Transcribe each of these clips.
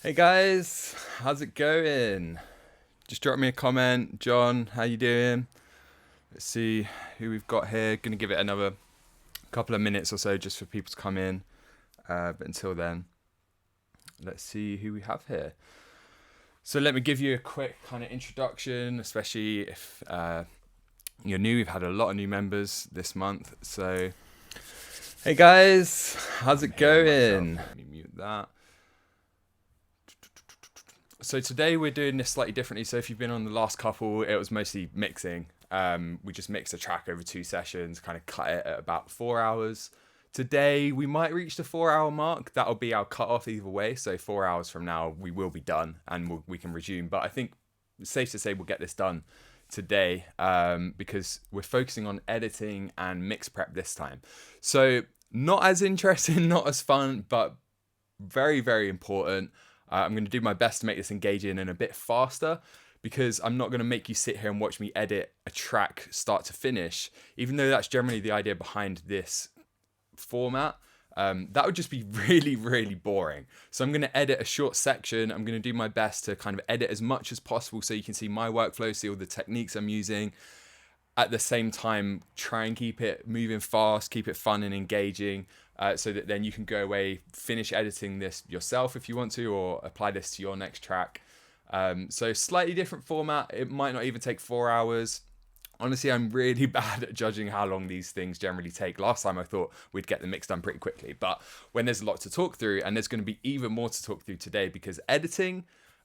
Hey guys, how's it going? Just drop me a comment. John, how you doing? Let's see who we've got here. Gonna give it another couple of minutes or so just for people to come in. But until then, let's see who we have here. So let me give you a quick kind of introduction, especially if you're new. We've had a lot of new members this month. So, hey guys, how's it going? Let me mute that. So today we're doing this slightly differently. So if you've been on the last couple, it was mostly mixing. We just mixed a track over 2 sessions, kind of cut it at about 4 hours. Today we might reach the 4-hour mark. That'll be our cutoff either way. So 4 hours from now we will be done and we can resume. But I think it's safe to say we'll get this done today because we're focusing on editing and mix prep this time. So not as interesting, not as fun, but very, very important. I'm going to do my best to make this engaging and a bit faster because I'm not going to make you sit here and watch me edit a track start to finish, even though that's generally the idea behind this format. That would just be really, really boring. So I'm going to edit a short section. I'm going to do my best to kind of edit as much as possible so you can see my workflow, see all the techniques I'm using. At the same time, try and keep it moving fast, keep it fun and engaging, so that then you can go away, finish editing this yourself if you want to, or apply this to your next track. So slightly different format. It might not even take 4 hours. Honestly, I'm really bad at judging how long these things generally take. Last time I thought we'd get the mix done pretty quickly, but when there's a lot to talk through, and there's going to be even more to talk through today because editing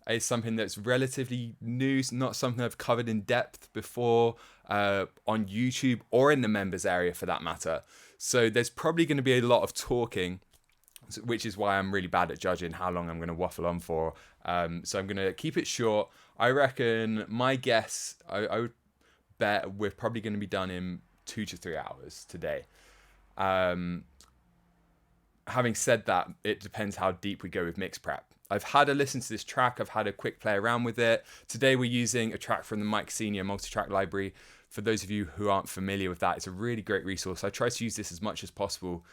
is something that's relatively new, not something I've covered in depth before on YouTube or in the members area for that matter. So there's probably going to be a lot of talking, which is why I'm really bad at judging how long I'm going to waffle on for. So I'm going to keep it short. I reckon my guess, I would bet we're probably going to be done in 2 to 3 hours today. Having said that, it depends how deep we go with mix prep. I've had a listen to this track. I've had a quick play around with it. Today we're using a track from the Mike Senior multi-track library. For those of you who aren't familiar with that, it's a really great resource. I try to use this as much as possible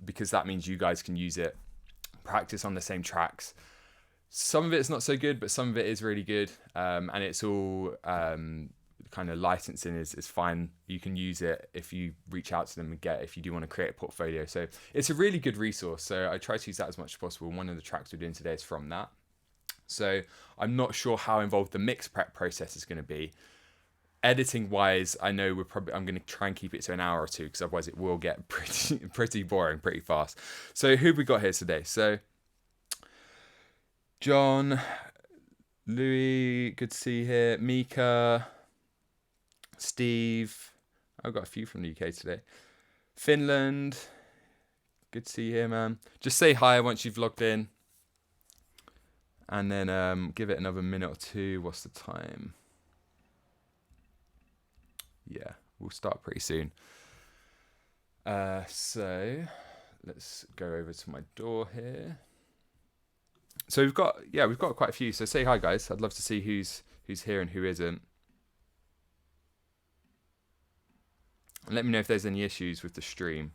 because that means you guys can use it, practice on the same tracks. Some of it's not so good, but some of it is really good. And it's all kind of licensing is fine. You can use it if you reach out to them and if you do want to create a portfolio. So it's a really good resource. So I try to use that as much as possible. One of the tracks we're doing today is from that. So I'm not sure how involved the mix prep process is going to be. Editing wise, I know I'm going to try and keep it to an hour or two because otherwise it will get pretty boring pretty fast. So who have we got here today? So John, Louis, good to see you here. Mika, Steve, I've got a few from the UK today. Finland, good to see you here, man. Just say hi once you've logged in. And then give it another minute or two. What's the time? Yeah, we'll start pretty soon. So let's go over to my door here. So we've got quite a few. So say hi, guys. I'd love to see who's here and who isn't. And let me know if there's any issues with the stream.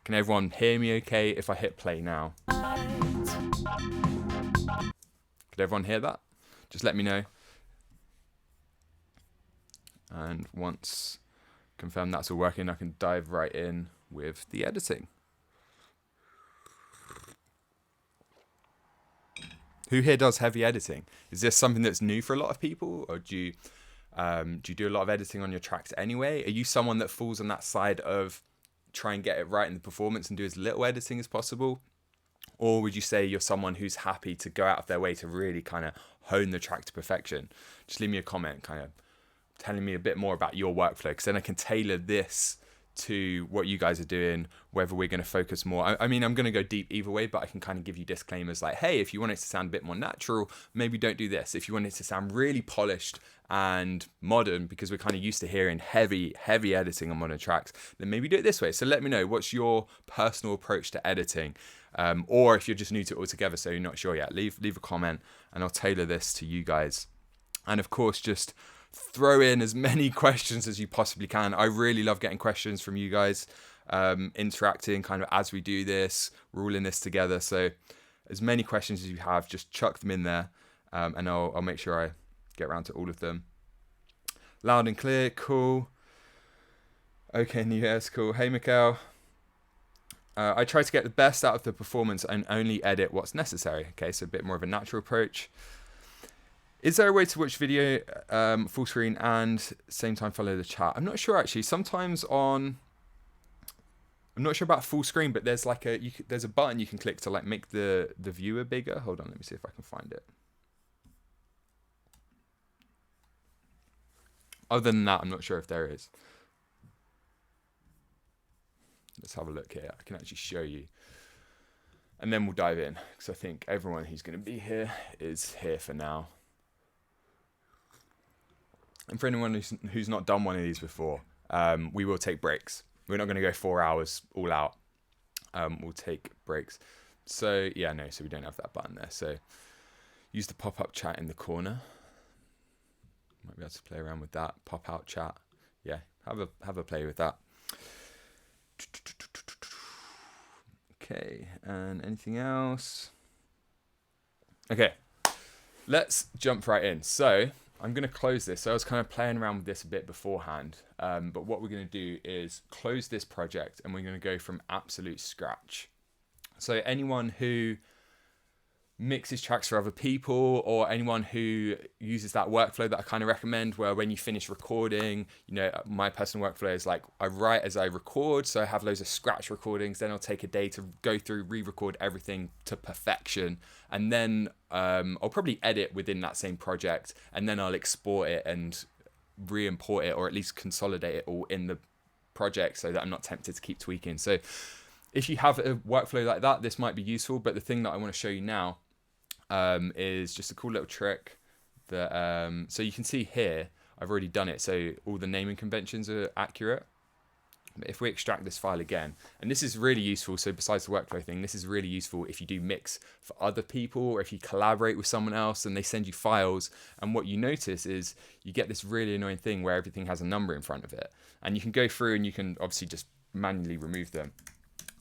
Can everyone hear me okay if I hit play now? Could everyone hear that? Just let me know. And once confirmed that's all working, I can dive right in with the editing. Who here does heavy editing? Is this something that's new for a lot of people, or do you do a lot of editing on your tracks anyway? Are you someone that falls on that side of try and get it right in the performance and do as little editing as possible? Or would you say you're someone who's happy to go out of their way to really kind of hone the track to perfection? Just leave me a comment kind of telling me a bit more about your workflow, because then I can tailor this to what you guys are doing, whether we're going to focus more. I mean, I'm going to go deep either way, but I can kind of give you disclaimers like, hey, if you want it to sound a bit more natural, maybe don't do this. If you want it to sound really polished and modern, because we're kind of used to hearing heavy editing on modern tracks, then maybe do it this way. So let me know, what's your personal approach to editing? Or if you're just new to it altogether, so you're not sure yet, leave a comment and I'll tailor this to you guys. And of course, just throw in as many questions as you possibly can. I really love getting questions from you guys, interacting kind of as we do this, we're all in this together. So as many questions as you have, just chuck them in there, and I'll make sure I get around to all of them. Loud and clear, cool. Okay, yes, cool. Hey, Mikhail. I try to get the best out of the performance and only edit what's necessary. Okay, so a bit more of a natural approach. Is there a way to watch video full screen and same time follow the chat? I'm not sure actually. Sometimes I'm not sure about full screen, but there's like there's a button you can click to like make the viewer bigger. Hold on, let me see if I can find it. Other than that, I'm not sure if there is. Let's have a look here. I can actually show you. And then we'll dive in, because I think everyone who's going to be here is here for now. And for anyone who's not done one of these before, we will take breaks. We're not going to go 4 hours all out. We'll take breaks. So yeah, no, so we don't have that button there. So use the pop-up chat in the corner. Might be able to play around with that. Pop-out chat. Yeah, have a play with that. Okay, and anything else? Okay, let's jump right in. So I'm going to close this. So I was kind of playing around with this a bit beforehand, but what we're going to do is close this project and we're going to go from absolute scratch. So anyone who mixes tracks for other people, or anyone who uses that workflow that I kind of recommend, where when you finish recording, you know, my personal workflow is like I write as I record, so I have loads of scratch recordings, then I'll take a day to go through, re-record everything to perfection, and then I'll probably edit within that same project, and then I'll export it and re-import it, or at least consolidate it all in the project so that I'm not tempted to keep tweaking. So if you have a workflow like that, this might be useful, but the thing that I want to show you now is just a cool little trick that so you can see here I've already done it, so all the naming conventions are accurate. But if we extract this file again, and this is really useful, so besides the workflow thing, this is really useful if you do mix for other people, or if you collaborate with someone else and they send you files, and what you notice is you get this really annoying thing where everything has a number in front of it, and you can go through and you can obviously just manually remove them.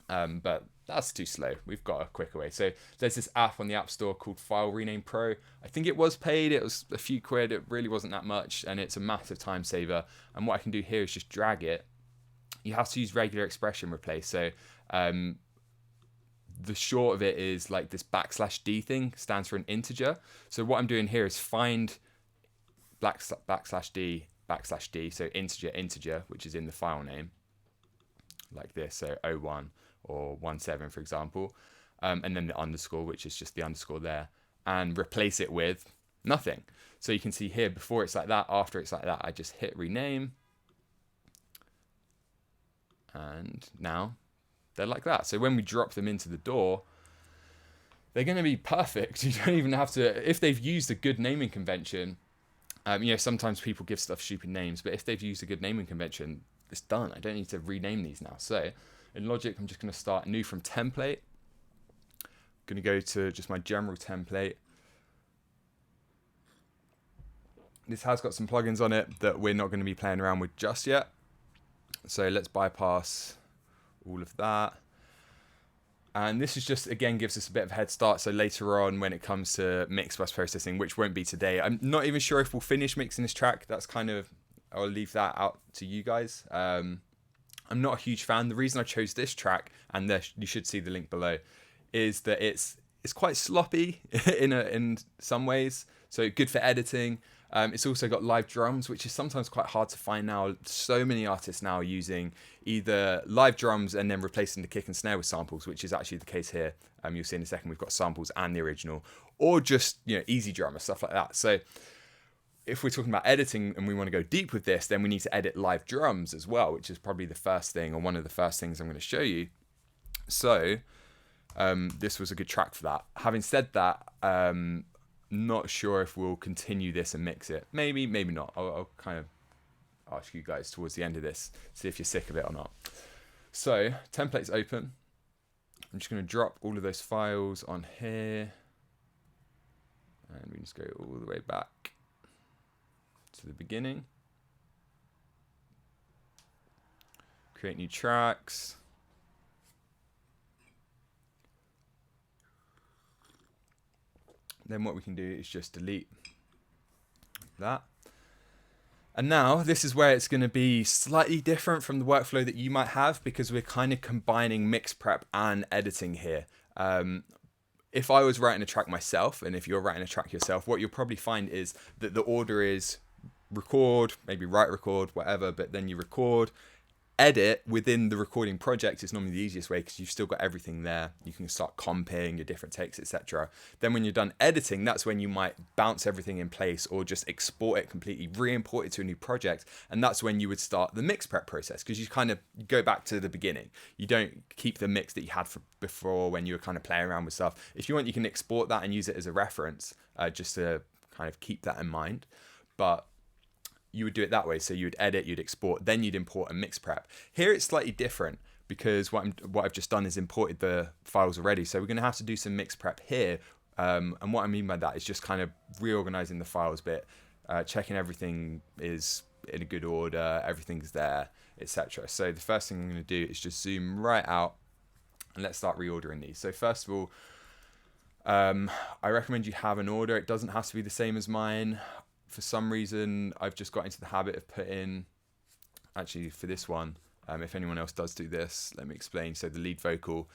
But that's too slow. We've got a quicker way. So there's this app on the App Store called File Rename Pro. I think it was paid. It was a few quid. It really wasn't that much, and it's a massive time saver. And what I can do here is just drag it. You have to use regular expression replace. So the short of it is like this \d thing stands for an integer. So what I'm doing here is find \d, so integer, which is in the file name, like this. So 01. Or 17, for example, and then the underscore, which is just the underscore there, and replace it with nothing. So you can see here, before it's like that, after it's like that, I just hit rename, and now they're like that. So when we drop them into the door, they're going to be perfect. You don't even have to, if they've used a good naming convention, you know, sometimes people give stuff stupid names, but if they've used a good naming convention, it's done. I don't need to rename these now. So in Logic, I'm just going to start new from template. I'm going to go to just my general template. This has got some plugins on it that we're not going to be playing around with just yet. So let's bypass all of that. And this is just, again, gives us a bit of a head start. So later on, when it comes to mix bus processing, which won't be today, I'm not even sure if we'll finish mixing this track. That's kind of, I'll leave that out to you guys. I'm not a huge fan. The reason I chose this track, and you should see the link below, is that it's quite sloppy in some ways. So good for editing. It's also got live drums, which is sometimes quite hard to find now. So many artists now are using either live drums and then replacing the kick and snare with samples, which is actually the case here. You'll see in a second we've got samples and the original, or just, you know, easy drummer, stuff like that. So if we're talking about editing and we want to go deep with this, then we need to edit live drums as well, which is probably the first thing, or one of the first things I'm going to show you. So this was a good track for that. Having said that, not sure if we'll continue this and mix it. Maybe, maybe not. I'll kind of ask you guys towards the end of this, see if you're sick of it or not. So template's open. I'm just going to drop all of those files on here. And we just go all the way back to the beginning. Create new tracks. then what we can do is just delete that. And now this is where it's going to be slightly different from the workflow that you might have, because we're kind of combining mix prep and editing here. If I was writing a track myself, and if you're writing a track yourself, what you'll probably find is that the order is record, maybe write, record, whatever, but then you record, edit within the recording project is normally the easiest way, because you've still got everything there. You can start comping your different takes, etc. Then when you're done editing, that's when you might bounce everything in place, or just export it completely, re-import it to a new project, and that's when you would start the mix prep process, because you kind of go back to the beginning. You don't keep the mix that you had before when you were kind of playing around with stuff. If you want, you can export that and use it as a reference, just to kind of keep that in mind. But you would do it that way. So you would edit, you'd export, then you'd import a mix prep. Here it's slightly different, because what I've just done is imported the files already. So we're going to have to do some mix prep here. And what I mean by that is just kind of reorganizing the files bit, checking everything is in a good order, everything's there, etc. So the first thing I'm going to do is just zoom right out, and let's start reordering these. So first of all, I recommend you have an order. It doesn't have to be the same as mine. For some reason, I've just got into the habit of putting, actually for this one, if anyone else does do this, let me explain. So the lead vocal,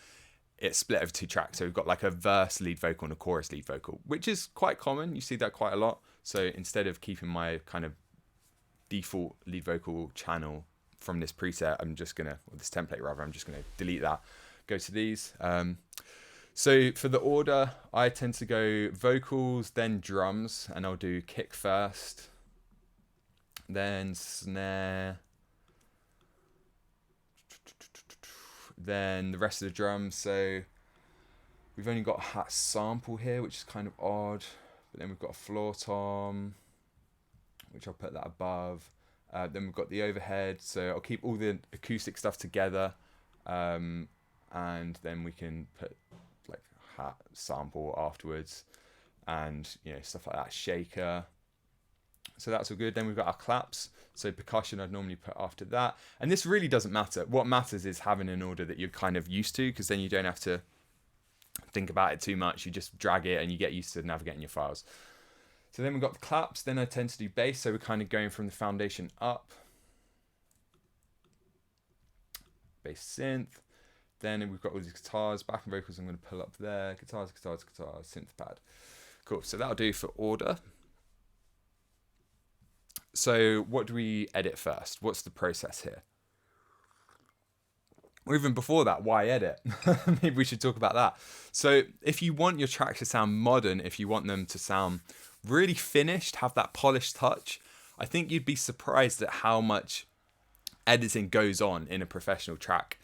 it's split over 2 tracks. So we've got like a verse lead vocal and a chorus lead vocal, which is quite common. You see that quite a lot. So instead of keeping my kind of default lead vocal channel from this preset, I'm just going to, or this template rather, I'm just going to delete that, go to these. So for the order, I tend to go vocals, then drums, and I'll do kick first, then snare, then the rest of the drums. So we've only got a hat sample here, which is kind of odd, but then we've got a floor tom, which I'll put that above. Then we've got the overhead, so I'll keep all the acoustic stuff together, and then we can put like hat sample afterwards, and stuff like that, shaker. So that's all good. Then we've got our claps, so percussion I'd normally put after that, and this really doesn't matter. What matters is having an order that you're kind of used to, because then you don't have to think about it too much. You just drag it and you get used to navigating your files. So then we've got the claps. Then I tend to do bass, so we're kind of going from the foundation up. Bass synth. Then we've got all these guitars, backing vocals I'm going to pull up there. Guitars, synth pad. Cool, so that'll do for order. So what do we edit first? What's the process here? Or even before that, why edit? Maybe we should talk about that. So if you want your tracks to sound modern, if you want them to sound really finished, have that polished touch, I think you'd be surprised at how much editing goes on in a professional track.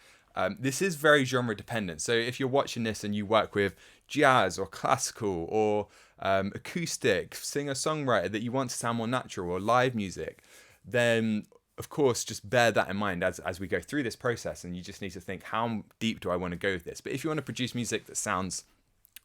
This is very genre dependent. So if you're watching this and you work with jazz or classical or acoustic, singer-songwriter that you want to sound more natural, or live music, then of course just bear that in mind as we go through this process, and you just need to think, how deep do I want to go with this? But if you want to produce music that sounds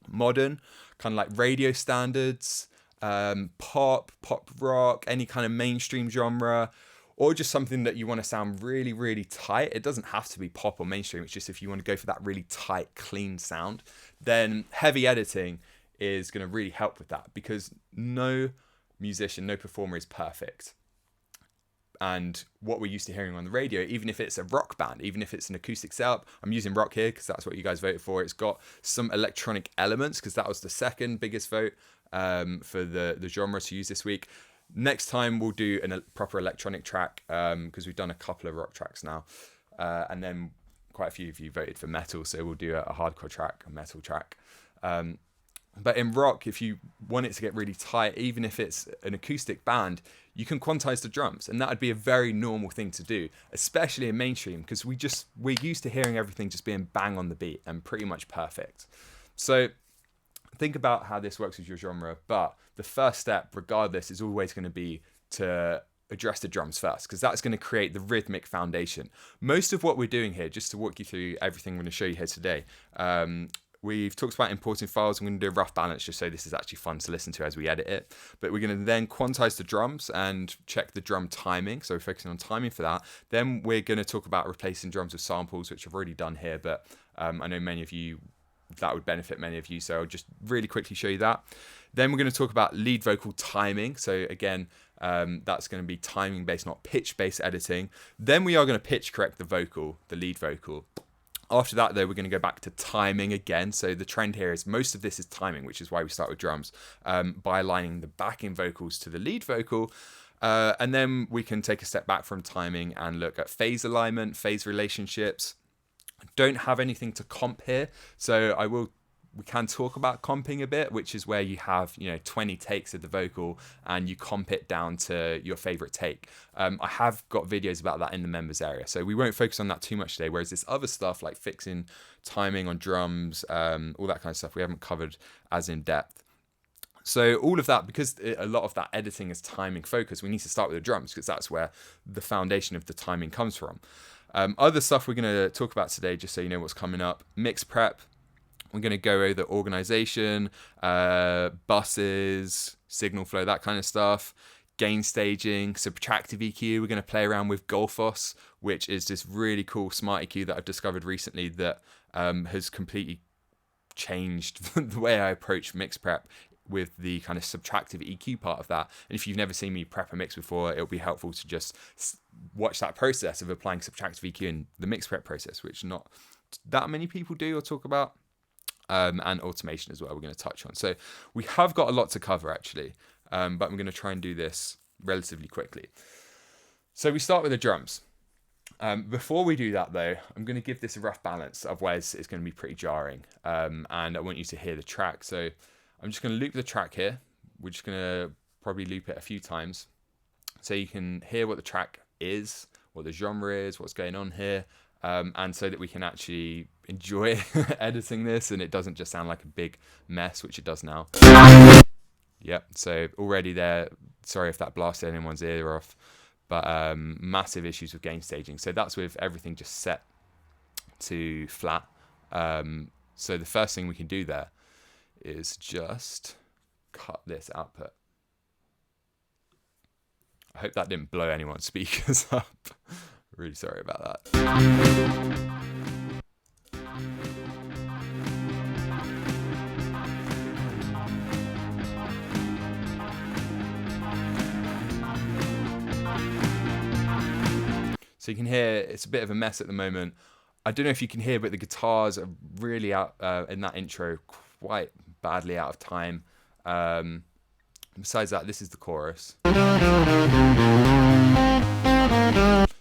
modern, kind of like radio standards, pop rock, any kind of mainstream genre, or just something that you want to sound really, really tight. It doesn't have to be pop or mainstream. It's just if you want to go for that really tight, clean sound, then heavy editing is going to really help with that, because no musician, no performer is perfect. And what we're used to hearing on the radio, even if it's a rock band, even if it's an acoustic setup, I'm using rock here because that's what you guys voted for. It's got some electronic elements, because that was the second biggest vote for the genre to use this week. Next time we'll do a proper electronic track, because we've done a couple of rock tracks now, and then quite a few of you voted for metal, so we'll do a hardcore track, a metal track. But in rock, if you want it to get really tight, even if it's an acoustic band, you can quantize the drums, and that would be a very normal thing to do, especially in mainstream, because we're used to hearing everything just being bang on the beat and pretty much perfect. So think about how this works with your genre, but the first step, regardless, is always going to be to address the drums first, because that's going to create the rhythmic foundation. Most of what we're doing here, just to walk you through everything I'm going to show you here today, we've talked about importing files. I'm going to do a rough balance just so this is actually fun to listen to as we edit it. But we're going to then quantize the drums and check the drum timing. So we're focusing on timing for that. Then we're going to talk about replacing drums with samples, which I've already done here, but I know many of you, that would benefit many of you. So I'll just really quickly show you that. Then we're going to talk about lead vocal timing. So again, that's going to be timing based, not pitch based editing. Then we are going to pitch correct the vocal, the lead vocal. After that, though, we're going to go back to timing again. So the trend here is most of this is timing, which is why we start with drums, by aligning the backing vocals to the lead vocal. And then we can take a step back from timing and look at phase alignment, phase relationships. Don't have anything to comp here, so we can talk about comping a bit, which is where you have 20 takes of the vocal and you comp it down to your favorite take. I have got videos about that in the members area, so we won't focus on that too much today, whereas this other stuff like fixing timing on drums, all that kind of stuff, we haven't covered as in depth. So all of that, because a lot of that editing is timing focused, we need to start with the drums because that's where the foundation of the timing comes from. Other stuff we're going to talk about today, just so you know what's coming up: mix prep. We're going to go over organization, buses, signal flow, that kind of stuff. Gain staging, subtractive EQ. We're going to play around with Golfos, which is this really cool smart EQ that I've discovered recently that has completely changed the way I approach mix prep with the kind of subtractive EQ part of that. And if you've never seen me prep a mix before, it'll be helpful to just watch that process of applying subtractive EQ in the mix prep process, which not that many people do or talk about. And automation as well, we're going to touch on. So we have got a lot to cover actually, but I'm going to try and do this relatively quickly. So we start with the drums. Before we do that though, I'm going to give this a rough balance, otherwise it's going to be pretty jarring. And I want you to hear the track. So I'm just going to loop the track here. We're just going to probably loop it a few times so you can hear what the track is, what the genre is, what's going on here. And so that we can actually enjoy editing this and it doesn't just sound like a big mess, which it does now. Yep, so already there, sorry if that blasted anyone's ear off, but massive issues with gain staging. So that's with everything just set to flat. So the first thing we can do there is just cut this output. I hope that didn't blow anyone's speakers up. Really sorry about that. So you can hear it's a bit of a mess at the moment. I don't know if you can hear, but the guitars are really out in that intro, quite badly out of time. Besides that, this is the chorus.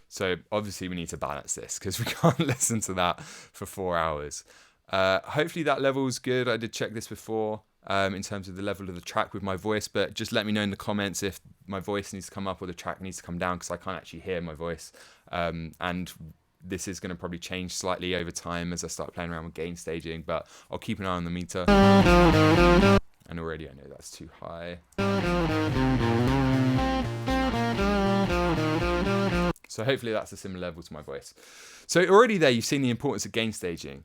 So obviously we need to balance this because we can't listen to that for 4 hours. Hopefully that level's good. I did check this before in terms of the level of the track with my voice, but just let me know in the comments if my voice needs to come up or the track needs to come down because I can't actually hear my voice. And this is going to probably change slightly over time as I start playing around with gain staging, but I'll keep an eye on the meter. And already I know that's too high. So hopefully that's a similar level to my voice. So already there you've seen the importance of gain staging.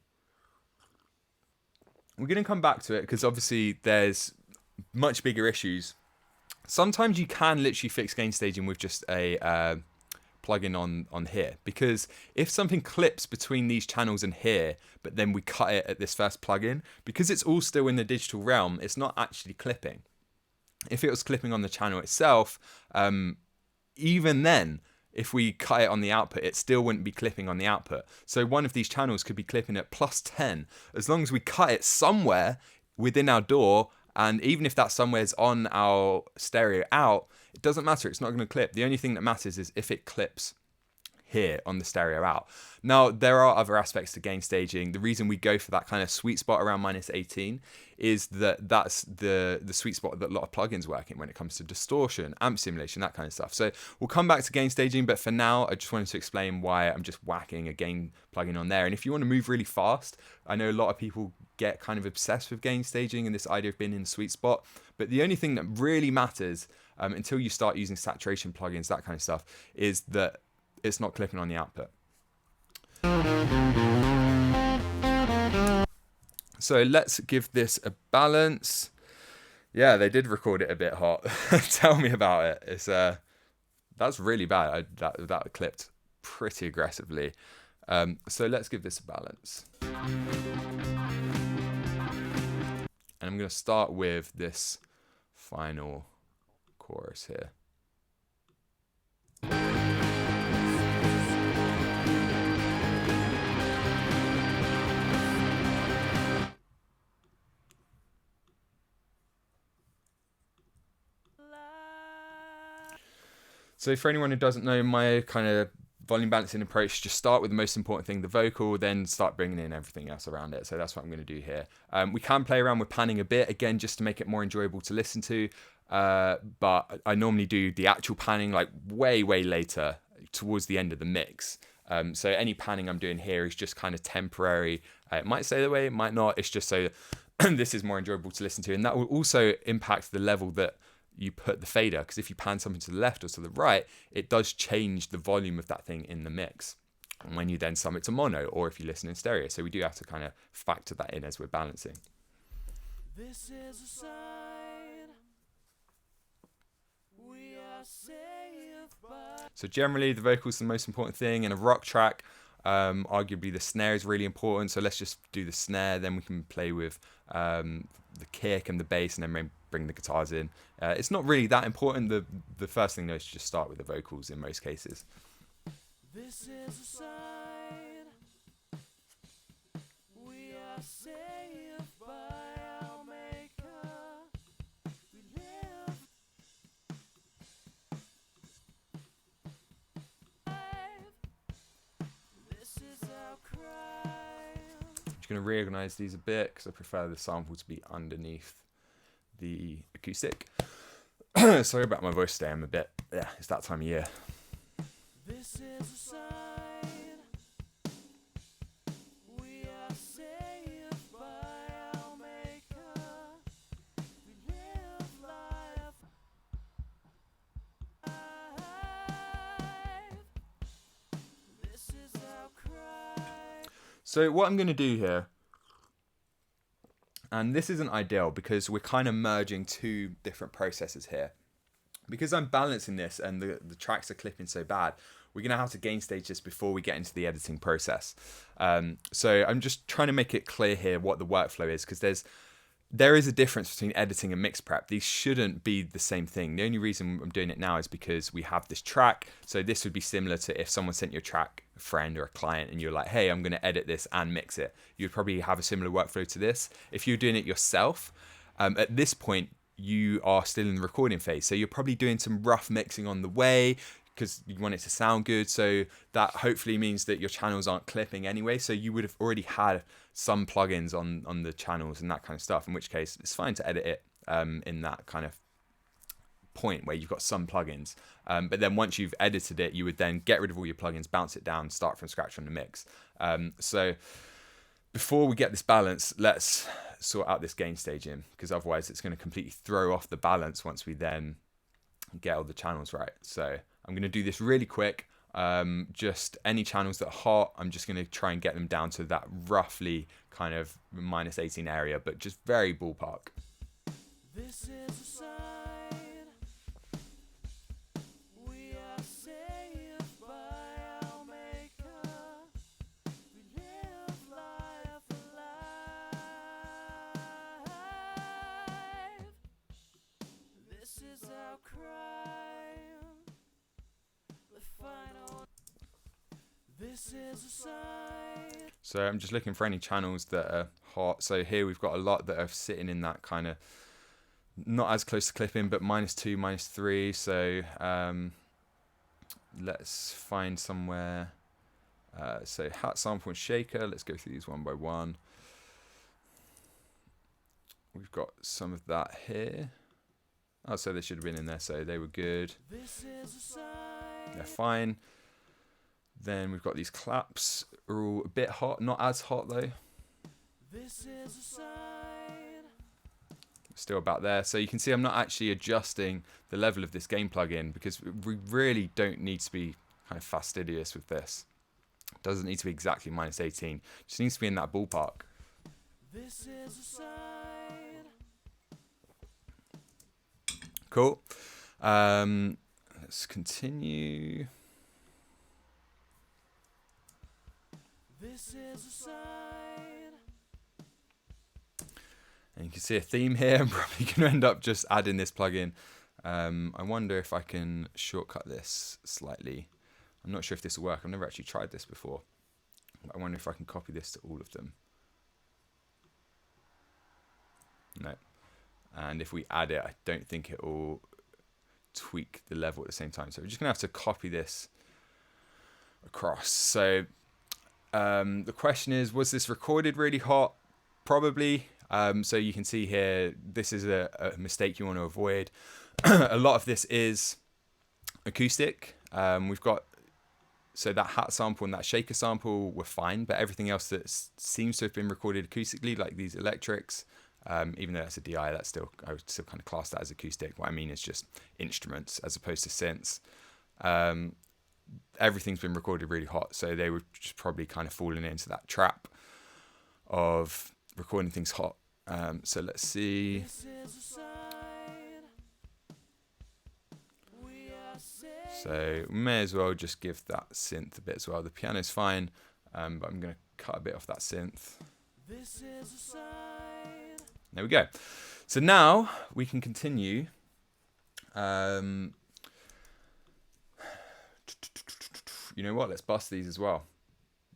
We're going to come back to it because obviously there's much bigger issues. Sometimes you can literally fix gain staging with just a plugin on here, because if something clips between these channels and here, but then we cut it at this first plugin, because it's all still in the digital realm, it's not actually clipping. If it was clipping on the channel itself, even then, if we cut it on the output, it still wouldn't be clipping on the output. So one of these channels could be clipping at +10, as long as we cut it somewhere within our DAW, and even if that somewhere is on our stereo out, it doesn't matter, it's not going to clip. The only thing that matters is if it clips here on the stereo out. Now, there are other aspects to gain staging. The reason we go for that kind of sweet spot around -18 is that that's the sweet spot that a lot of plugins work in when it comes to distortion, amp simulation, that kind of stuff. So we'll come back to gain staging, but for now, I just wanted to explain why I'm just whacking a gain plugin on there. And if you want to move really fast, I know a lot of people get kind of obsessed with gain staging and this idea of being in the sweet spot, but the only thing that really matters until you start using saturation plugins, that kind of stuff, is that it's not clipping on the output. So let's give this a balance. Yeah, they did record it a bit hot. Tell me about it. It's that's really bad. That clipped pretty aggressively. So let's give this a balance. And I'm going to start with this final chorus here. So for anyone who doesn't know, my kind of volume balancing approach, just start with the most important thing, the vocal, then start bringing in everything else around it. So that's what I'm going to do here. We can play around with panning a bit, again, just to make it more enjoyable to listen to. But I normally do the actual panning like way later, towards the end of the mix. So any panning I'm doing here is just kind of temporary. It might stay the way, it might not. It's just so this is more enjoyable to listen to. And that will also impact the level that you put the fader, because if you pan something to the left or to the right, it does change the volume of that thing in the mix. And when you then sum it to mono, or if you listen in stereo. So we do have to kind of factor that in as we're balancing. This is a sign we are saved by. So generally the vocal is the most important thing in a rock track. Arguably the snare is really important, so let's just do the snare, then we can play with the kick and the bass, and then bring the guitars in. It's not really that important. The first thing though is to just start with the vocals in most cases. This is a sign we are saved by our Maker. We live. This is our cry. I'm just going to reorganize these a bit because I prefer the sample to be underneath the acoustic. Sorry about my voice today. I'm a bit, it's that time of year. This is a sign we are saved by our Maker. We live life. This is our cry. So what I'm going to do here, and this isn't ideal because we're kind of merging two different processes here. Because I'm balancing this and the tracks are clipping so bad, we're going to have to gain stage this before we get into the editing process. So I'm just trying to make it clear here what the workflow is, because there is a difference between editing and mix prep. These shouldn't be the same thing. The only reason I'm doing it now is because we have this track. So this would be similar to if someone sent you a track, a friend or a client, and you're like, hey, I'm going to edit this and mix it. You'd probably have a similar workflow to this. If you're doing it yourself, at this point, you are still in the recording phase. So you're probably doing some rough mixing on the way because you want it to sound good. So that hopefully means that your channels aren't clipping anyway. So you would have already had some plugins on the channels and that kind of stuff, in which case it's fine to edit it in that kind of point where you've got some plugins. But then once you've edited it, you would then get rid of all your plugins, bounce it down, start from scratch on the mix. So before we get this balance, let's sort out this gain staging, because otherwise it's going to completely throw off the balance once we then get all the channels right. So I'm going to do this really quick. Just any channels that are hot, I'm just going to try and get them down to that roughly kind of -18 area, but just very ballpark. This is a sign we are saved by our Maker. We live life alive. This is our crime. The final. This is a sign. So I'm just looking for any channels that are hot. So here we've got a lot that are sitting in that kind of not as close to clipping, but -2, -3. So let's find somewhere. So hat, sample, and shaker. Let's go through these one by one. We've got some of that here. Oh, so they should have been in there. So they were good. This is a sign. They're fine. Then we've got these claps, are all a bit hot, not as hot though. This is a sign. Still about there. So you can see I'm not actually adjusting the level of this gain plugin because we really don't need to be kind of fastidious with this. It doesn't need to be exactly -18. It just needs to be in that ballpark. This is a sign. Cool. Let's continue. This is a sign. And you can see a theme here. I'm probably going to end up just adding this plugin. I wonder if I can shortcut this slightly. I'm not sure if this will work. I've never actually tried this before. But I wonder if I can copy this to all of them. No. And if we add it, I don't think it will tweak the level at the same time. So we're just going to have to copy this across. So the question is, was this recorded really hot? Probably. So you can see here, this is a mistake you want to avoid. A lot of this is acoustic. We've got, so that hat sample and that shaker sample were fine, but everything else that seems to have been recorded acoustically, like these electrics, even though that's a DI, that's still, I would still kind of class that as acoustic. What I mean is just instruments as opposed to synths. Everything's been recorded really hot, so they were just probably kind of falling into that trap of recording things hot. So let's see. So we may as well just give that synth a bit as well. The piano's fine, but I'm going to cut a bit off that synth. There we go. So now we can continue. You know what? Let's bust these as well.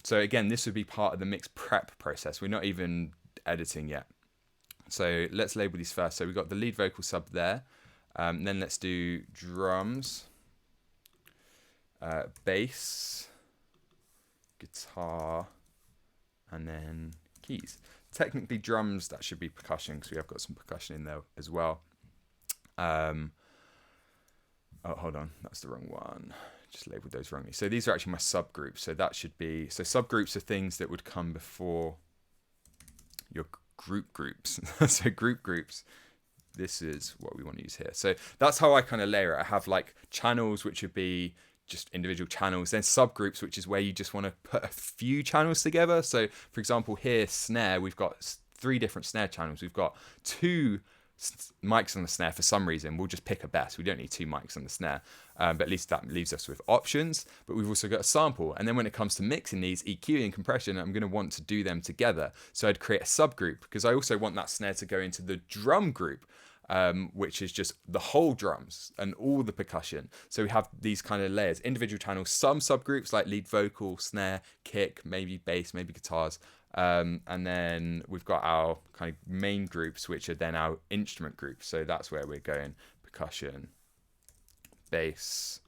So again, this would be part of the mix prep process. We're not even editing yet. So let's label these first. So we've got the lead vocal sub there. Then let's do drums, bass, guitar, and then keys. Technically drums, that should be percussion because we have got some percussion in there as well. Oh, hold on, that's the wrong one. Just labeled those wrongly. So these are actually my subgroups. So that should be, so subgroups are things that would come before your group groups. So group groups, this is what we want to use here. So that's how I kind of layer it. I have like channels, which would be just individual channels, then subgroups, which is where you just want to put a few channels together. So for example, here, snare, we've got 3 different snare channels. We've got 2 mics on the snare for some reason. We'll just pick a best. We don't need 2 mics on the snare, but at least that leaves us with options. But we've also got a sample. And then when it comes to mixing these, EQ and compression, I'm going to want to do them together. So I'd create a subgroup because I also want that snare to go into the drum group, which is just the whole drums and all the percussion. So we have these kind of layers, individual channels, some subgroups like lead vocal, snare, kick, maybe bass, maybe guitars. And then we've got our kind of main groups, which are then our instrument groups. So that's where we're going: percussion, bass,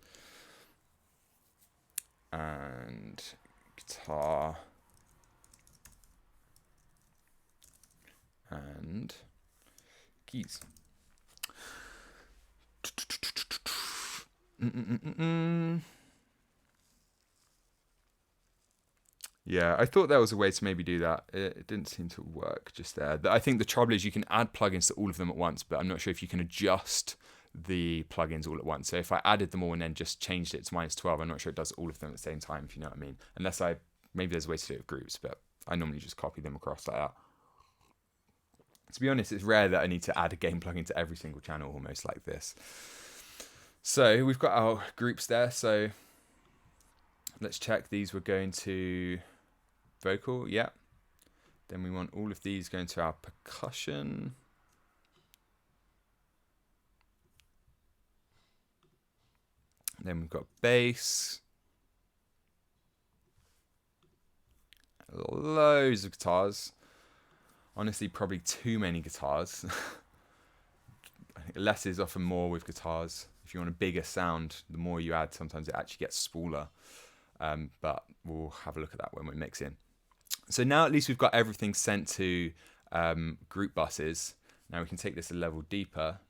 and guitar, and keys. Yeah, I thought there was a way to maybe do that. It didn't seem to work just there. I think the trouble is you can add plugins to all of them at once, but I'm not sure if you can adjust the plugins all at once. So if I added them all and then just changed it to -12, I'm not sure it does all of them at the same time, if you know what I mean. Unless maybe there's a way to do it with groups, but I normally just copy them across like that. To be honest, it's rare that I need to add a gain plugin to every single channel almost like this. So we've got our groups there. So let's check these. We're going to vocal, yeah. Then we want all of these going to our percussion. Then we've got bass. Loads of guitars. Honestly, probably too many guitars. I think less is often more with guitars. If you want a bigger sound, the more you add, sometimes it actually gets smaller. But we'll have a look at that when we're mixing. So now at least we've got everything sent to group buses. Now we can take this a level deeper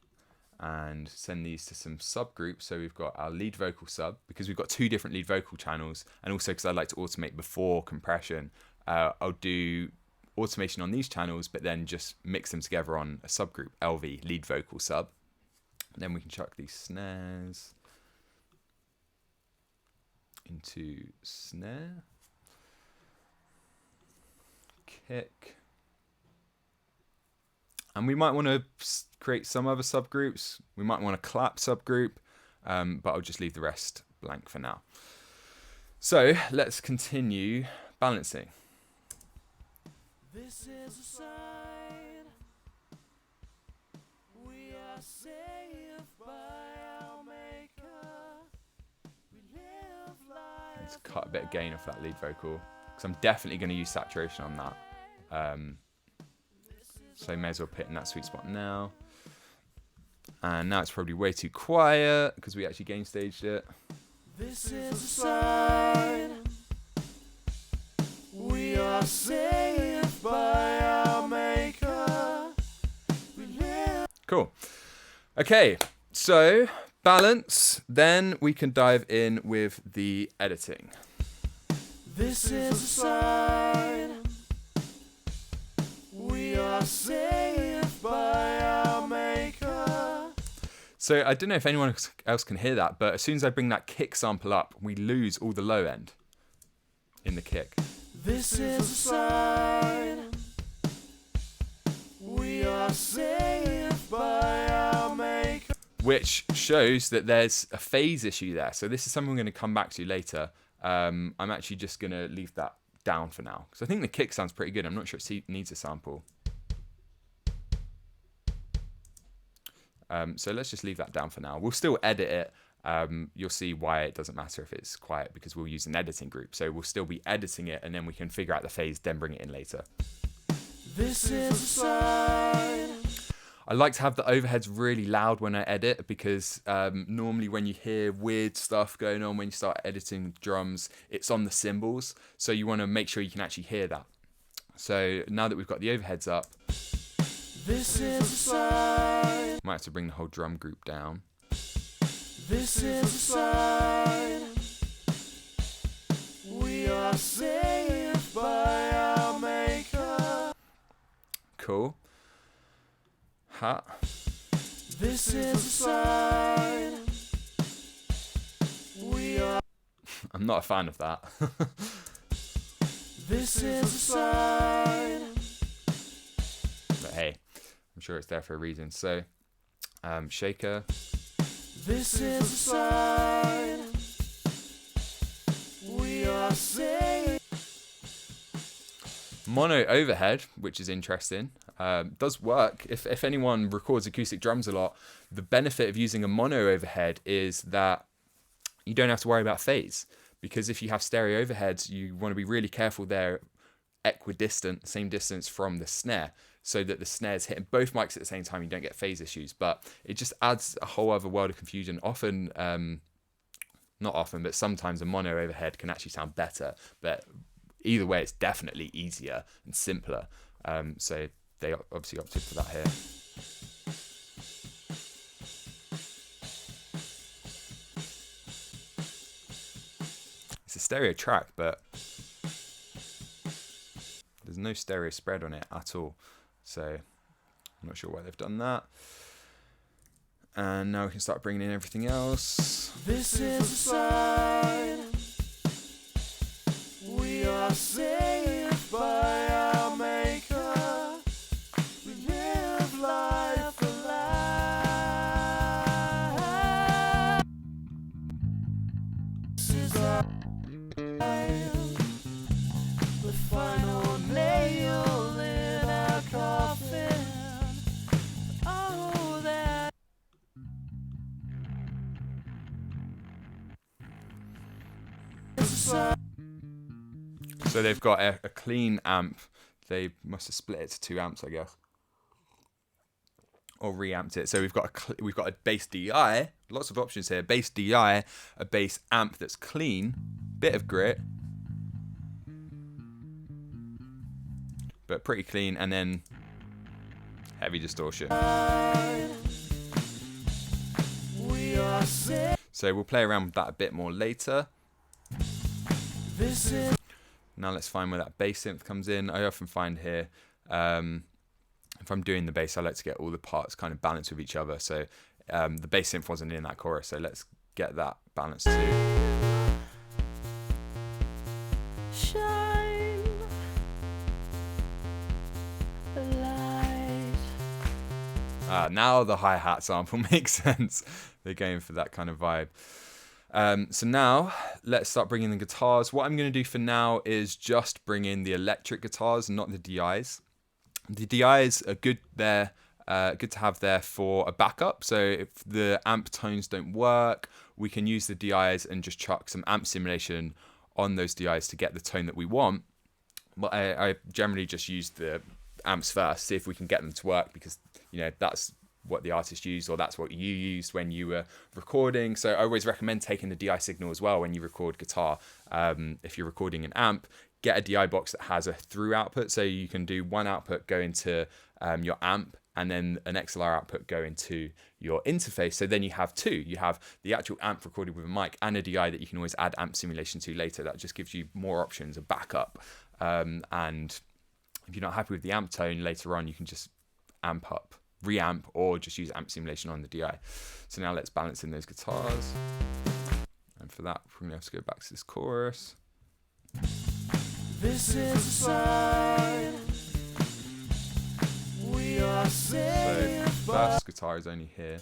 and send these to some subgroups. So we've got our lead vocal sub, because we've got 2 different lead vocal channels, and also because I like to automate before compression, I'll do automation on these channels, but then just mix them together on a subgroup, LV, lead vocal sub. And then we can chuck these snares into snare, kick, and we might want to create some other subgroups. We might want a clap subgroup, but I'll just leave the rest blank for now. So let's continue balancing. This is a sign Let's cut a bit of gain off that lead vocal, because I'm definitely going to use saturation on that. So may as well put in that sweet spot now. And now it's probably way too quiet because we actually gain staged it. This is a sign we are saved by our maker. Cool. Okay, so balance, then we can dive in with the editing. This is a sign we are saved by our maker. So I don't know if anyone else can hear that, but as soon as I bring that kick sample up, we lose all the low end in the kick. This is a sign we are saved by our maker. Which shows that there's a phase issue there. So this is something I'm going to come back to later. I'm actually just going to leave that down for now, because I think the kick sounds pretty good. I'm not sure it needs a sample. So let's just leave that down for now. We'll still edit it. You'll see why it doesn't matter if it's quiet, because we'll use an editing group. So we'll still be editing it, and then we can figure out the phase, then bring it in later. This is a sign. I like to have the overheads really loud when I edit, because normally when you hear weird stuff going on when you start editing drums, it's on the cymbals. So you want to make sure you can actually hear that. So now that we've got the overheads up, this is a sign. Might have to bring the whole drum group down. This is a sign we are saved by our maker. Cool. Ha. This is a sign we are. I'm not a fan of that. This is a sign. But hey, I'm sure it's there for a reason. So, shaker. This is a sign we are saved. Mono overhead, which is interesting, does work. If anyone records acoustic drums a lot, the benefit of using a mono overhead is that you don't have to worry about phase, because if you have stereo overheads, you want to be really careful they're equidistant, same distance from the snare, so that the snare's hitting both mics at the same time, you don't get phase issues. But it just adds a whole other world of confusion. Often, not often, but sometimes a mono overhead can actually sound better. But either way, it's definitely easier and simpler. So they obviously opted for that here. It's a stereo track, but there's no stereo spread on it at all. So I'm not sure why they've done that. And now we can start bringing in everything else. This is a sign we are saved by our maker. We live life alive. This is our the final nail in our coffin. Oh, that. So they've got a clean amp. They must have split it to 2 amps, I guess, or reamped it. So we've got a bass DI. Lots of options here. Bass DI, a bass amp that's clean, bit of grit, but pretty clean, and then heavy distortion. So we'll play around with that a bit more later. Now let's find where that bass synth comes in. I often find here, if I'm doing the bass, I like to get all the parts kind of balanced with each other. So the bass synth wasn't in that chorus, so let's get that balanced too. Shine a light. Now the hi-hat sample makes sense. They're going for that kind of vibe. So now let's start bringing in the guitars. What I'm going to do for now is just bring in the electric guitars, not the DIs. The DIs are good there, good to have there for a backup. So if the amp tones don't work, we can use the DIs and just chuck some amp simulation on those DIs to get the tone that we want. But I generally just use the amps first, see if we can get them to work, because that's what the artist used, or that's what you used when you were recording. So I always recommend taking the DI signal as well when you record guitar. If you're recording an amp, get a DI box that has a through output, so you can do one output go into your amp, and then an XLR output go into your interface. So then you have two. You have the actual amp recorded with a mic and a DI that you can always add amp simulation to later. That just gives you more options, a backup. And if you're not happy with the amp tone later on, you can just amp up, reamp, or just use amp simulation on the DI. So now let's balance in those guitars. And for that, we're going to have to go back to this chorus. This is a sign we are saved. So first guitar is only here.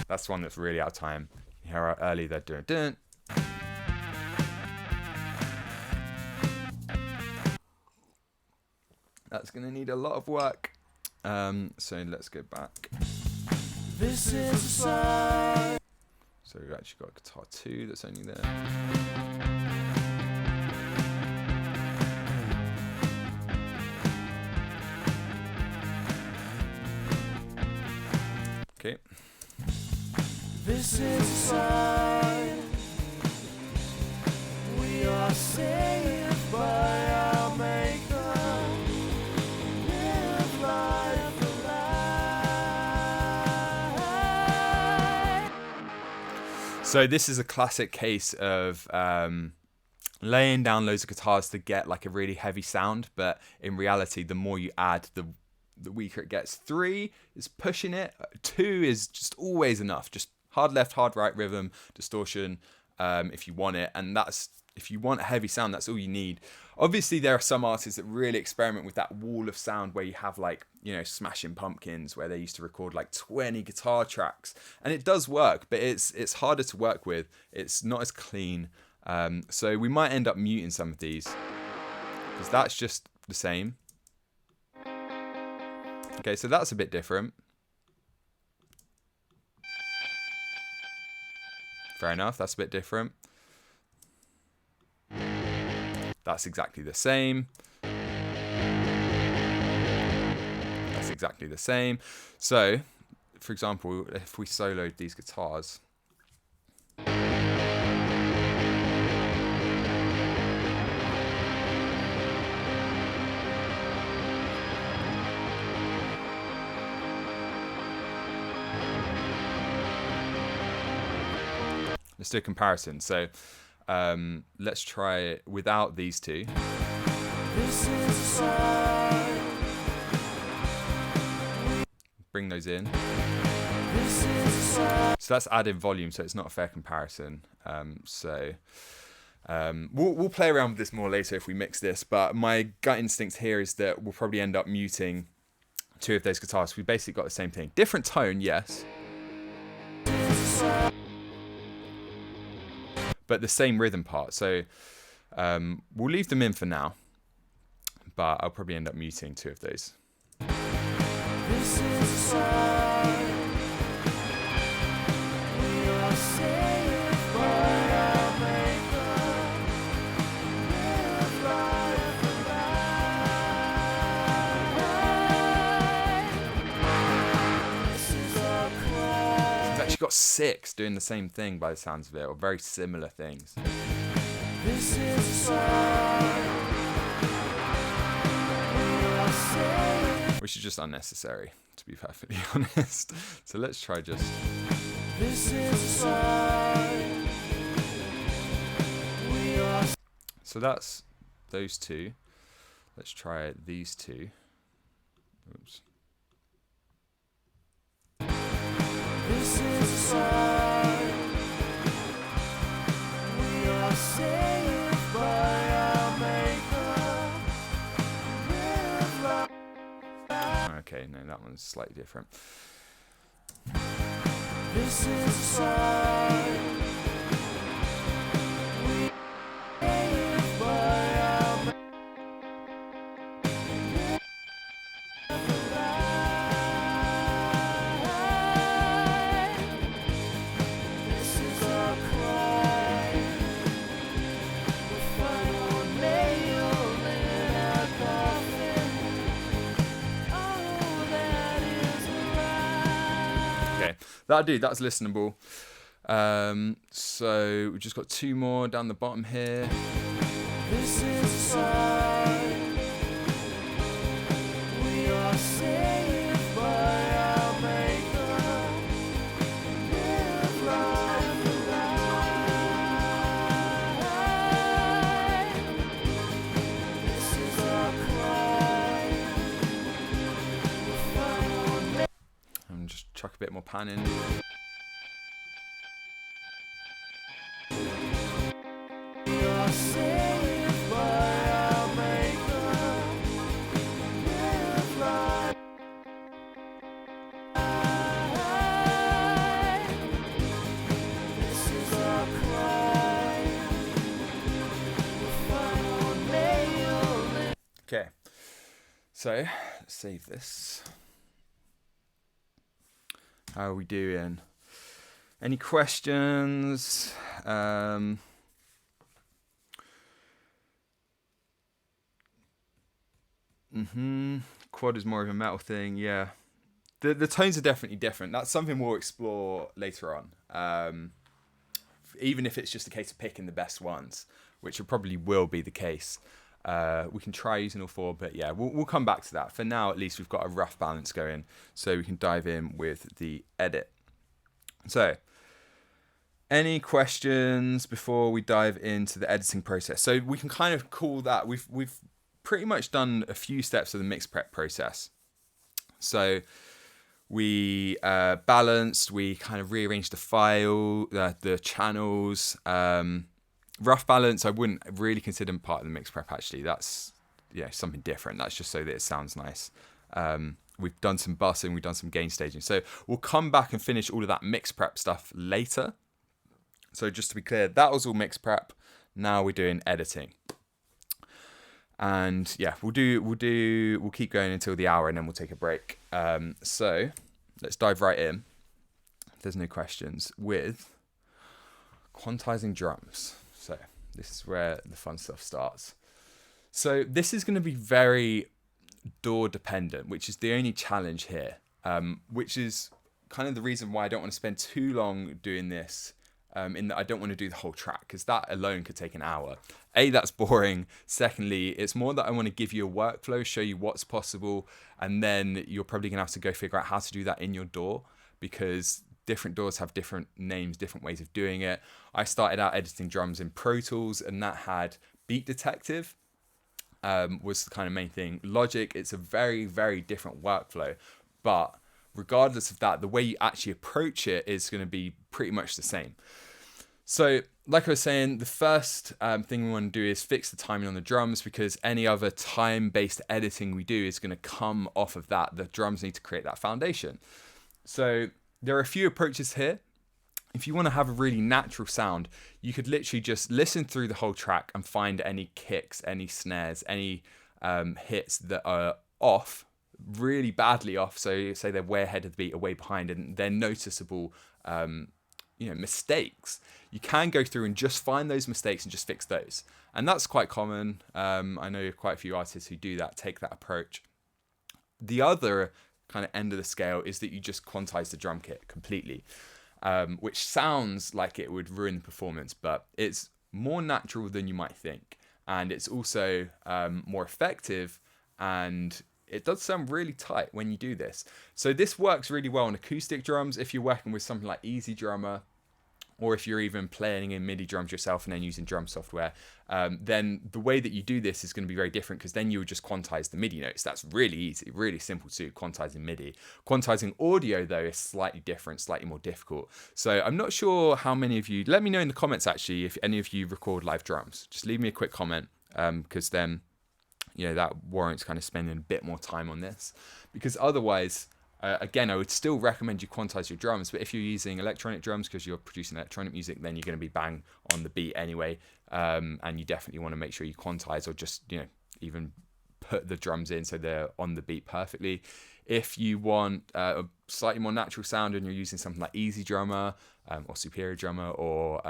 That's the one that's really out of time. You hear how early they're doing dun. That's going to need a lot of work. So let's go back. This is a sign. So we've actually got guitar 2 that's only there. Okay. This is a sign we are saved by our Maker. Live life alive. So this is a classic case of laying down loads of guitars to get like a really heavy sound, but in reality, the more you add, the weaker it gets. 3 is pushing it. 2 is just always enough. Just hard left, hard right rhythm, distortion, if you want it. And that's, if you want a heavy sound, that's all you need. Obviously, there are some artists that really experiment with that wall of sound where you have like, Smashing Pumpkins, where they used to record like 20 guitar tracks. And it does work, but it's harder to work with. It's not as clean. So we might end up muting some of these, because that's just the same. Okay, so that's a bit different. Fair enough, that's a bit different. That's exactly the same. That's exactly the same. So, for example, if we soloed these guitars. Let's do a comparison. So let's try it without these two. This is a sign. Bring those in. This is a sign. So that's added volume, so it's not a fair comparison. We'll play around with this more later if we mix this, but my gut instinct here is that we'll probably end up muting 2 of those guitars. We basically got the same thing. Different tone, yes. But the same rhythm part. So we'll leave them in for now, but I'll probably end up muting 2 of those. This is a sign we are saved by our Maker. Live life alive. This is our cry. We've actually got 6 doing the same thing by the sounds of it, or very similar things. This is a sign we are saved. Which is just unnecessary, to be perfectly honest. So let's try just... This is a sign we are. So that's those 2. Let's try these 2. Oops. This is a sign we are saved by our Maker. Live life. Okay, no, that one's slightly different. This is a sign we are saved by our Maker. Live alive. that'll do. That's listenable. So we've just got 2 more down the bottom here. This is a sign we are saved by our Maker. Live life alive. This is our cry. We'll find our And just chuck a bit more pan in. We are saved by our Maker. Live life. This is our cry. We'll find our nail. Okay, so let's save this. How are we doing? Any questions? Quad is more of a metal thing, yeah. The tones are definitely different. That's something we'll explore later on. Even if it's just a case of picking the best ones, which it probably will be the case. We can try using all 4, but yeah, we'll come back to that. For now, at least we've got a rough balance going, so we can dive in with the edit. So, any questions before we dive into the editing process? So we can kind of call that, we've pretty much done a few steps of the mix prep process. So we balanced, we kind of rearranged the file, the channels. Rough balance, I wouldn't really consider part of the mix prep actually. That's something different. That's just so that it sounds nice. We've done some bussing, we've done some gain staging. So we'll come back and finish all of that mix prep stuff later. So just to be clear, that was all mix prep. Now we're doing editing. And yeah, we'll keep going until the hour and then we'll take a break. So let's dive right in, if there's no questions, with quantizing drums. So this is where the fun stuff starts. So this is going to be very DAW dependent, which is the only challenge here, which is kind of the reason why I don't want to spend too long doing this, in that I don't want to do the whole track, because that alone could take an hour. A, that's boring. Secondly, it's more that I want to give you a workflow, show you what's possible, and then you're probably going to have to go figure out how to do that in your DAW, because different DAWs have different names, different ways of doing it. I started out editing drums in Pro Tools, and that had Beat Detective, was the kind of main thing. Logic, it's a very, very different workflow, but regardless of that, the way you actually approach it is going to be pretty much the same. So, like I was saying, the first thing we want to do is fix the timing on the drums, because any other time-based editing we do is going to come off of that. The drums need to create that foundation. So there are a few approaches here. If you want to have a really natural sound, you could literally just listen through the whole track and find any kicks, any snares, any hits that are off, really badly off. So say they're way ahead of the beat or way behind, and they're noticeable mistakes. You can go through and just find those mistakes and just fix those. And that's quite common. I know quite a few artists who do that, take that approach. The other kind of end of the scale is that you just quantize the drum kit completely, which sounds like it would ruin the performance, but it's more natural than you might think. And it's also more effective, and it does sound really tight when you do this. So this works really well on acoustic drums if you're working with something like Easy Drummer, or if you're even playing in MIDI drums yourself and then using drum software. Then the way that you do this is going to be very different, because then you would just quantize the MIDI notes. That's really easy, really simple to quantizing MIDI. Quantizing audio, though, is slightly different, slightly more difficult. So I'm not sure how many of you, let me know in the comments actually if any of you record live drums. Just leave me a quick comment, because then that warrants kind of spending a bit more time on this, because otherwise, again, I would still recommend you quantize your drums. But if you're using electronic drums because you're producing electronic music, then you're going to be bang on the beat anyway, and you definitely want to make sure you quantize, or just even put the drums in so they're on the beat perfectly. If you want a slightly more natural sound and you're using something like Easy Drummer or Superior Drummer, or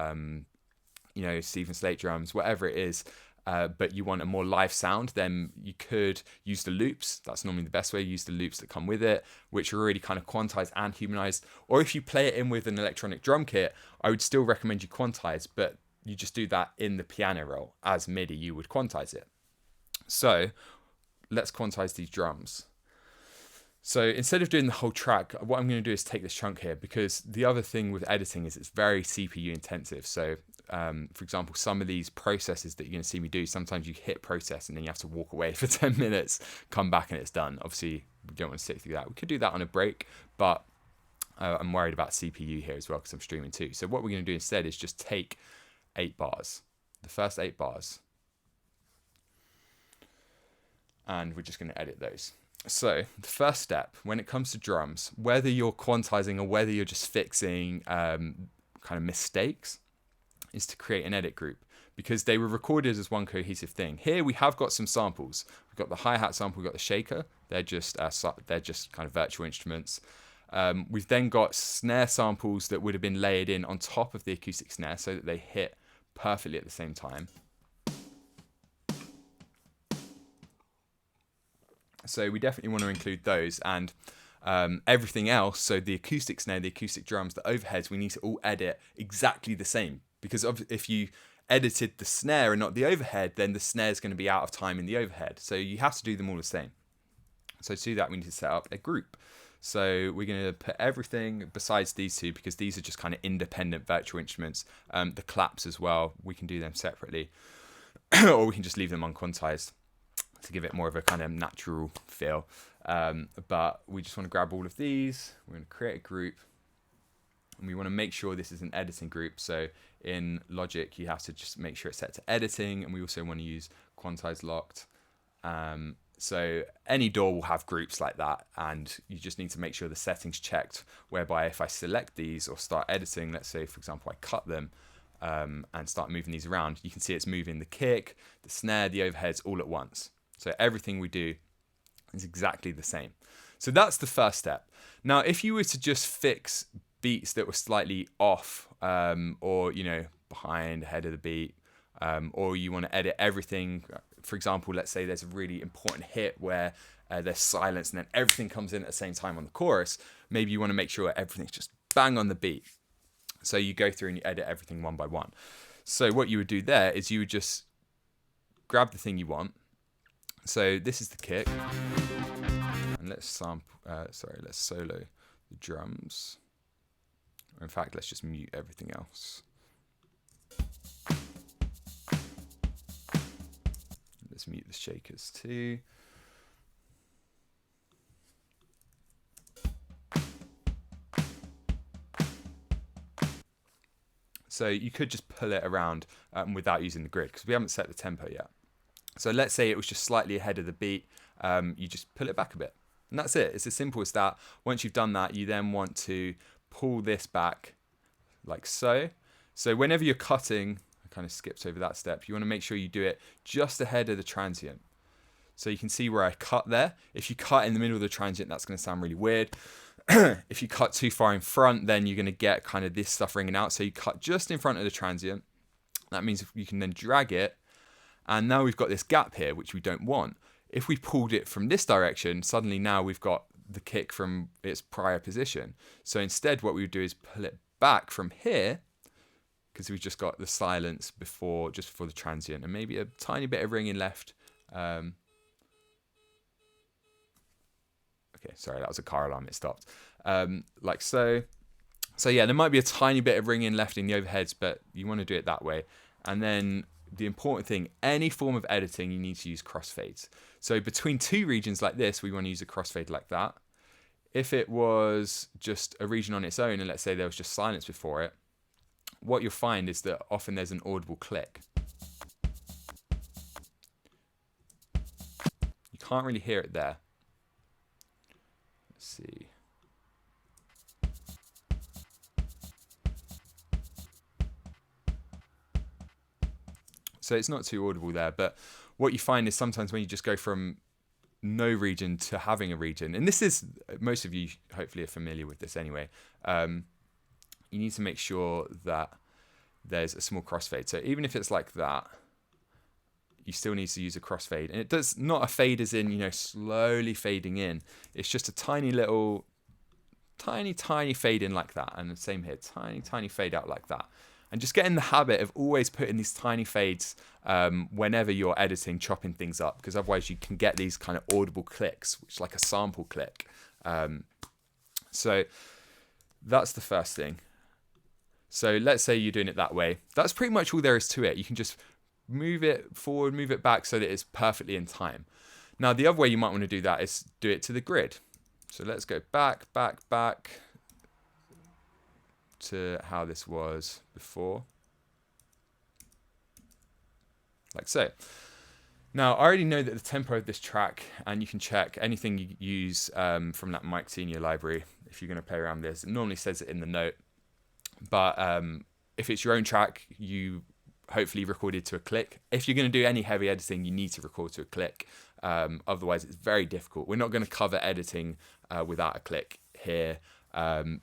Stephen Slate drums, whatever it is, but you want a more live sound, then you could use the loops. That's normally the best way. Use the loops that come with it, which are already kind of quantized and humanized. Or if you play it in with an electronic drum kit, I would still recommend you quantize, but you just do that in the piano roll as MIDI you would quantize it. So let's quantize these drums. So instead of doing the whole track, what I'm going to do is take this chunk here, because the other thing with editing is it's very CPU intensive. So for example, some of these processes that you're going to see me do, sometimes you hit process and then you have to walk away for 10 minutes, come back and it's done. Obviously, we don't want to stick through that. We could do that on a break, but I'm worried about CPU here as well because I'm streaming too. So what we're going to do instead is just take 8 bars, the first 8 bars, and we're just going to edit those. So the first step when it comes to drums, whether you're quantizing or whether you're just fixing kind of mistakes, is to create an edit group, because they were recorded as one cohesive thing. Here we have got some samples. We've got the hi-hat sample, we've got the shaker. They're just kind of virtual instruments. We've then got snare samples that would have been layered in on top of the acoustic snare so that they hit perfectly at the same time. So we definitely want to include those, and everything else, so the acoustic snare, the acoustic drums, the overheads, we need to all edit exactly the same, because if you edited the snare and not the overhead, then the snare is going to be out of time in the overhead. So you have to do them all the same. So to do that, we need to set up a group. So we're going to put everything besides these two, because these are just kind of independent virtual instruments. The claps as well, we can do them separately, or we can just leave them unquantized to give it more of a kind of natural feel. But we just want to grab all of these. We're going to create a group, and we want to make sure this is an editing group. So in Logic, you have to just make sure it's set to editing, and we also want to use Quantize locked. So any DAW will have groups like that, and you just need to make sure the settings checked, whereby if I select these or start editing, let's say, for example, I cut them and start moving these around, you can see it's moving the kick, the snare, the overheads all at once. So everything we do is exactly the same. So that's the first step. Now, if you were to just fix beats that were slightly off, or, you know, behind, ahead of the beat, or you want to edit everything, for example, let's say there's a really important hit where there's silence and then everything comes in at the same time on the chorus, maybe you want to make sure everything's just bang on the beat. So you go through and you edit everything one by one. So what you would do there is you would just grab the thing you want. So this is the kick, and let's solo the drums. Or in fact, let's just mute everything else. Let's mute the shakers too. So you could just pull it around without using the grid, because we haven't set the tempo yet. So let's say it was just slightly ahead of the beat. You just pull it back a bit. And that's it. It's as simple as that. Once you've done that, you then want to pull this back like so. So whenever you're cutting, I kind of skipped over that step, you want to make sure you do it just ahead of the transient. So you can see where I cut there. If you cut in the middle of the transient, that's going to sound really weird. If you cut too far in front, then you're going to get kind of this stuff ringing out. So you cut just in front of the transient. That means you can then drag it. And now we've got this gap here, which we don't want. If we pulled it from this direction, suddenly now we've got the kick from its prior position. So instead, what we would do is pull it back from here, because we've just got the silence just before the transient, and maybe a tiny bit of ringing left. Okay, sorry, that was a car alarm. It stopped. Like so. So yeah, there might be a tiny bit of ringing left in the overheads, but you want to do it that way. And then the important thing, any form of editing, you need to use crossfades. So between two regions like this, we want to use a crossfade like that. If it was just a region on its own, and let's say there was just silence before it, what you'll find is that often there's an audible click. You can't really hear it there. Let's see. So it's not too audible there, but what you find is sometimes when you just go from no region to having a region, and this is, most of you hopefully are familiar with this anyway, you need to make sure that there's a small crossfade. So even if it's like that, you still need to use a crossfade. And it does not a fade as in, you know, slowly fading in. It's just a tiny little, tiny fade in like that. And the same here, tiny fade out like that. And just get in the habit of always putting these tiny fades whenever you're editing, chopping things up, because otherwise you can get these kind of audible clicks, which is like a sample click. So that's the first thing. So let's say you're doing it that way. That's pretty much all there is to it. You can just move it forward, move it back so that it's perfectly in time. Now, the other way you might want to do that is do it to the grid. So let's go back to how this was before. Like so. Now, I already know that the tempo of this track, and you can check anything you use from that Mike Senior library if you're going to play around this. It normally says it in the note. But if it's your own track, you hopefully recorded to a click. If you're going to do any heavy editing, you need to record to a click. Otherwise, it's very difficult. We're not going to cover editing without a click here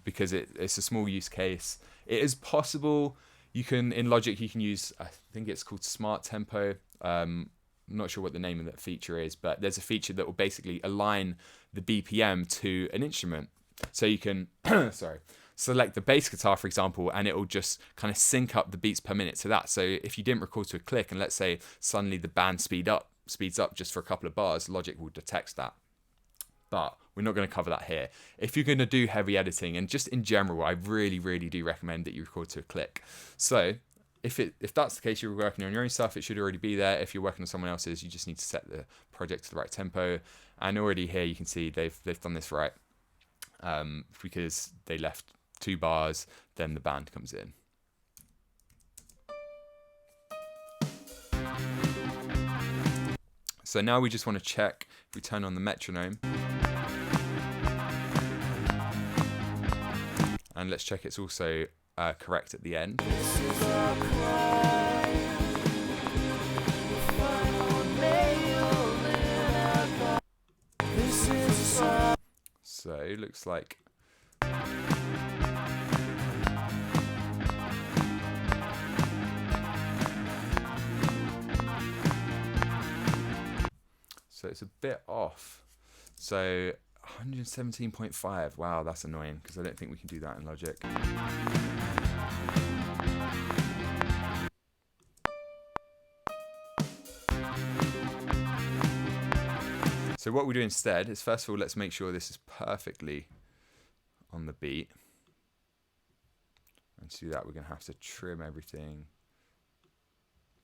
because it's a small use case. It is possible. You can, in Logic, you can use, I think it's called Smart Tempo. I'm not sure what the name of that feature is, but there's a feature that will basically align the BPM to an instrument. So you can, select the bass guitar, for example, and it will just kind of sync up the beats per minute to that. So if you didn't record to a click, and let's say suddenly the band speeds up just for a couple of bars, Logic will detect that. But we're not going to cover that here. If you're going to do heavy editing, and just in general, I really do recommend that you record to a click. So if that's the case, you're working on your own stuff, it should already be there. If you're working on someone else's, you just need to set the project to the right tempo. And already here you can see they've done this right, because they left 2 bars, then the band comes in. So now we just want to check if we turn on the metronome. And let's check it's also correct at the end. So it looks like so it's a bit off. So 117.5. Wow, that's annoying because I don't think we can do that in Logic. So what we do instead is, first of all, let's make sure this is perfectly on the beat. And to do that, we're going to have to trim everything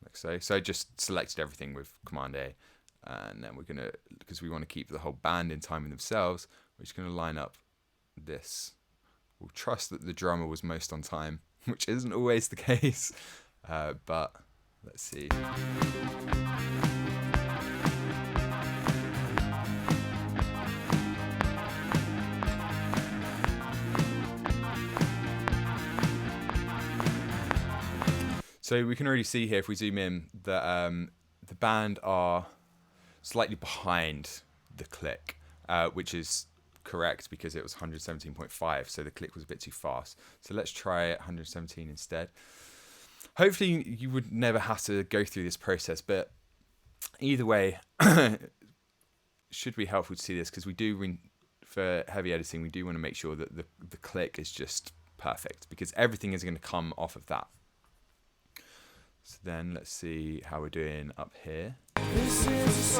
like so. So I just selected everything with Command A. And then we're going to, because we want to keep the whole band in time with themselves, we're just going to line up this. We'll trust that the drummer was most on time, which isn't always the case. But let's see. So we can already see here, if we zoom in, that the band are slightly behind the click, which is correct because it was 117.5, so the click was a bit too fast. So let's try 117 instead. Hopefully you would never have to go through this process, but either way, it should be helpful to see this, because we do, for heavy editing, we do want to make sure that the click is just perfect, because everything is going to come off of that. So then let's see how we're doing up here. This is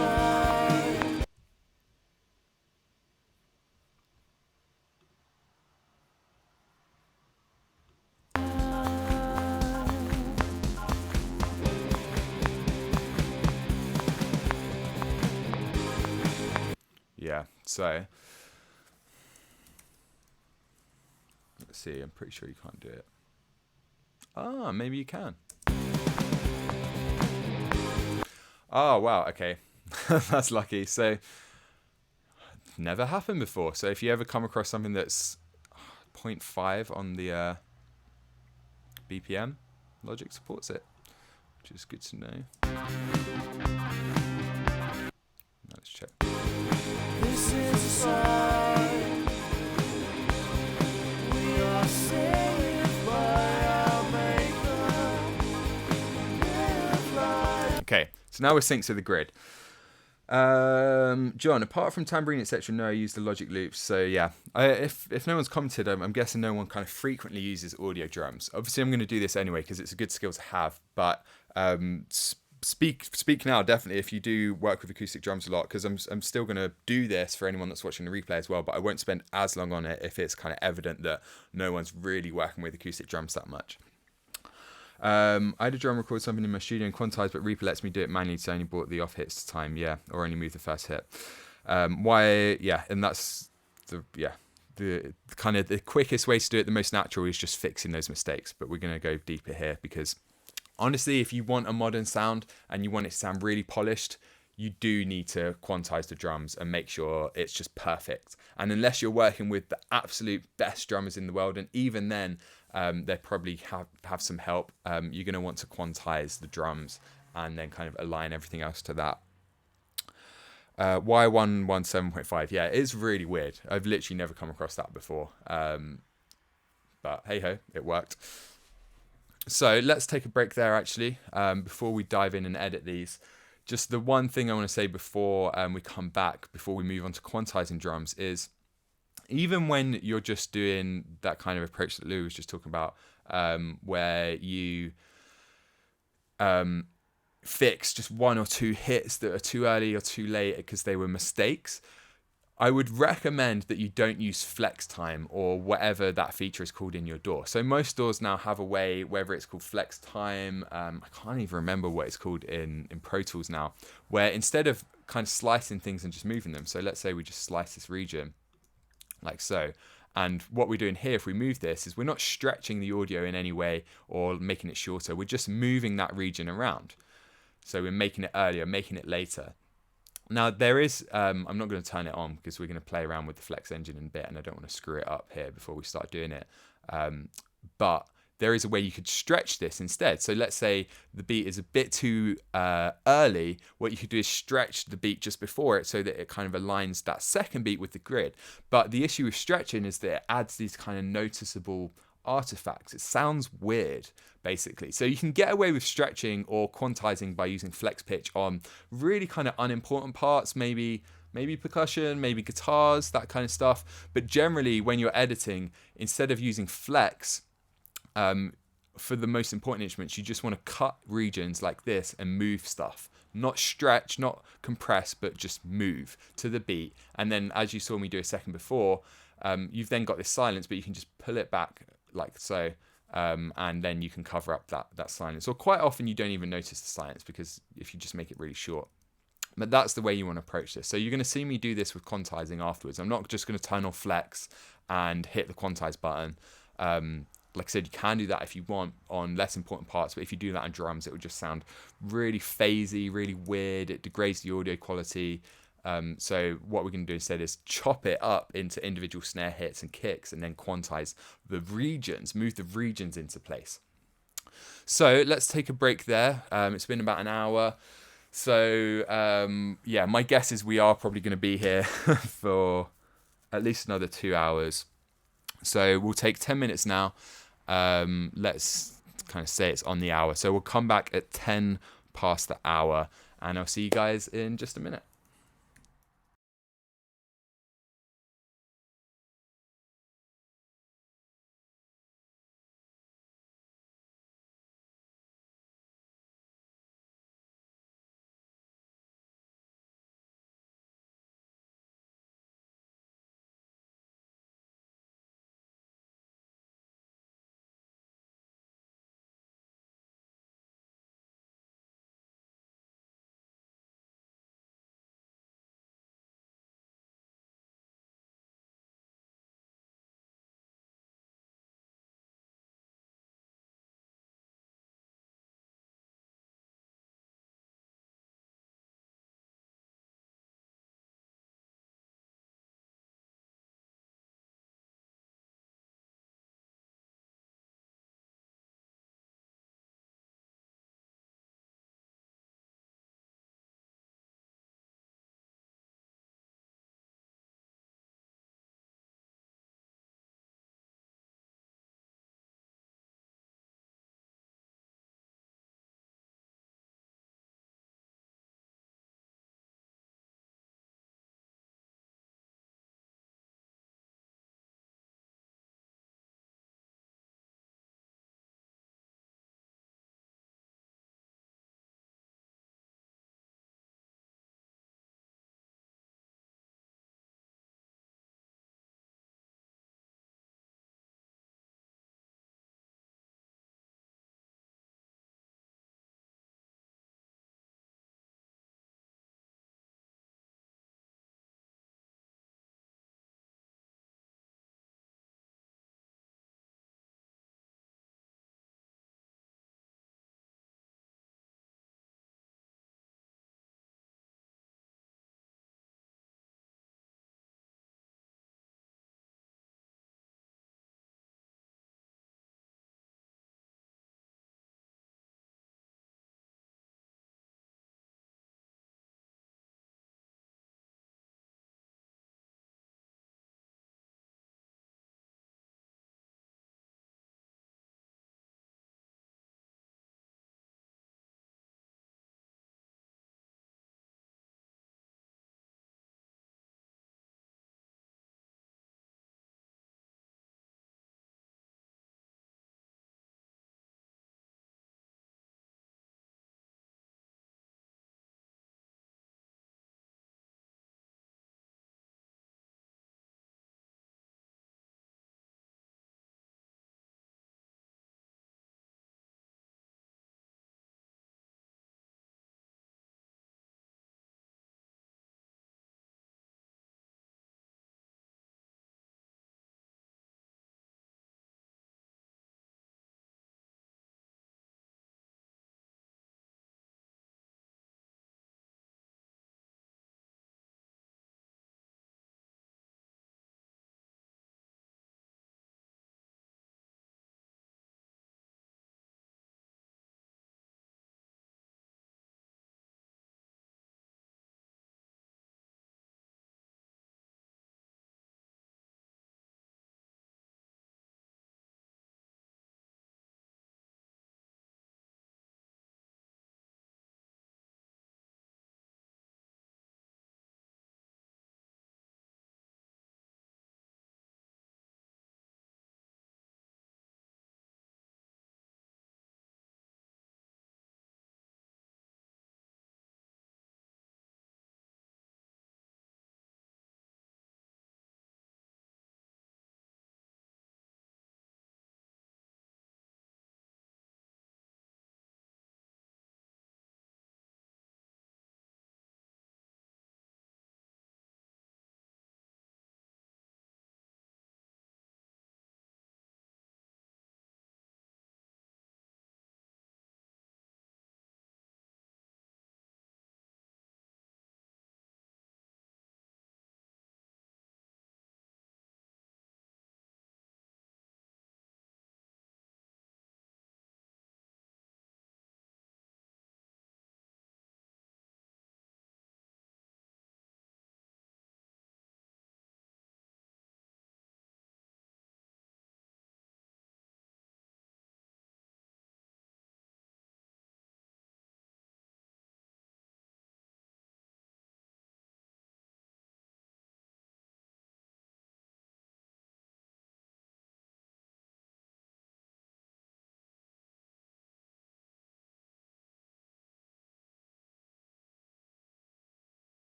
yeah, so let's see, I'm pretty sure you can't do it. Ah, maybe you can. Oh, wow, okay. That's lucky. So, never happened before. So if you ever come across something that's 0.5 on the BPM, Logic supports it, which is good to know. Now let's check. This is a sign we are saved by our maker. Okay. So now we're synced to the grid. John, apart from tambourine, etc., no, I use the logic loops. So yeah, if no one's commented, I'm guessing no one kind of frequently uses audio drums. Obviously, I'm going to do this anyway because it's a good skill to have. But speak now, definitely, if you do work with acoustic drums a lot, because I'm still going to do this for anyone that's watching the replay as well. But I won't spend as long on it if it's kind of evident that no one's really working with acoustic drums that much. I had a drum record something in my studio in Quantize, but Reaper lets me do it manually, so I only brought the off hits time, or only move the first hit. And that's the kind of the quickest way to do it, the most natural, is just fixing those mistakes. But we're going to go deeper here because honestly, if you want a modern sound and you want it to sound really polished, you do need to quantize the drums and make sure it's just perfect. And unless you're working with the absolute best drummers in the world, and even then, they probably have some help. You're going to want to quantize the drums and then kind of align everything else to that. Y117.5. Yeah, it's really weird. I've literally never come across that before. But hey ho, it worked. So let's take a break there actually, before we dive in and edit these. Just the one thing I want to say before we come back, before we move on to quantizing drums, is even when you're just doing that kind of approach that Lou was just talking about, where you fix just one or two hits that are too early or too late because they were mistakes, I would recommend that you don't use flex time or whatever that feature is called in your DAW. So most DAWs now have a way, whether it's called flex time, I can't even remember what it's called in Pro Tools now, where instead of kind of slicing things and just moving them, so let's say we just slice this region like so. And what we're doing here, if we move this, is we're not stretching the audio in any way or making it shorter. We're just moving that region around. So we're making it earlier, making it later. Now there is, I'm not going to turn it on because we're going to play around with the Flex engine in a bit and I don't want to screw it up here before we start doing it. But there is a way you could stretch this instead. So let's say the beat is a bit too early. What you could do is stretch the beat just before it so that it kind of aligns that second beat with the grid. But the issue with stretching is that it adds these kind of noticeable artifacts. It sounds weird, basically. So you can get away with stretching or quantizing by using flex pitch on really kind of unimportant parts, maybe percussion, maybe guitars, that kind of stuff. But generally, when you're editing, instead of using flex, for the most important instruments, you just want to cut regions like this and move stuff. Not stretch, not compress, but just move to the beat. And then, as you saw me do a second before, you've then got this silence, but you can just pull it back like so, and then you can cover up that silence. Or quite often you don't even notice the silence because if you just make it really short. But that's the way you want to approach this. So you're going to see me do this with quantizing afterwards. I'm not just going to turn off flex and hit the quantize button. Like I said, you can do that if you want on less important parts, but if you do that on drums, it would just sound really phasey, really weird. It degrades the audio quality. So what we're going to do instead is chop it up into individual snare hits and kicks and then quantize the regions, move the regions into place. So let's take a break there. It's been about an hour. So my guess is we are probably going to be here for at least another 2 hours. So we'll take 10 minutes now. Let's kind of say it's on the hour. So we'll come back at 10 past the hour and I'll see you guys in just a minute.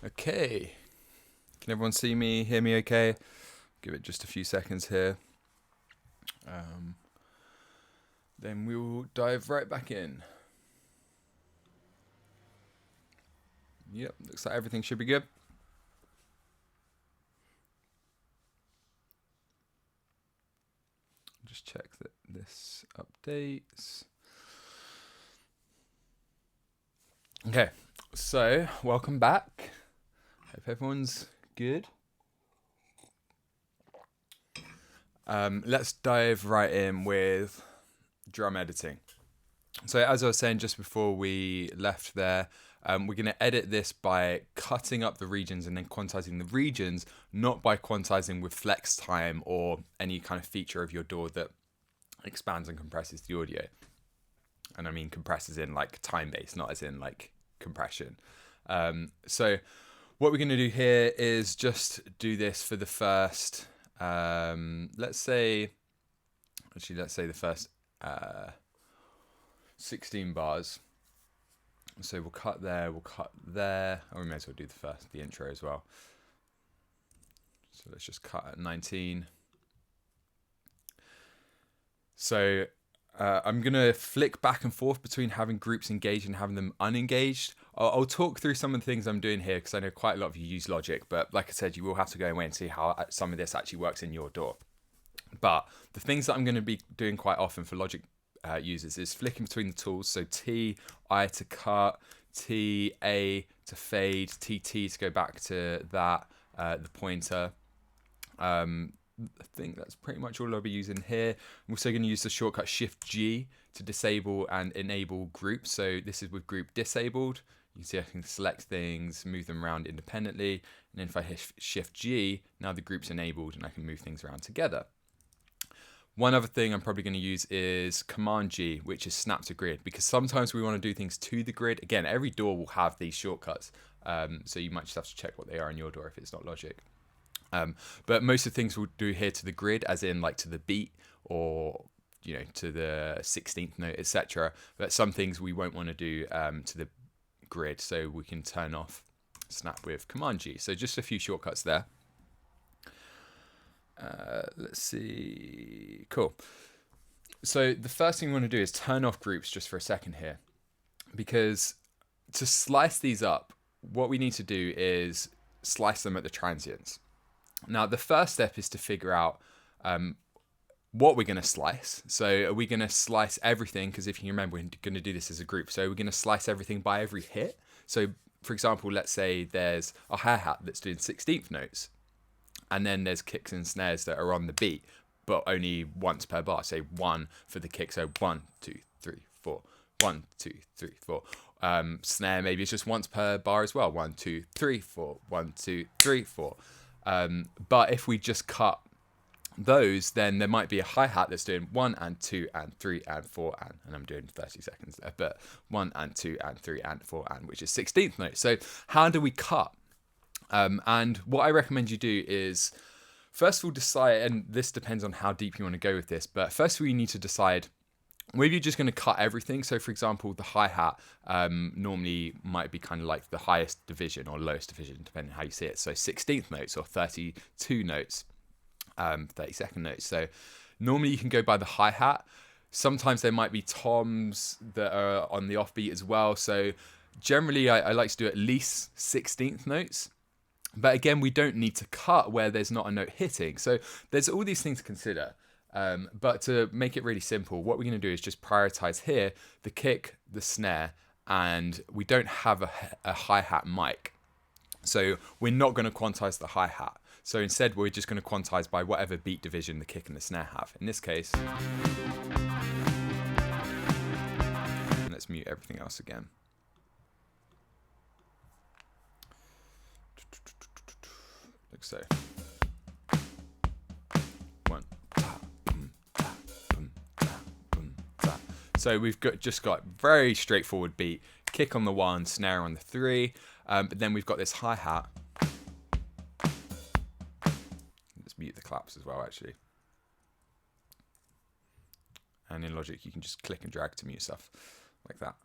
Okay. Can everyone see me, hear me okay? Give it just a few seconds here. Then we will dive right back in. Yep, looks like everything should be good. Just check that this updates. Okay, so welcome back. Hope everyone's good. Let's dive right in with drum editing. So as I was saying just before we left there, we're going to edit this by cutting up the regions and then quantizing the regions, not by quantizing with flex time or any kind of feature of your DAW that expands and compresses the audio. And I mean compresses in like time-based, not as in like compression. So what we're going to do here is just do this for the first, let's say the first 16 bars. So we'll cut there, or we may as well do the intro as well. So let's just cut at 19. So I'm going to flick back and forth between having groups engaged and having them unengaged. I'll talk through some of the things I'm doing here because I know quite a lot of you use Logic, but like I said, you will have to go away and see how some of this actually works in your DAW. But the things that I'm going to be doing quite often for Logic users is flicking between the tools. So T, I to cut, T, A to fade, T, T to go back to that, the pointer. I think that's pretty much all I'll be using here. I'm also going to use the shortcut Shift G to disable and enable groups. So this is with group disabled. You can see I can select things, move them around independently. And then if I hit Shift G, now the group's enabled and I can move things around together. One other thing I'm probably going to use is Command G, which is snap to grid, because sometimes we want to do things to the grid. Again, every DAW will have these shortcuts, so you might just have to check what they are in your DAW if it's not Logic. But most of the things we'll do here to the grid, as in like to the beat or to the 16th note, etc. But some things we won't want to do to the grid, so we can turn off snap with Command G. So just a few shortcuts there. Let's see. Cool. So the first thing we want to do is turn off groups just for a second here, because to slice these up, what we need to do is slice them at the transients. Now, the first step is to figure out what we're going to slice. So are we going to slice everything? Because if you remember, we're going to do this as a group. So we're going to slice everything by every hit. So for example, let's say there's a hi-hat that's doing 16th notes. And then there's kicks and snares that are on the beat, but only once per bar. Say one for the kick. So 1, 2, 3, 4. 1, 2, 3, 4. Snare maybe it's just once per bar as well. 1, 2, 3, 4. 1, 2, 3, 4. But if we just cut those, then there might be a hi-hat that's doing 1 and 2 and 3 and 4 and I'm doing 30 seconds there, but 1 and 2 and 3 and 4 and, which is 16th note. So how do we cut? And what I recommend you do is, first of all, decide, and this depends on how deep you want to go with this, but first of all, you need to decide whether you're just going to cut everything. So for example, the hi-hat normally might be kind of like the highest division or lowest division, depending on how you see it. So 16th notes or 32 notes, 30-second notes. So normally you can go by the hi-hat. Sometimes there might be toms that are on the offbeat as well. So generally I like to do at least 16th notes. But again, we don't need to cut where there's not a note hitting. So there's all these things to consider. But to make it really simple, what we're going to do is just prioritize here the kick, the snare, and we don't have a hi-hat mic. So we're not going to quantize the hi-hat. So instead, we're just going to quantize by whatever beat division the kick and the snare have. In this case, let's mute everything else again. Like so. One. So we've just got very straightforward beat, kick on the 1, snare on the 3, but then we've got this hi-hat. Let's mute the claps as well, actually. And in Logic, you can just click and drag to mute stuff like that.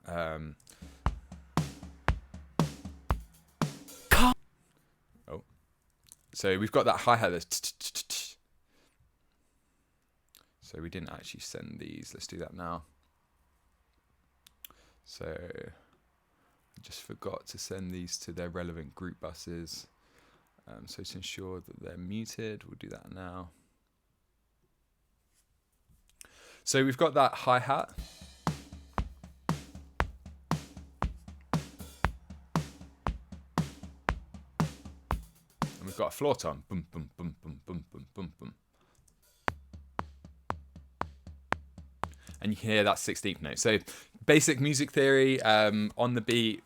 So we've got that hi-hat that's so we didn't actually send these. Let's do that now. So I just forgot to send these to their relevant group buses. So to ensure that they're muted, we'll do that now. So we've got that hi-hat. And we've got a floor tom. Boom, boom, boom, boom, boom, boom, boom, boom. And you can hear that 16th note. So basic music theory, on the beat,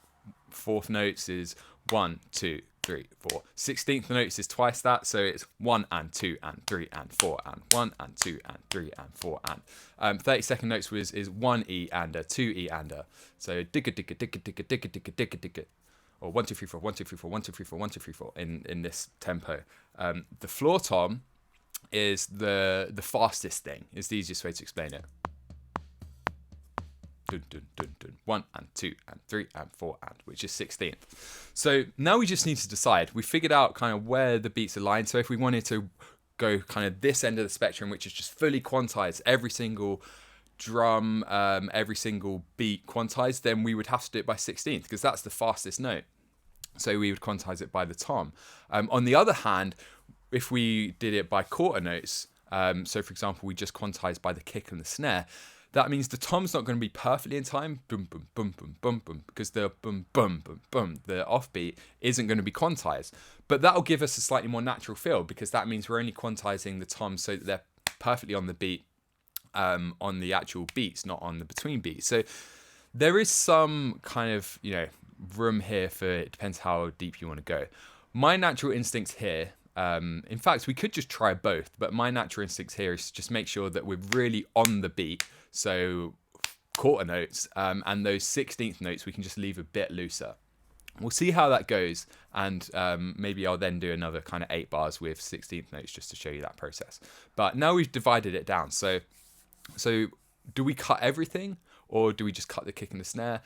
fourth notes is 1, 2, 3, 4. 16th notes is twice that, so it's 1 and 2 and 3 and 4 and 1 and 2 and 3 and 4 and 32nd notes is 1 E and a 2 E and a. So digga digga digga digga digga digga digga digga. Or 1 2 3 4 1 2 3 4 1 2 3 4 1 2 3 4 in this tempo. The floor tom is the fastest thing. Is the easiest way to explain it. Dun, dun, dun, dun. 1 and 2 and 3 and 4 and, which is 16th. So now we just need to decide. We figured out kind of where the beats align. So if we wanted to go kind of this end of the spectrum, which is just fully quantized, every single drum, every single beat quantized, then we would have to do it by 16th because that's the fastest note. So we would quantize it by the tom. On the other hand, if we did it by quarter notes, so for example, we just quantized by the kick and the snare, that means the tom's not going to be perfectly in time, boom, boom, boom, boom, boom, boom, because the boom, boom, boom, boom, the offbeat isn't going to be quantized. But that'll give us a slightly more natural feel because that means we're only quantizing the toms so that they're perfectly on the beat, on the actual beats, not on the between beats. So there is some kind of, room here for, it depends how deep you want to go. My natural instincts here, in fact, we could just try both, but my natural instincts here is to just make sure that we're really on the beat. So quarter notes, and those 16th notes we can just leave a bit looser. We'll see how that goes, and maybe I'll then do another kind of 8 bars with 16th notes just to show you that process. But now we've divided it down. So do we cut everything, or do we just cut the kick and the snare?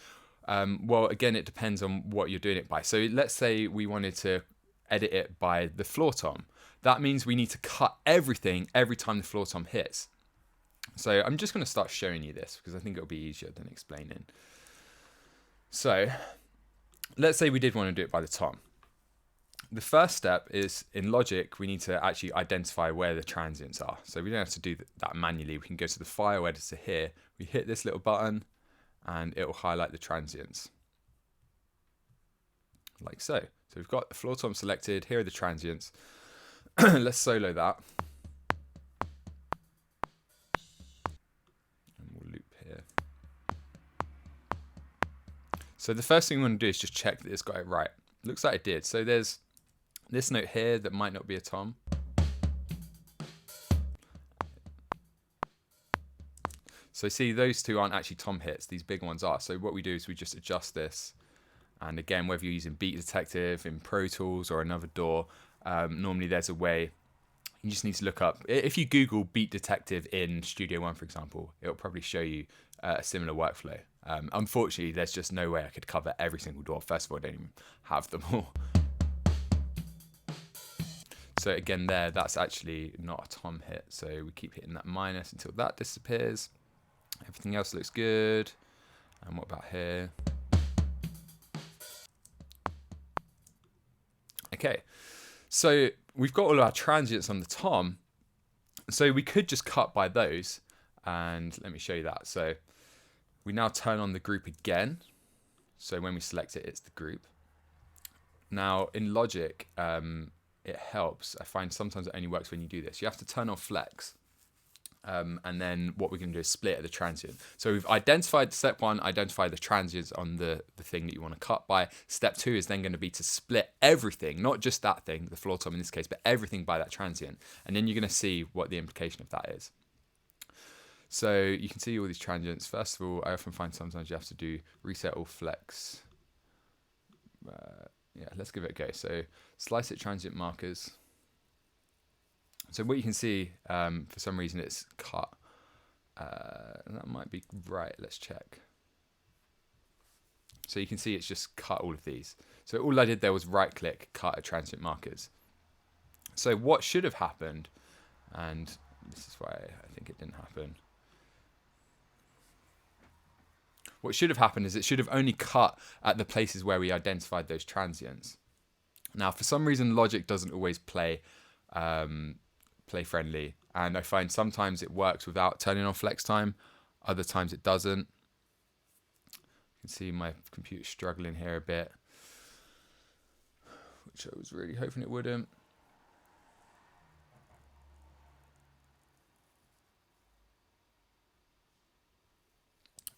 Well, again, it depends on what you're doing it by. So let's say we wanted to edit it by the floor tom. That means we need to cut everything every time the floor tom hits. So I'm just going to start showing you this because I think it'll be easier than explaining. So let's say we did want to do it by the tom. The first step is, in Logic, we need to actually identify where the transients are. So we don't have to do that manually. We can go to the file editor here. We hit this little button and it will highlight the transients. Like so. So we've got the floor tom selected. Here are the transients. Let's solo that. So the first thing we want to do is just check that it's got it right. Looks like it did. So there's this note here that might not be a tom. So see, those two aren't actually tom hits. These big ones are. So what we do is we just adjust this. And again, whether you're using Beat Detective in Pro Tools or another DAW, normally there's a way. You just need to look up. If you Google Beat Detective in Studio One, for example, it'll probably show you a similar workflow. Unfortunately, there's just no way I could cover every single DAW. First of all, I don't even have them all. So again there, that's actually not a tom hit. So we keep hitting that minus until that disappears. Everything else looks good. And what about here? Okay, so we've got all our transients on the tom. So we could just cut by those. And let me show you that. So we now turn on the group again. So when we select it, it's the group. Now in Logic, it helps. I find sometimes it only works when you do this. You have to turn on flex. And then what we're going to do is split at the transient. So we've identified step 1, identify the transients on the thing that you want to cut by. Step 2 is then going to be to split everything, not just that thing, the floor tom in this case, but everything by that transient. And then you're going to see what the implication of that is. So you can see all these transients. First of all, I often find sometimes you have to do reset or flex. Yeah, let's give it a go. So slice it transient markers. So what you can see, for some reason it's cut. And that might be right. Let's check. So you can see it's just cut all of these. So all I did there was right click, cut at transient markers. So what should have happened, and this is why I think it didn't happen. What should have happened is it should have only cut at the places where we identified those transients. Now, for some reason, Logic doesn't always play friendly, and I find sometimes it works without turning on flex time, other times it doesn't. You can see my computer struggling here a bit, which I was really hoping it wouldn't.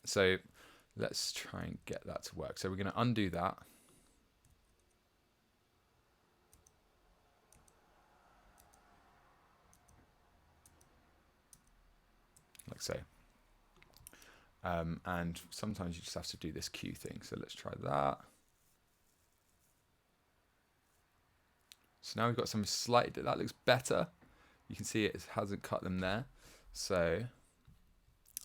So let's try and get that to work. So we're going to undo that. Like so. And sometimes you just have to do this Q thing. So let's try that. So now we've got some slight, that looks better. You can see it hasn't cut them there. So,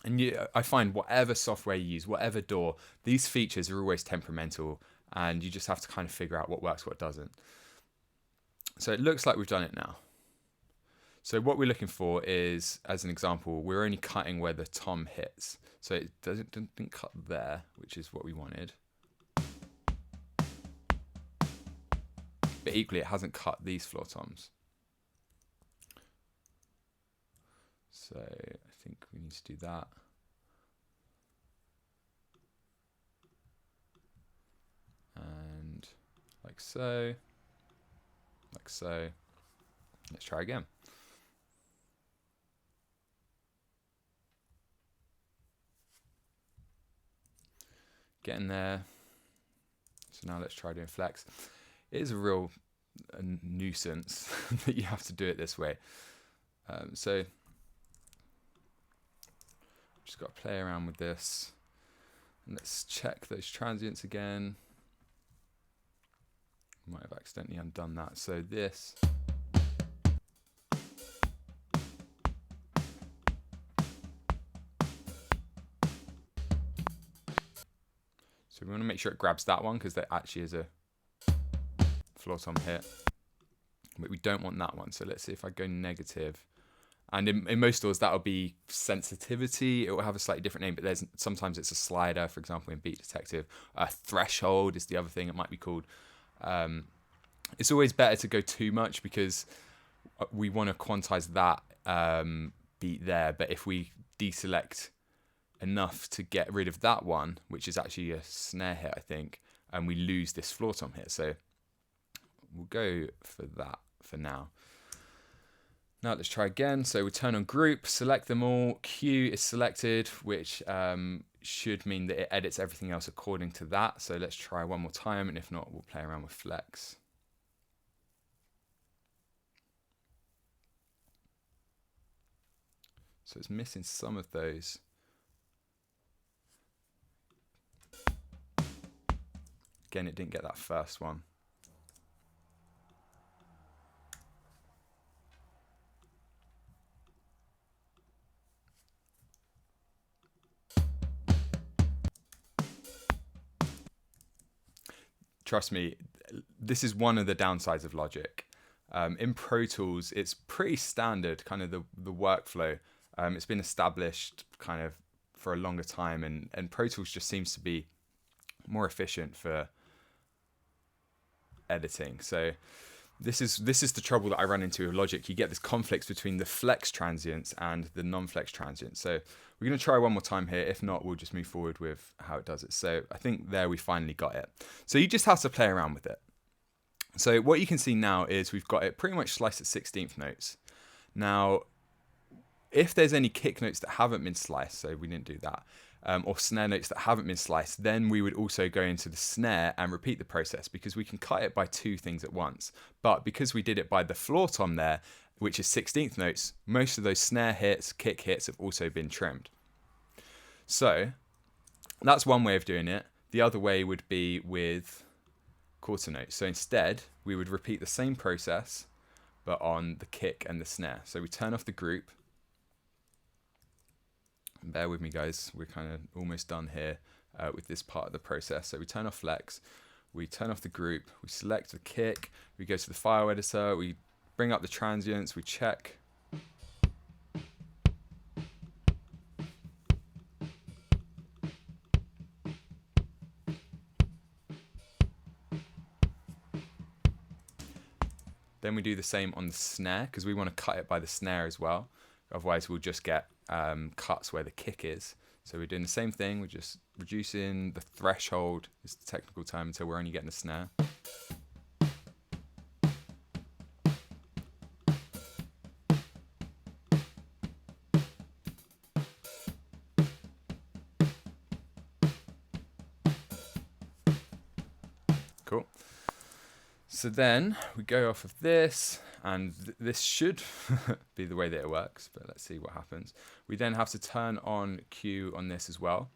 and I find whatever software you use, whatever DAW, these features are always temperamental, and you just have to kind of figure out what works, what doesn't. So it looks like we've done it now. So what we're looking for is, as an example, we're only cutting where the tom hits. So it didn't cut there, which is what we wanted. But equally, it hasn't cut these floor toms. So I think we need to do that. And like so, like so. Let's try again. Getting there. So now let's try doing flex. It is a real nuisance that you have to do it this way. So just got to play around with this. And let's check those transients again. Might have accidentally undone that. So this. So we want to make sure it grabs that one because there actually is a floor tom hit. But we don't want that one. So let's see if I go negative. And in most DAWs, that'll be sensitivity. It will have a slightly different name, but sometimes it's a slider, for example, in Beat Detective. Threshold is the other thing it might be called. It's always better to go too much because we want to quantize that beat there. But if we deselect enough to get rid of that one, which is actually a snare hit, I think, and we lose this floor tom hit. So we'll go for that for now. Now let's try again. So we turn on group, select them all. Q is selected, which should mean that it edits everything else according to that. So let's try one more time, and if not, we'll play around with flex. So it's missing some of those. Again, it didn't get that first one. Trust me, this is one of the downsides of Logic. In Pro Tools, it's pretty standard, kind of the workflow. It's been established kind of for a longer time, and Pro Tools just seems to be more efficient for editing. So this is the trouble that I run into with Logic. You get this conflict between the flex transients and the non-flex transients. So we're going to try one more time here. If not, we'll just move forward with how it does it. So I think there we finally got it. So you just have to play around with it. So what you can see now is we've got it pretty much sliced at 16th notes. Now, if there's any kick notes that haven't been sliced, so we didn't do that, or snare notes that haven't been sliced, then we would also go into the snare and repeat the process because we can cut it by two things at once. But because we did it by the floor tom there, which is 16th notes, most of those snare hits, kick hits have also been trimmed. So that's one way of doing it. The other way would be with quarter notes. So instead, we would repeat the same process, but on the kick and the snare. So we turn off the group. Bear with me, guys. We're kind of almost done here with this part of the process. So we turn off flex, we turn off the group, we select the kick, we go to the file editor, we bring up the transients, we check. Then we do the same on the snare, because we want to cut it by the snare as well. Otherwise, we'll just get cuts where the kick is. So we're doing the same thing. We're just reducing the threshold, is the technical term, until we're only getting the snare. Cool. So then we go off of this, and this should be the way that it works, but let's see what happens. We then have to turn on Q on this as well.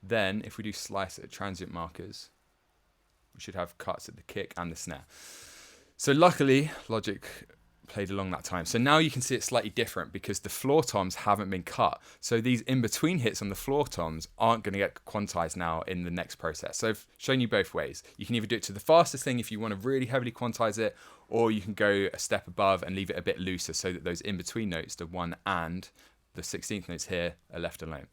Then if we do slice at transient markers, we should have cuts at the kick and the snare. So luckily, Logic played along that time. So now you can see it's slightly different because the floor toms haven't been cut. So these in-between hits on the floor toms aren't going to get quantized now in the next process. So I've shown you both ways. You can either do it to the fastest thing if you want to really heavily quantize it, or you can go a step above and leave it a bit looser so that those in-between notes, the 1 and the 16th notes here, are left alone.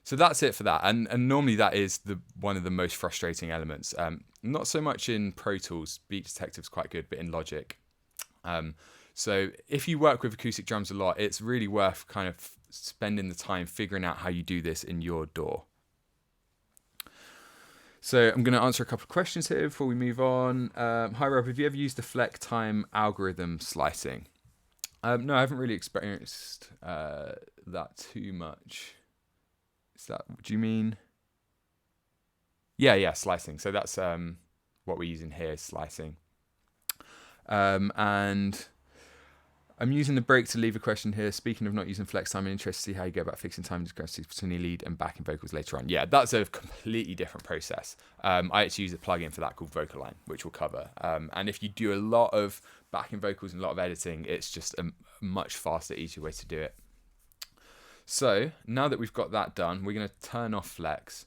So that's it for that. And normally that is one of the most frustrating elements. Not so much in Pro Tools, Beat Detective's quite good, but in Logic. So if you work with acoustic drums a lot, it's really worth kind of spending the time figuring out how you do this in your DAW. So I'm going to answer a couple of questions here before we move on. Hi Rob, have you ever used the flex time algorithm slicing? No, I haven't really experienced that too much. Is that what do you mean? Yeah, slicing. So that's what we're using here, slicing. And I'm using the break to leave a question here. Speaking of not using flex time, I'm interested to see how you go about fixing time discrepancies between your lead and backing vocals later on. Yeah, that's a completely different process. I actually use a plugin for that called Vocaline, which we'll cover. And if you do a lot of backing vocals and a lot of editing, it's just a much faster, easier way to do it. So now that we've got that done, we're going to turn off flex.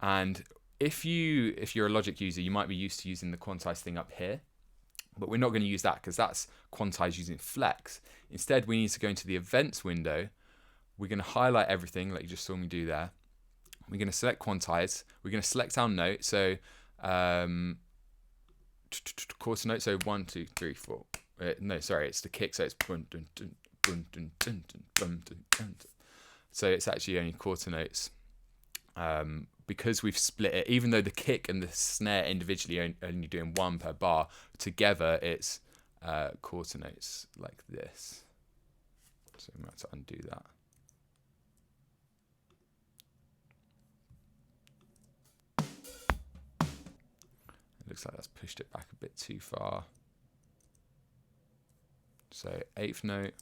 And if you're a Logic user, you might be used to using the Quantize thing up here. But we're not going to use that because that's Quantize using flex. Instead, we need to go into the events window. We're going to highlight everything like you just saw me do there. We're going to select Quantize. We're going to select our note. So quarter note. So 1, 2, 3, 4. No, sorry, it's the kick. So it's so it's actually only quarter notes. Because we've split it, even though the kick and the snare individually only doing 1 per bar, together it's quarter notes like this. So we might have to undo that. It looks like that's pushed it back a bit too far. So 8th note.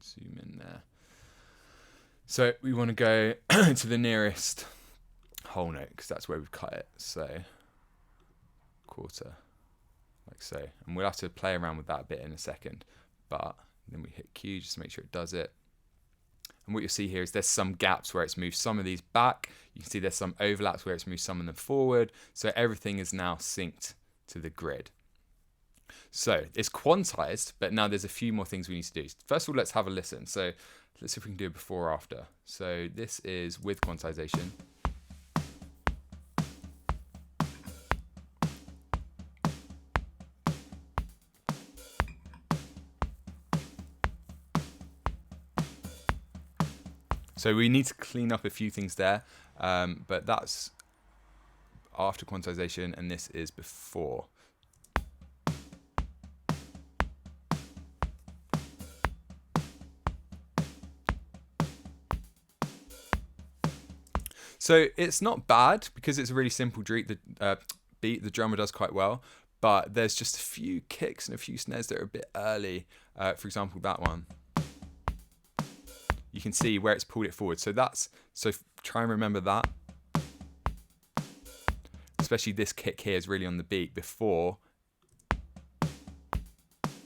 Zoom in there. So we want to go to the nearest whole note because that's where we've cut it. So quarter, like so. And we'll have to play around with that a bit in a second. But then we hit Q just to make sure it does it. And what you'll see here is there's some gaps where it's moved some of these back. You can see there's some overlaps where it's moved some of them forward. So everything is now synced to the grid. So it's quantized, but now there's a few more things we need to do. First of all, let's have a listen. So let's see if we can do a before or after. So this is with quantization. So we need to clean up a few things there, but that's after quantization, and this is before. So it's not bad because it's a really simple beat. The drummer does quite well, but there's just a few kicks and a few snares that are a bit early. For example, that one. You can see where it's pulled it forward. So try and remember that. Especially this kick here is really on the beat before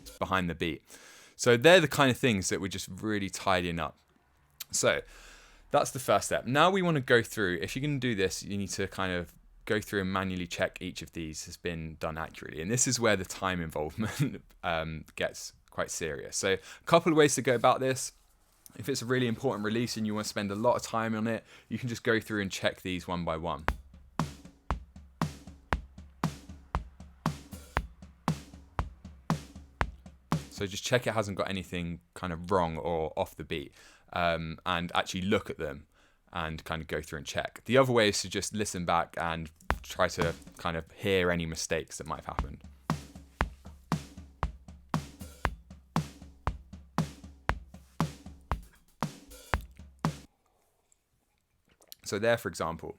it's behind the beat. So they're the kind of things that we're just really tidying up. So that's the first step. Now we want to go through, if you're going to do this, you need to kind of go through and manually check each of these has been done accurately. And this is where the time involvement gets quite serious. So a couple of ways to go about this. If it's a really important release and you want to spend a lot of time on it, you can just go through and check these one by one. So just check it hasn't got anything kind of wrong or off the beat, and actually look at them and kind of go through and check. The other way is to just listen back and try to kind of hear any mistakes that might have happened. So there, for example,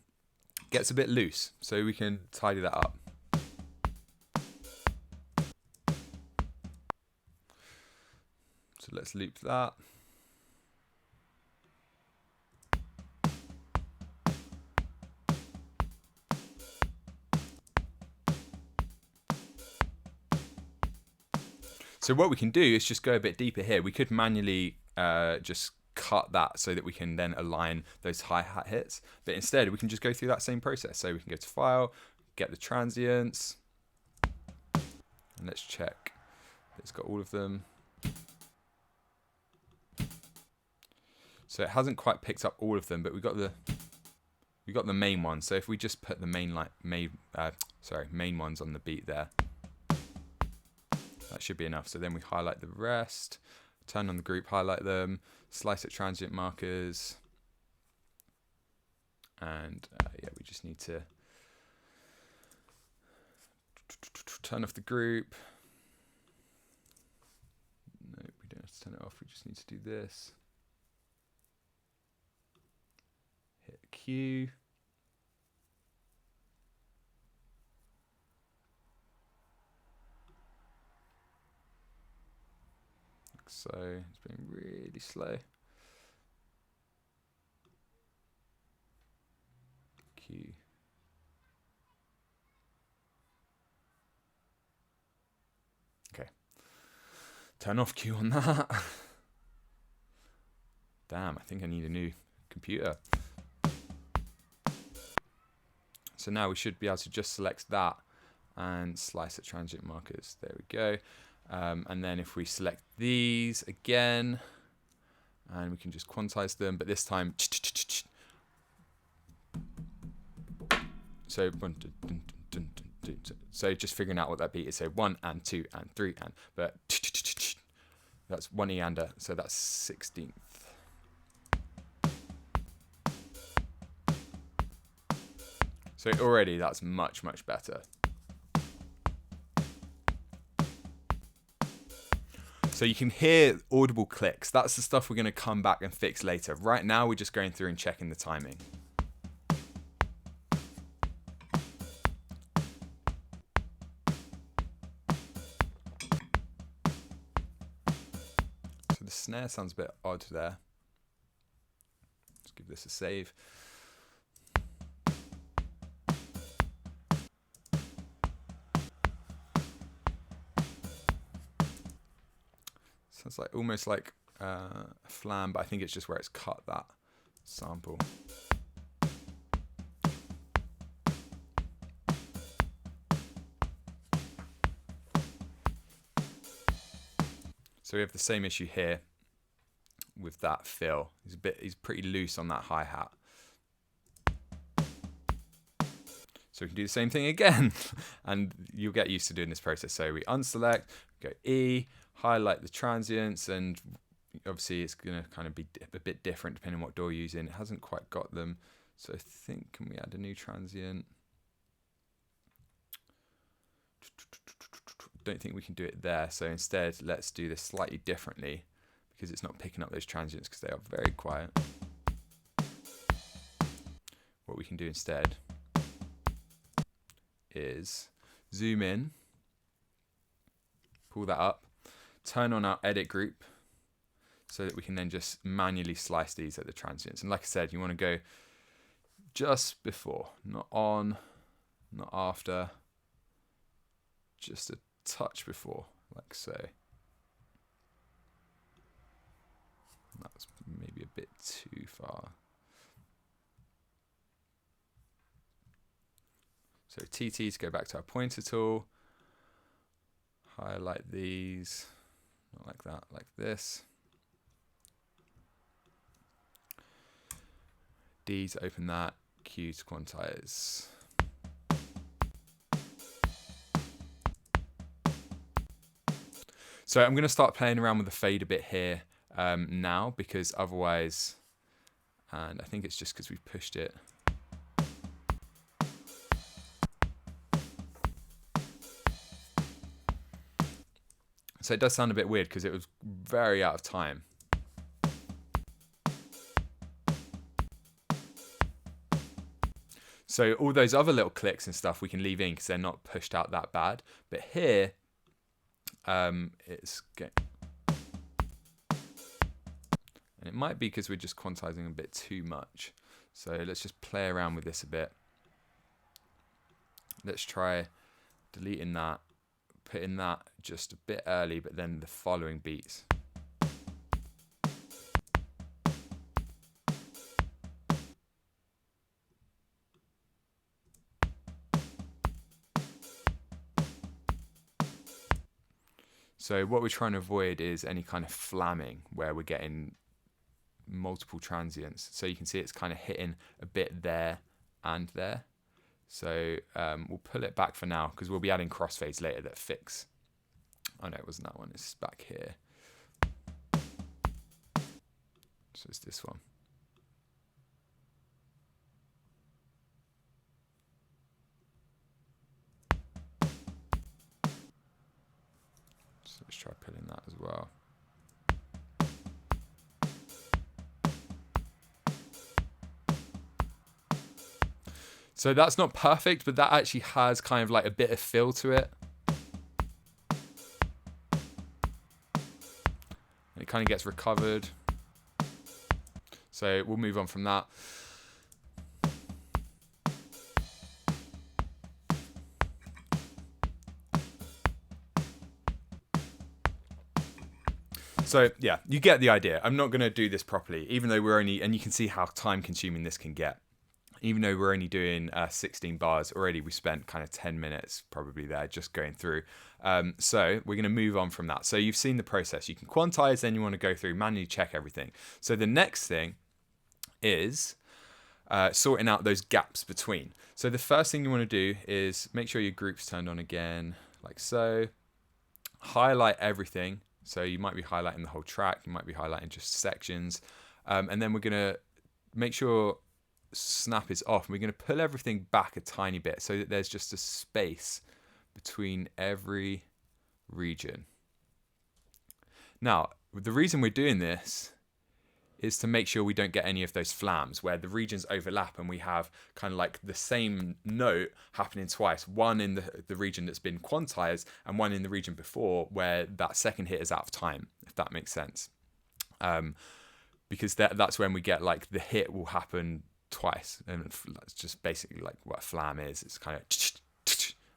gets a bit loose, so we can tidy that up. So let's loop that. So what we can do is just go a bit deeper here. We could manually just cut that so that we can then align those hi-hat hits. But instead, we can just go through that same process. So we can go to File, get the transients, and let's check. It's got all of them. So it hasn't quite picked up all of them, but we got the main one. So if we just put the main ones on the beat there, that should be enough. So then we highlight the rest, turn on the group, highlight them, slice at transient markers, and yeah, we just need to turn off the group. No, we don't have to turn it off. We just need to do this. Hit Q. So it's been really slow. Q. Okay. Turn off Q on that. Damn, I think I need a new computer. So now we should be able to just select that and slice at transient markers. There we go. And then if we select these again, and we can just quantize them, but this time, so just figuring out what that beat is. So 1 and 2 and 3 and, but that's 1 E and a, so that's 16th. So already that's much, much better. So you can hear audible clicks. That's the stuff we're going to come back and fix later. Right now, we're just going through and checking the timing. So the snare sounds a bit odd there. Let's give this a save. Sounds like almost like a flam, but I think it's just where it's cut that sample. So we have the same issue here with that fill. He's pretty loose on that hi-hat. So we can do the same thing again, and you'll get used to doing this process. So we unselect, go E, highlight the transients, and obviously it's going to kind of be a bit different depending on what DAW you're using. It hasn't quite got them, so I think, can we add a new transient? Don't think we can do it there, so instead let's do this slightly differently because it's not picking up those transients because they are very quiet. What we can do instead is zoom in, pull that up, turn on our edit group so that we can then just manually slice these at the transients. And like I said, you want to go just before, not on, not after, just a touch before, like so. That was maybe a bit too far. So TT to go back to our pointer tool. Highlight these, not like that, like this. D to open that, Q to quantize. So I'm going to start playing around with the fade a bit here now, because otherwise, and I think it's just because we've pushed it. So it does sound a bit weird because it was very out of time. So all those other little clicks and stuff we can leave in because they're not pushed out that bad. But here, it's getting... And it might be because we're just quantizing a bit too much. So let's just play around with this a bit. Let's try deleting that, putting that just a bit early, but then the following beats. So what we're trying to avoid is any kind of flamming where we're getting multiple transients. So you can see it's kind of hitting a bit there and there. So we'll pull it back for now because we'll be adding crossfades later that fix. Oh no, it wasn't that one, it's back here. So it's this one. So let's try pulling that as well. So that's not perfect, but that actually has kind of like a bit of feel to it. And it kind of gets recovered. So we'll move on from that. So yeah, you get the idea. I'm not going to do this properly, even though we're only, and you can see how time consuming this can get. Even though we're only doing 16 bars already, we spent kind of 10 minutes probably there just going through. So we're going to move on from that. So you've seen the process. You can quantize, then you want to go through, manually check everything. So the next thing is sorting out those gaps between. So the first thing you want to do is make sure your group's turned on again, like so. Highlight everything. So you might be highlighting the whole track. You might be highlighting just sections. And then we're going to make sure snap is off. And we're going to pull everything back a tiny bit so that there's just a space between every region. Now, the reason we're doing this is to make sure we don't get any of those flams where the regions overlap and we have kind of like the same note happening twice, one in the region that's been quantized and one in the region before where that second hit is out of time, if that makes sense. Because that's when we get like the hit will happen twice, and that's just basically like what a flam is. It's kind of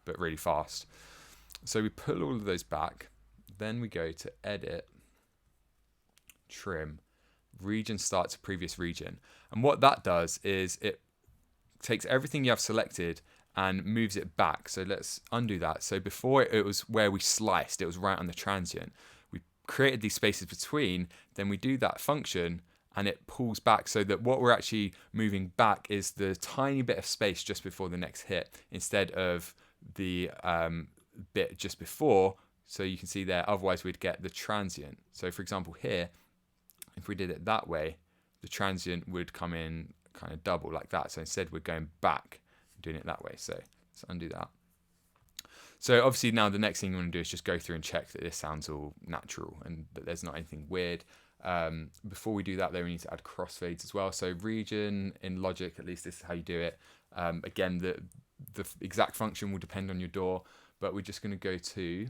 but really fast. So we pull all of those back, then we go to edit, trim, region start to previous region, and what that does is it takes everything you have selected and moves it back. So let's undo that. So before it was where we sliced, it was right on the transient. We created these spaces between, then we do that function and it pulls back so that what we're actually moving back is the tiny bit of space just before the next hit instead of the bit just before. So you can see there, otherwise we'd get the transient. So for example here, if we did it that way, the transient would come in kind of double like that. So instead we're going back and doing it that way. So let's undo that. So obviously now the next thing you want to do is just go through and check that this sounds all natural and that there's not anything weird. Before we do that though, we need to add crossfades as well. So region in Logic, at least this is how you do it. Again, the exact function will depend on your DAW, but we're just going to go to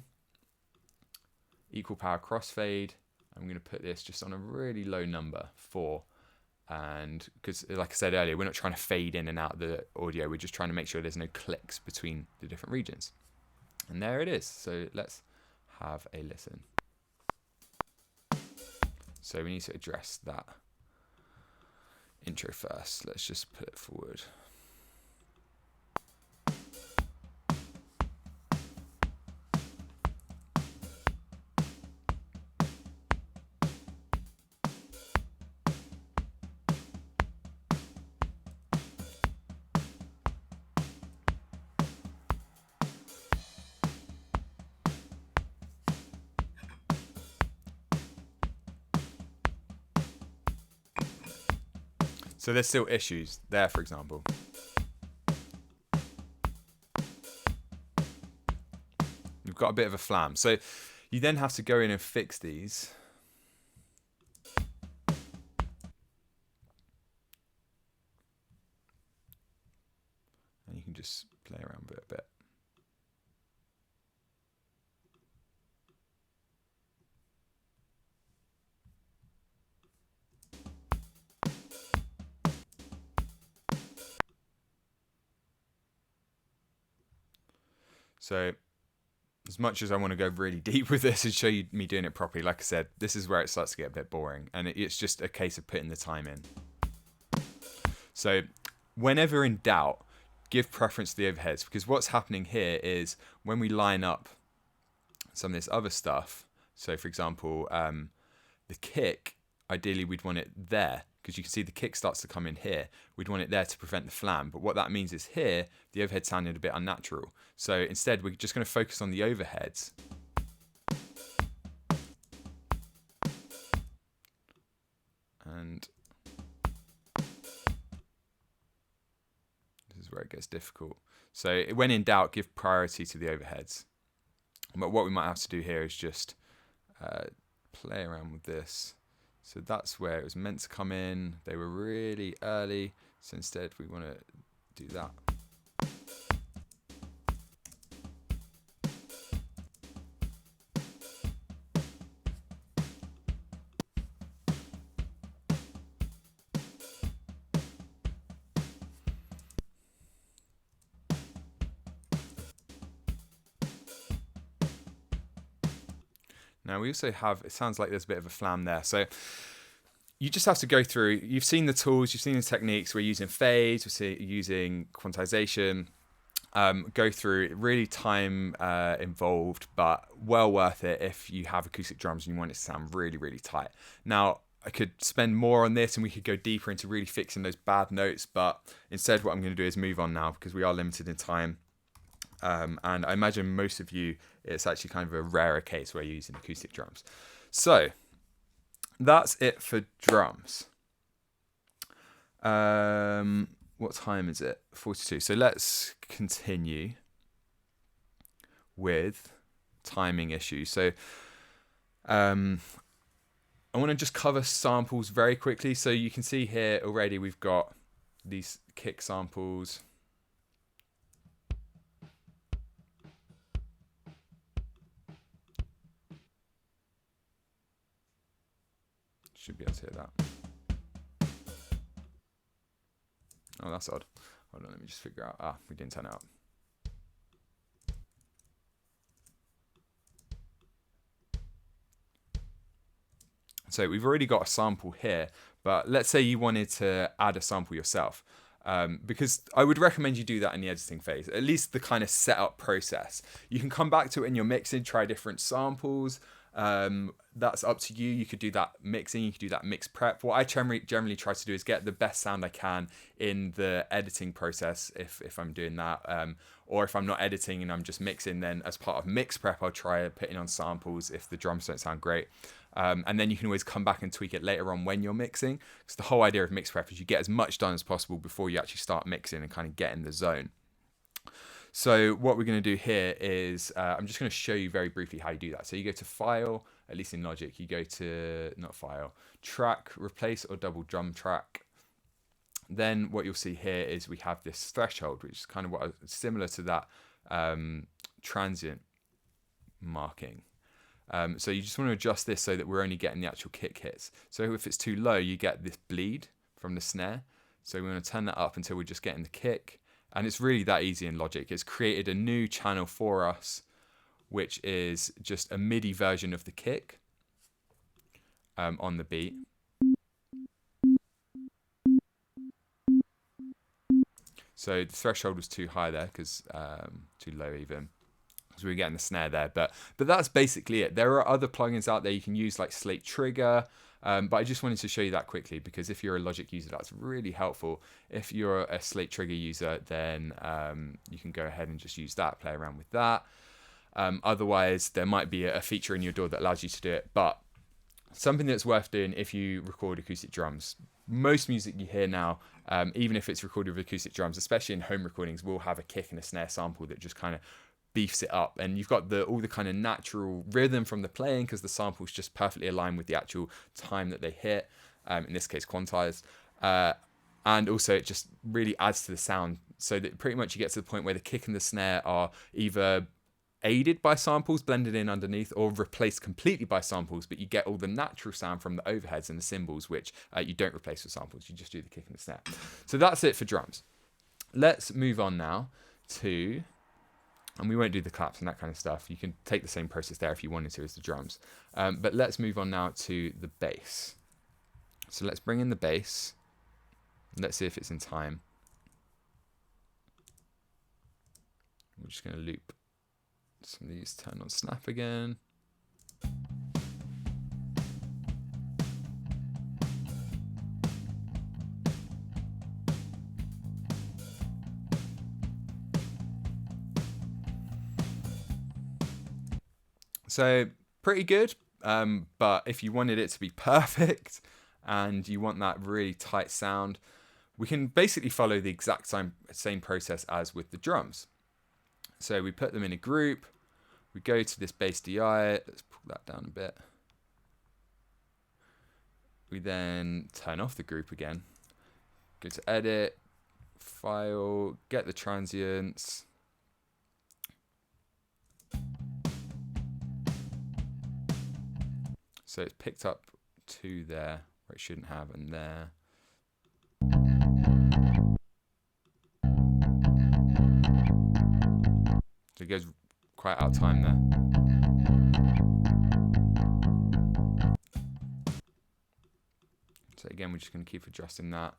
equal power crossfade. I'm going to put this just on a really low number, 4. And because like I said earlier, we're not trying to fade in and out the audio. We're just trying to make sure there's no clicks between the different regions. And there it is. So let's have a listen. So we need to address that intro first. Let's just put it forward. So there's still issues there, for example. We've got a bit of a flam. So you then have to go in and fix these. And you can just play around with it a bit. So as much as I want to go really deep with this and show you me doing it properly, like I said, this is where it starts to get a bit boring, and it's just a case of putting the time in. So whenever in doubt, give preference to the overheads, because what's happening here is when we line up some of this other stuff, so for example, the kick, ideally we'd want it there, because you can see the kick starts to come in here. We'd want it there to prevent the flam. But what that means is here, the overhead sounded a bit unnatural. So instead, we're just going to focus on the overheads. And this is where it gets difficult. So when in doubt, give priority to the overheads. But what we might have to do here is just play around with this. So that's where it was meant to come in. They were really early. So instead we want to do that. Now we also have, it sounds like there's a bit of a flam there. So you just have to go through, you've seen the tools, you've seen the techniques, we're using fades, we're using quantization, go through it, really time involved, but well worth it if you have acoustic drums and you want it to sound really, really tight. Now, I could spend more on this and we could go deeper into really fixing those bad notes, but instead what I'm going to do is move on now because we are limited in time. And I imagine most of you, it's actually kind of a rarer case where you're using acoustic drums. So that's it for drums. What time is it? 42. So let's continue with timing issues. So I want to just cover samples very quickly. So you can see here already we've got these kick samples. Should be able to hear that. Oh, that's odd. Hold on, let me just figure out. Ah, we didn't turn it up. So we've already got a sample here, but let's say you wanted to add a sample yourself. Because I would recommend you do that in the editing phase, at least the kind of setup process. You can come back to it in your mixing, try different samples. That's up to you. You could do that mixing, you could do that mix prep. What I generally try to do is get the best sound I can in the editing process if I'm doing that, or if I'm not editing and I'm just mixing, then as part of mix prep I'll try putting on samples if the drums don't sound great, and then you can always come back and tweak it later on when you're mixing, because the whole idea of mix prep is you get as much done as possible before you actually start mixing and kind of get in the zone. So what we're going to do here is I'm just going to show you very briefly how you do that. So you go to File, at least in Logic, you go to, not File, Track, Replace or Double Drum Track. Then what you'll see here is we have this threshold, which is kind of what similar to that transient marking. So you just want to adjust this so that we're only getting the actual kick hits. So if it's too low, you get this bleed from the snare. So we want to turn that up until we're just getting the kick. And it's really that easy in Logic. It's created a new channel for us, which is just a MIDI version of the kick on the beat. So the threshold was too high there, because too low even. So we were getting the snare there. But that's basically it. There are other plugins out there you can use, like Slate Trigger. But I just wanted to show you that quickly because if you're a Logic user, that's really helpful. If you're a Slate Trigger user, then you can go ahead and just use that, play around with that. Otherwise, there might be a feature in your DAW that allows you to do it. But something that's worth doing if you record acoustic drums, most music you hear now, even if it's recorded with acoustic drums, especially in home recordings, will have a kick and a snare sample that just kind of beefs it up, and you've got all the kind of natural rhythm from the playing because the sample's just perfectly aligned with the actual time that they hit, in this case quantized, and also it just really adds to the sound, so that pretty much you get to the point where the kick and the snare are either aided by samples blended in underneath or replaced completely by samples, but you get all the natural sound from the overheads and the cymbals, which you don't replace with samples, you just do the kick and the snare. So that's it for drums. Let's move on now to, and we won't do the claps and that kind of stuff. You can take the same process there if you wanted to as the drums. But let's move on now to the bass. So let's bring in the bass. Let's see if it's in time. We're just going to loop some of these, turn on snap again. So pretty good, but if you wanted it to be perfect and you want that really tight sound, we can basically follow the exact same process as with the drums. So we put them in a group, we go to this bass DI, let's pull that down a bit. We then turn off the group again, go to edit, file, get the transients. So it's picked up 2 there, where it shouldn't have, and there. So it goes quite out of time there. So again, we're just going to keep adjusting that.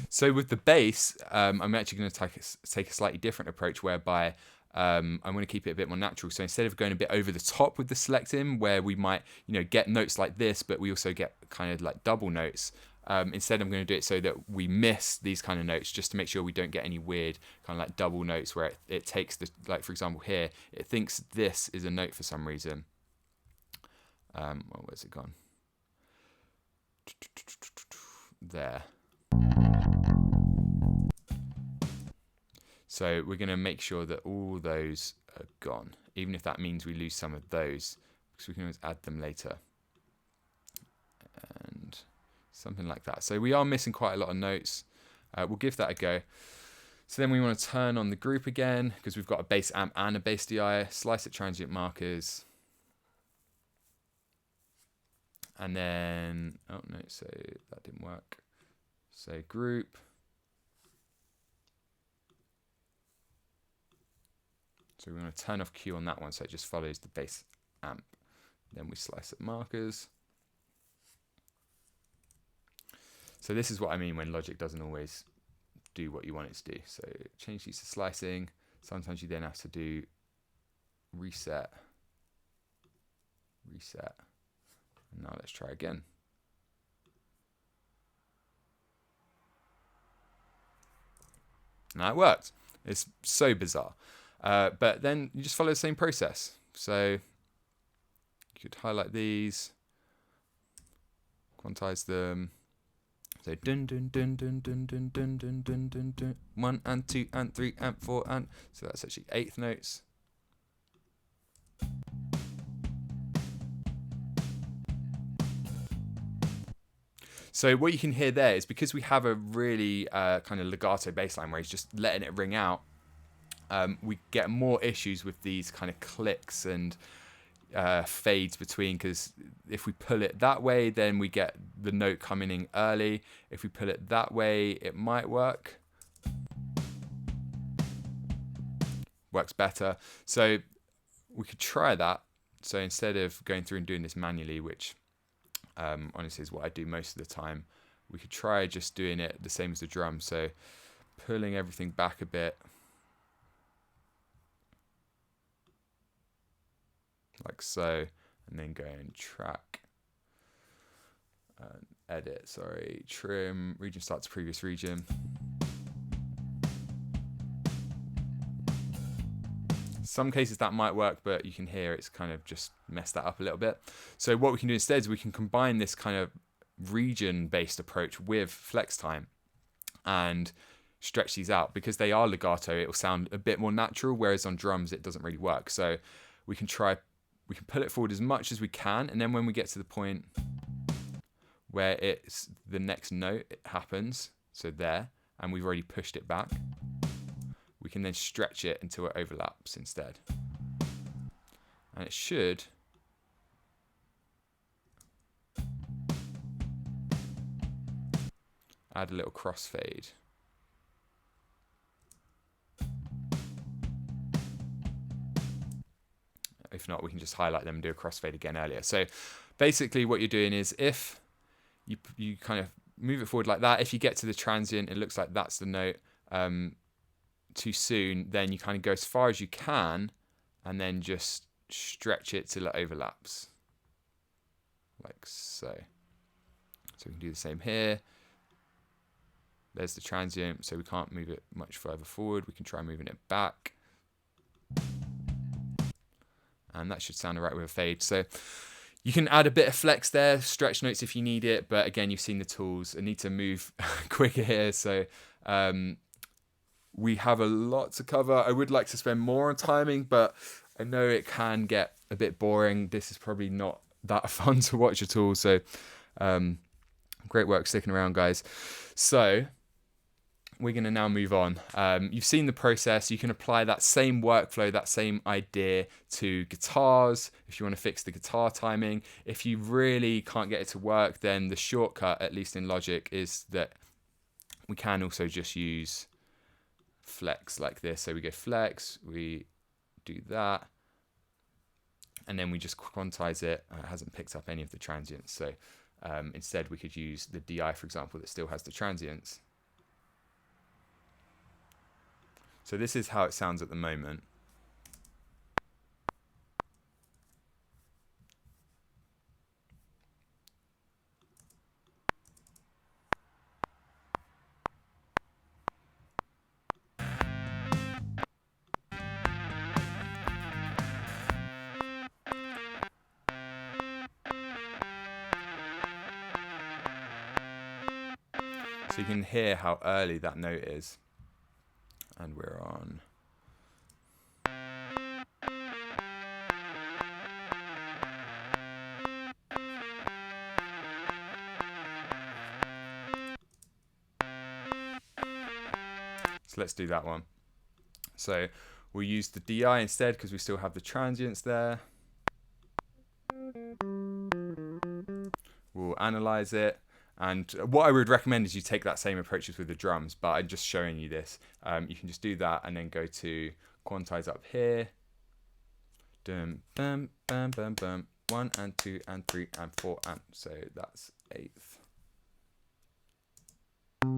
So with the bass, I'm actually going to take a slightly different approach, whereby I'm going to keep it a bit more natural. So instead of going a bit over the top with the selecting, where we might, get notes like this, but we also get kind of like double notes. Instead, I'm going to do it so that we miss these kind of notes, just to make sure we don't get any weird kind of like double notes where it takes the, like for example here, it thinks this is a note for some reason. Well, where's it gone? There. So we're going to make sure that all those are gone, even if that means we lose some of those, because we can always add them later. And something like that. So we are missing quite a lot of notes. We'll give that a go. So then we want to turn on the group again, because we've got a bass amp and a bass DI, slice at transient markers. And then, oh no, so that didn't work. So group. So we want to turn off Q on that one, so it just follows the bass amp. Then we slice at markers. So this is what I mean when Logic doesn't always do what you want it to do. So change these to slicing. Sometimes you then have to do reset. And now let's try again. Now it worked. It's so bizarre. But then you just follow the same process. So you could highlight these, quantize them. So dun dun dun dun dun dun dun dun dun dun dun. 1 and 2 and 3 and 4 and so that's actually 8th notes. So what you can hear there is, because we have a really kind of legato bass line where he's just letting it ring out, we get more issues with these kind of clicks and fades between, because if we pull it that way, then we get the note coming in early. If we pull it that way, it might work. Works better. So we could try that. So instead of going through and doing this manually, which honestly is what I do most of the time, we could try just doing it the same as the drum. So pulling everything back a bit, like so, and then go and track, edit, trim, region start to previous region. Some cases that might work, but you can hear it's kind of just messed that up a little bit. So what we can do instead is we can combine this kind of region-based approach with flex time and stretch these out. Because they are legato, it will sound a bit more natural, whereas on drums it doesn't really work. So we can pull it forward as much as we can, and then when we get to the point where it's the next note, it happens, so there, and we've already pushed it back, we can then stretch it until it overlaps instead. And it should add a little crossfade. If not, we can just highlight them and do a crossfade again earlier. So basically what you're doing is if you kind of move it forward like that, if you get to the transient, it looks like that's the note too soon, then you kind of go as far as you can and then just stretch it till it overlaps. Like so. So we can do the same here. There's the transient, so we can't move it much further forward. We can try moving it back. And that should sound alright with a fade. So you can add a bit of flex there, stretch notes if you need it, but again, you've seen the tools. I need to move quicker here, so we have a lot to cover. I would like to spend more on timing, but I know it can get a bit boring. This is probably not that fun to watch at all, so great work sticking around, guys. So we're going to now move on. You've seen the process. You can apply that same workflow, that same idea to guitars if you want to fix the guitar timing. If you really can't get it to work, then the shortcut, at least in Logic, is that we can also just use flex like this. So we go flex, we do that, and then we just quantize it. It hasn't picked up any of the transients. So instead we could use the DI, for example, that still has the transients. So this is how it sounds at the moment. So you can hear how early that note is. And we're on. So let's do that one. So we'll use the DI instead because we still have the transients there. We'll analyze it. And what I would recommend is you take that same approach as with the drums, but I'm just showing you this. You can just do that and then go to Quantize up here. Dum, bum, bum, bum, bum. 1 and 2 and 3 and 4 and so that's eighth. So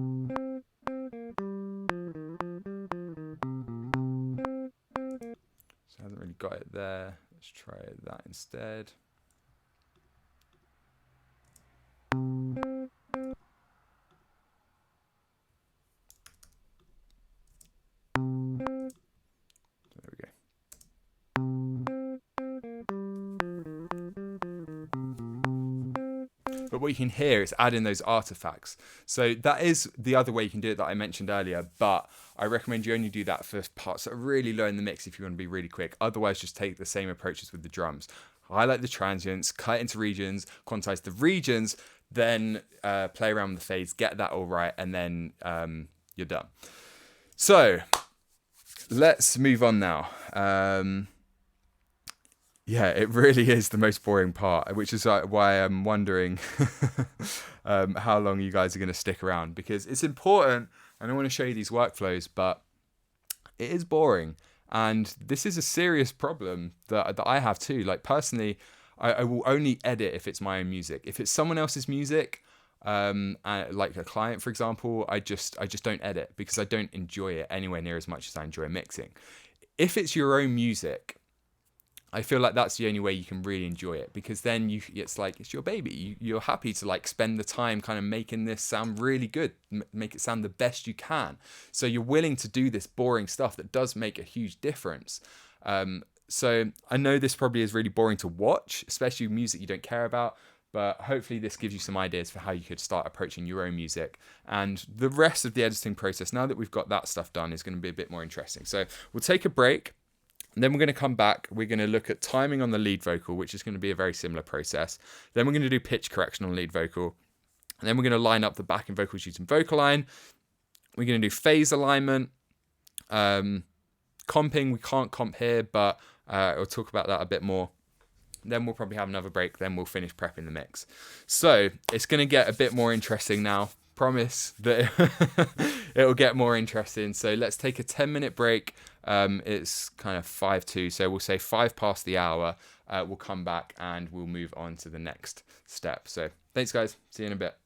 I haven't really got it there. Let's try that instead. But what you can hear is adding those artifacts. So that is the other way you can do it that I mentioned earlier, but I recommend you only do that for parts that are really low in the mix if you want to be really quick. Otherwise, just take the same approaches with the drums. Highlight the transients, cut it into regions, quantize the regions, then play around with the fades, get that all right, and then you're done. So let's move on now. Yeah, it really is the most boring part, which is why I'm wondering how long you guys are going to stick around, because it's important and I want to show you these workflows, but it is boring. And this is a serious problem that I have too. Like personally, I will only edit if it's my own music. If it's someone else's music, like a client, for example, I just don't edit because I don't enjoy it anywhere near as much as I enjoy mixing. If it's your own music, I feel like that's the only way you can really enjoy it, because then it's like it's your baby. You're happy to like spend the time kind of making this sound really good, make it sound the best you can. So you're willing to do this boring stuff that does make a huge difference. So I know this probably is really boring to watch, especially music you don't care about, but hopefully this gives you some ideas for how you could start approaching your own music. And the rest of the editing process, now that we've got that stuff done, is going to be a bit more interesting. So we'll take a break. And then we're going to come back. We're going to look at timing on the lead vocal, which is going to be a very similar process. Then we're going to do pitch correction on lead vocal. And then we're going to line up the backing vocals using VocAlign. We're going to do phase alignment. Comping, we can't comp here, but I'll talk about that a bit more. Then we'll probably have another break. Then we'll finish prepping the mix. So it's going to get a bit more interesting now. Promise that it'll get more interesting. So let's take a 10-minute break. It's kind of 5:02, so we'll say 5 past the hour. We'll come back and we'll move on to the next step. So thanks, guys. See you in a bit.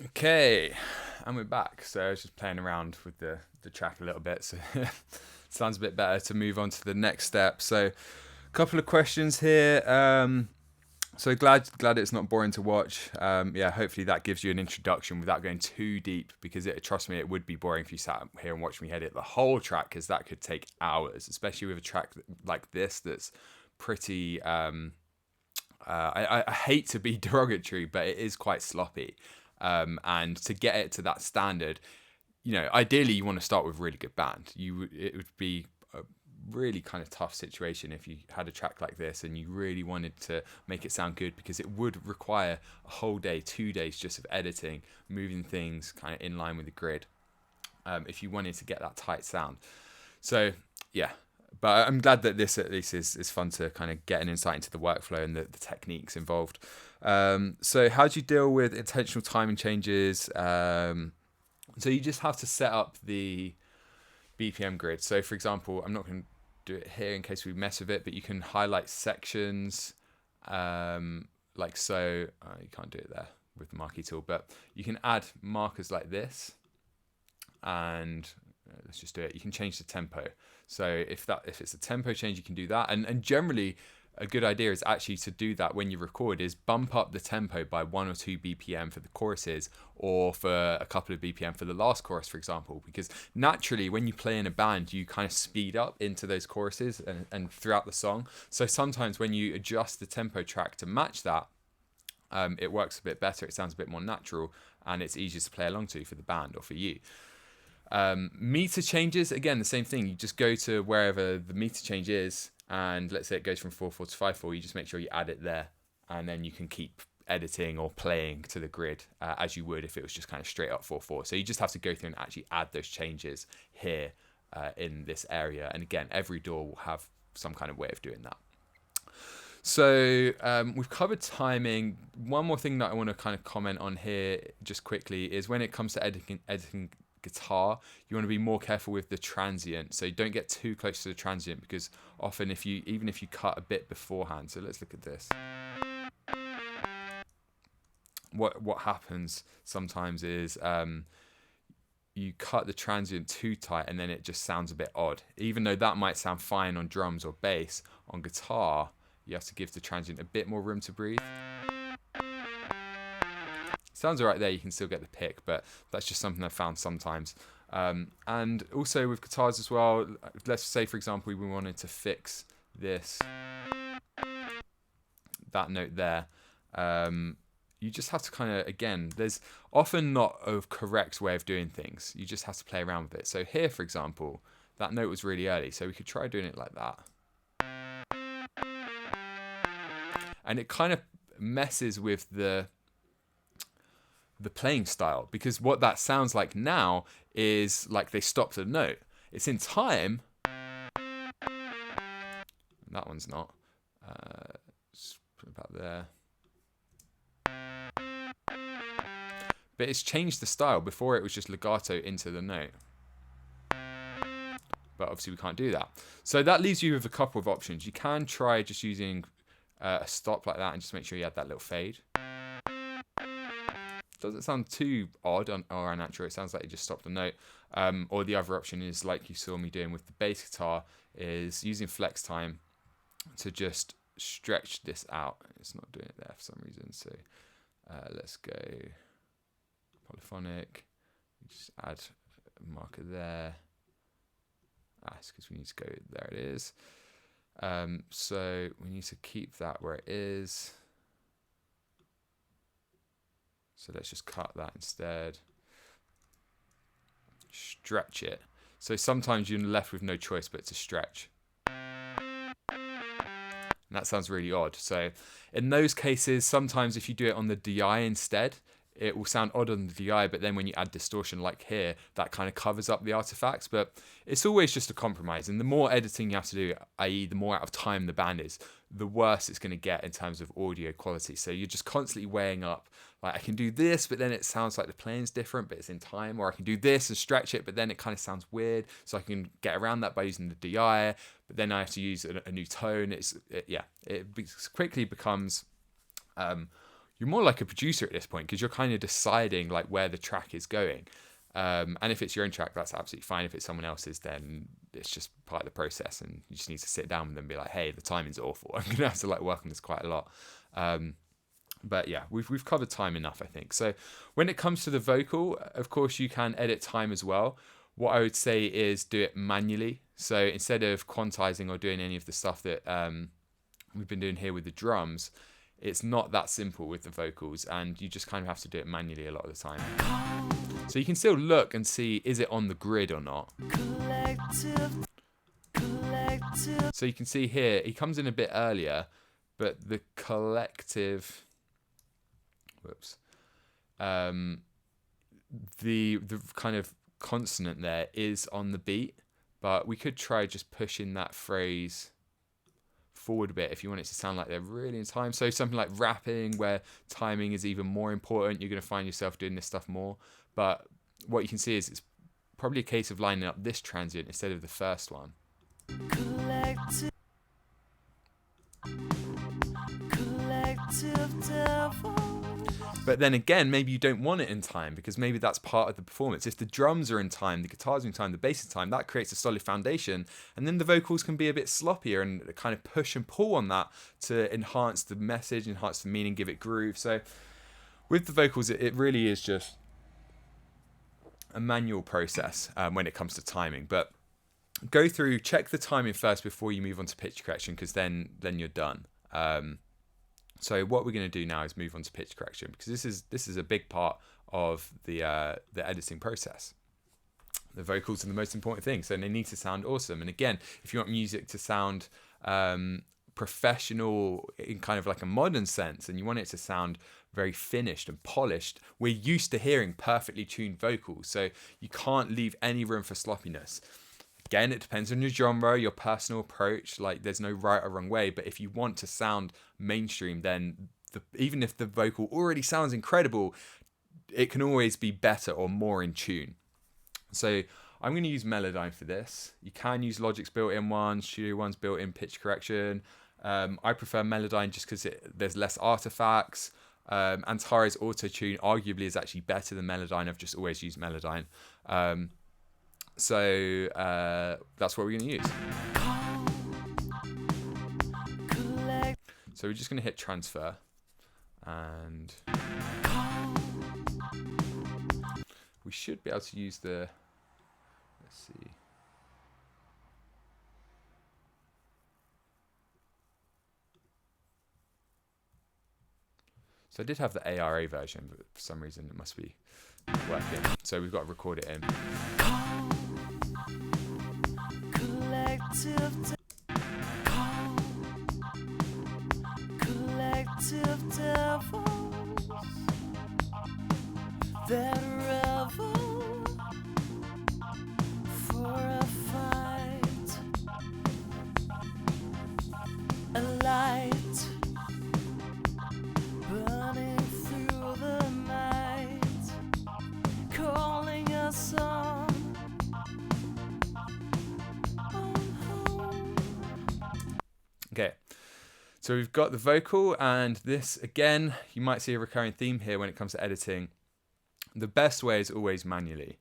Okay, and we're back. So I was just playing around with the track a little bit, so it sounds a bit better to move on to the next step. So, a couple of questions here. So glad it's not boring to watch. Yeah, hopefully that gives you an introduction without going too deep, because trust me, it would be boring if you sat here and watched me edit the whole track, because that could take hours, especially with a track like this that's pretty. I hate to be derogatory, but it is quite sloppy. And to get it to that standard, ideally you want to start with a really good band. It would be a really kind of tough situation if you had a track like this and you really wanted to make it sound good, because it would require a whole day, 2 days just of editing, moving things kind of in line with the grid, if you wanted to get that tight sound. So yeah, but I'm glad that this at least is fun to kind of get an insight into the workflow and the techniques involved. So how do you deal with intentional timing changes? So you just have to set up the BPM grid. So for example, I'm not going to do it here in case we mess with it, but you can highlight sections, like so. You can't do it there with the marquee tool, but you can add markers like this, and let's just do it. You can change the tempo. So if it's a tempo change, you can do that. And generally, a good idea is actually to do that when you record, is bump up the tempo by 1 or 2 BPM for the choruses, or for a couple of BPM for the last chorus, for example, because naturally when you play in a band, you kind of speed up into those choruses and throughout the song. So sometimes when you adjust the tempo track to match that, it works a bit better. It sounds a bit more natural, and it's easier to play along to for the band or for you. Meter changes, again, the same thing. You just go to wherever the meter change is, and let's say it goes from 4/4 to 5/4. You just make sure you add it there, and then you can keep editing or playing to the grid as you would if it was just kind of straight up 4/4. So you just have to go through and actually add those changes here in this area. And again, every DAW will have some kind of way of doing that. So we've covered timing. One more thing that I want to kind of comment on here just quickly is when it comes to editing guitar, you want to be more careful with the transient. So you don't get too close to the transient, because often even if you cut a bit beforehand. So let's look at this. What happens sometimes is you cut the transient too tight, and then it just sounds a bit odd. Even though that might sound fine on drums or bass, on guitar you have to give the transient a bit more room to breathe. Sounds alright there, you can still get the pick, but that's just something I've found sometimes. And also with guitars as well, let's say for example we wanted to fix that note there. You just have to kind of, again, there's often not a correct way of doing things. You just have to play around with it. So here, for example, that note was really early, so we could try doing it like that. And it kind of messes with the playing style, because what that sounds like now is like they stopped a note. It's in time. That one's not. Just put it about there. But it's changed the style. Before it was just legato into the note. But obviously we can't do that. So that leaves you with a couple of options. You can try just using a stop like that and just make sure you add that little fade. Doesn't sound too odd or unnatural. It sounds like it just stopped the note. Or the other option is, like you saw me doing with the bass guitar, is using flex time to just stretch this out. It's not doing it there for some reason. So let's go polyphonic. Just add a marker there. It's because we need to go, there it is. So we need to keep that where it is. So let's just cut that instead. Stretch it. So sometimes you're left with no choice but to stretch. And that sounds really odd. So in those cases, sometimes if you do it on the DI instead, it will sound odd on the DI, but then when you add distortion like here, that kind of covers up the artifacts. But it's always just a compromise. And the more editing you have to do, i.e. the more out of time the band is, the worse it's going to get in terms of audio quality. So you're just constantly weighing up, like I can do this, but then it sounds like the playing's different, but it's in time. Or I can do this and stretch it, but then it kind of sounds weird. So I can get around that by using the DI, but then I have to use a new tone. It quickly becomes... you're more like a producer at this point, because you're kind of deciding like where the track is going. And if it's your own track, that's absolutely fine. If it's someone else's, then it's just part of the process, and you just need to sit down with them and be like, hey, the timing's awful. I'm gonna have to like work on this quite a lot. But yeah, we've covered time enough, I think. So when it comes to the vocal, of course, you can edit time as well. What I would say is do it manually. So instead of quantizing or doing any of the stuff that we've been doing here with the drums, it's not that simple with the vocals, and you just kind of have to do it manually a lot of the time. So you can still look and see, is it on the grid or not? So you can see here, he comes in a bit earlier, but the collective, the kind of consonant there is on the beat, but we could try just pushing that phrase forward a bit if you want it to sound like they're really in time. So something like rapping, where timing is even more important, you're going to find yourself doing this stuff more. But what you can see is it's probably a case of lining up this transient instead of the first one. But then again, maybe you don't want it in time, because maybe that's part of the performance. If the drums are in time, the guitars are in time, the bass is in time, that creates a solid foundation, and then the vocals can be a bit sloppier and kind of push and pull on that to enhance the message, enhance the meaning, give it groove. So with the vocals, it really is just a manual process when it comes to timing. But go through, check the timing first before you move on to pitch correction, because then you're done. So what we're going to do now is move on to pitch correction, because this is a big part of the editing process. The vocals are the most important thing, so they need to sound awesome. And again, if you want music to sound professional in kind of like a modern sense, and you want it to sound very finished and polished, we're used to hearing perfectly tuned vocals, so you can't leave any room for sloppiness. Again, it depends on your genre, your personal approach. Like, there's no right or wrong way. But if you want to sound mainstream, then even if the vocal already sounds incredible, it can always be better or more in tune. So I'm going to use Melodyne for this. You can use Logic's built-in ones, Studio One's built-in pitch correction. I prefer Melodyne just because there's less artifacts. Antares Auto-Tune arguably is actually better than Melodyne. I've just always used Melodyne. So that's what we're going to use. So we're just going to hit transfer, and we should be able to use the, let's see. So I did have the ARA version, but for some reason it must be working. So we've got to record it in. Collective devils that revel for a fight, a light burning through the night, calling us on home. Okay, so we've got the vocal, and this, again, you might see a recurring theme here when it comes to editing. The best way is always manually.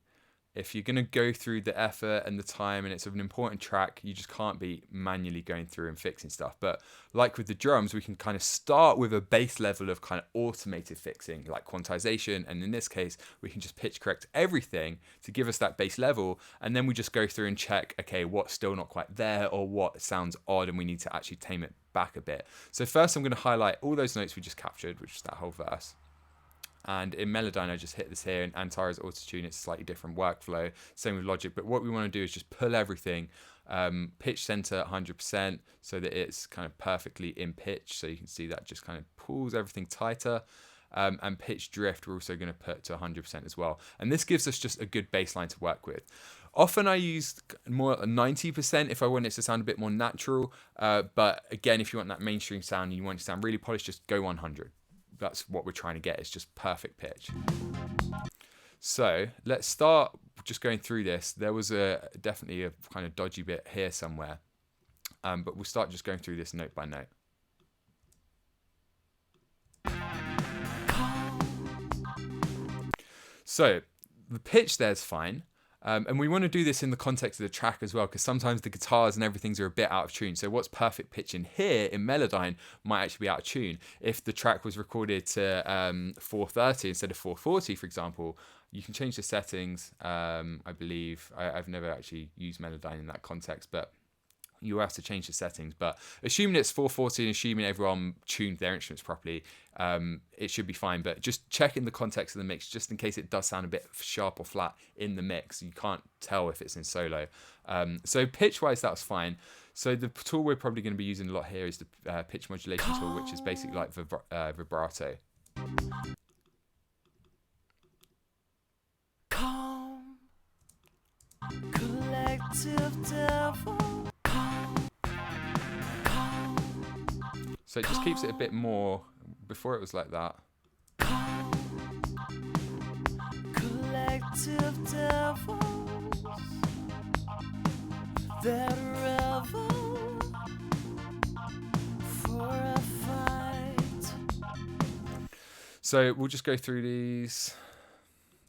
If you're going to go through the effort and the time and it's an important track, you just can't be manually going through and fixing stuff. But like with the drums, we can kind of start with a base level of kind of automated fixing, like quantization. And in this case, we can just pitch correct everything to give us that base level. And then we just go through and check, okay, what's still not quite there, or what sounds odd and we need to actually tame it back a bit. So first I'm going to highlight all those notes we just captured, which is that whole verse. And in Melodyne, I just hit this here. In Antares Auto-Tune, it's a slightly different workflow. Same with Logic. But what we want to do is just pull everything, pitch center 100%, so that it's kind of perfectly in pitch. So you can see that just kind of pulls everything tighter. And pitch drift, we're also going to put to 100% as well. And this gives us just a good baseline to work with. Often I use more 90% if I want it to sound a bit more natural. But again, if you want that mainstream sound and you want it to sound really polished, just go 100. That's what we're trying to get, is just perfect pitch. So let's start just going through this. There was definitely a kind of dodgy bit here somewhere, but we'll start just going through this note by note. So the pitch there's fine. And we want to do this in the context of the track as well, because sometimes the guitars and everything's are a bit out of tune. So what's perfect pitch in here in Melodyne might actually be out of tune. If the track was recorded to 430 instead of 440, for example, you can change the settings. I believe I've never actually used Melodyne in that context, but you have to change the settings. But assuming it's 440 and assuming everyone tuned their instruments properly, it should be fine. But just check in the context of the mix, just in case it does sound a bit sharp or flat in the mix. You can't tell if it's in solo. So pitch-wise, that's fine. So the tool we're probably going to be using a lot here is the pitch modulation tool, which is basically like vibrato. Collective devil. So it just keeps it a bit more. Before it was like that. Collective devils that revel for a fight. So we'll just go through these.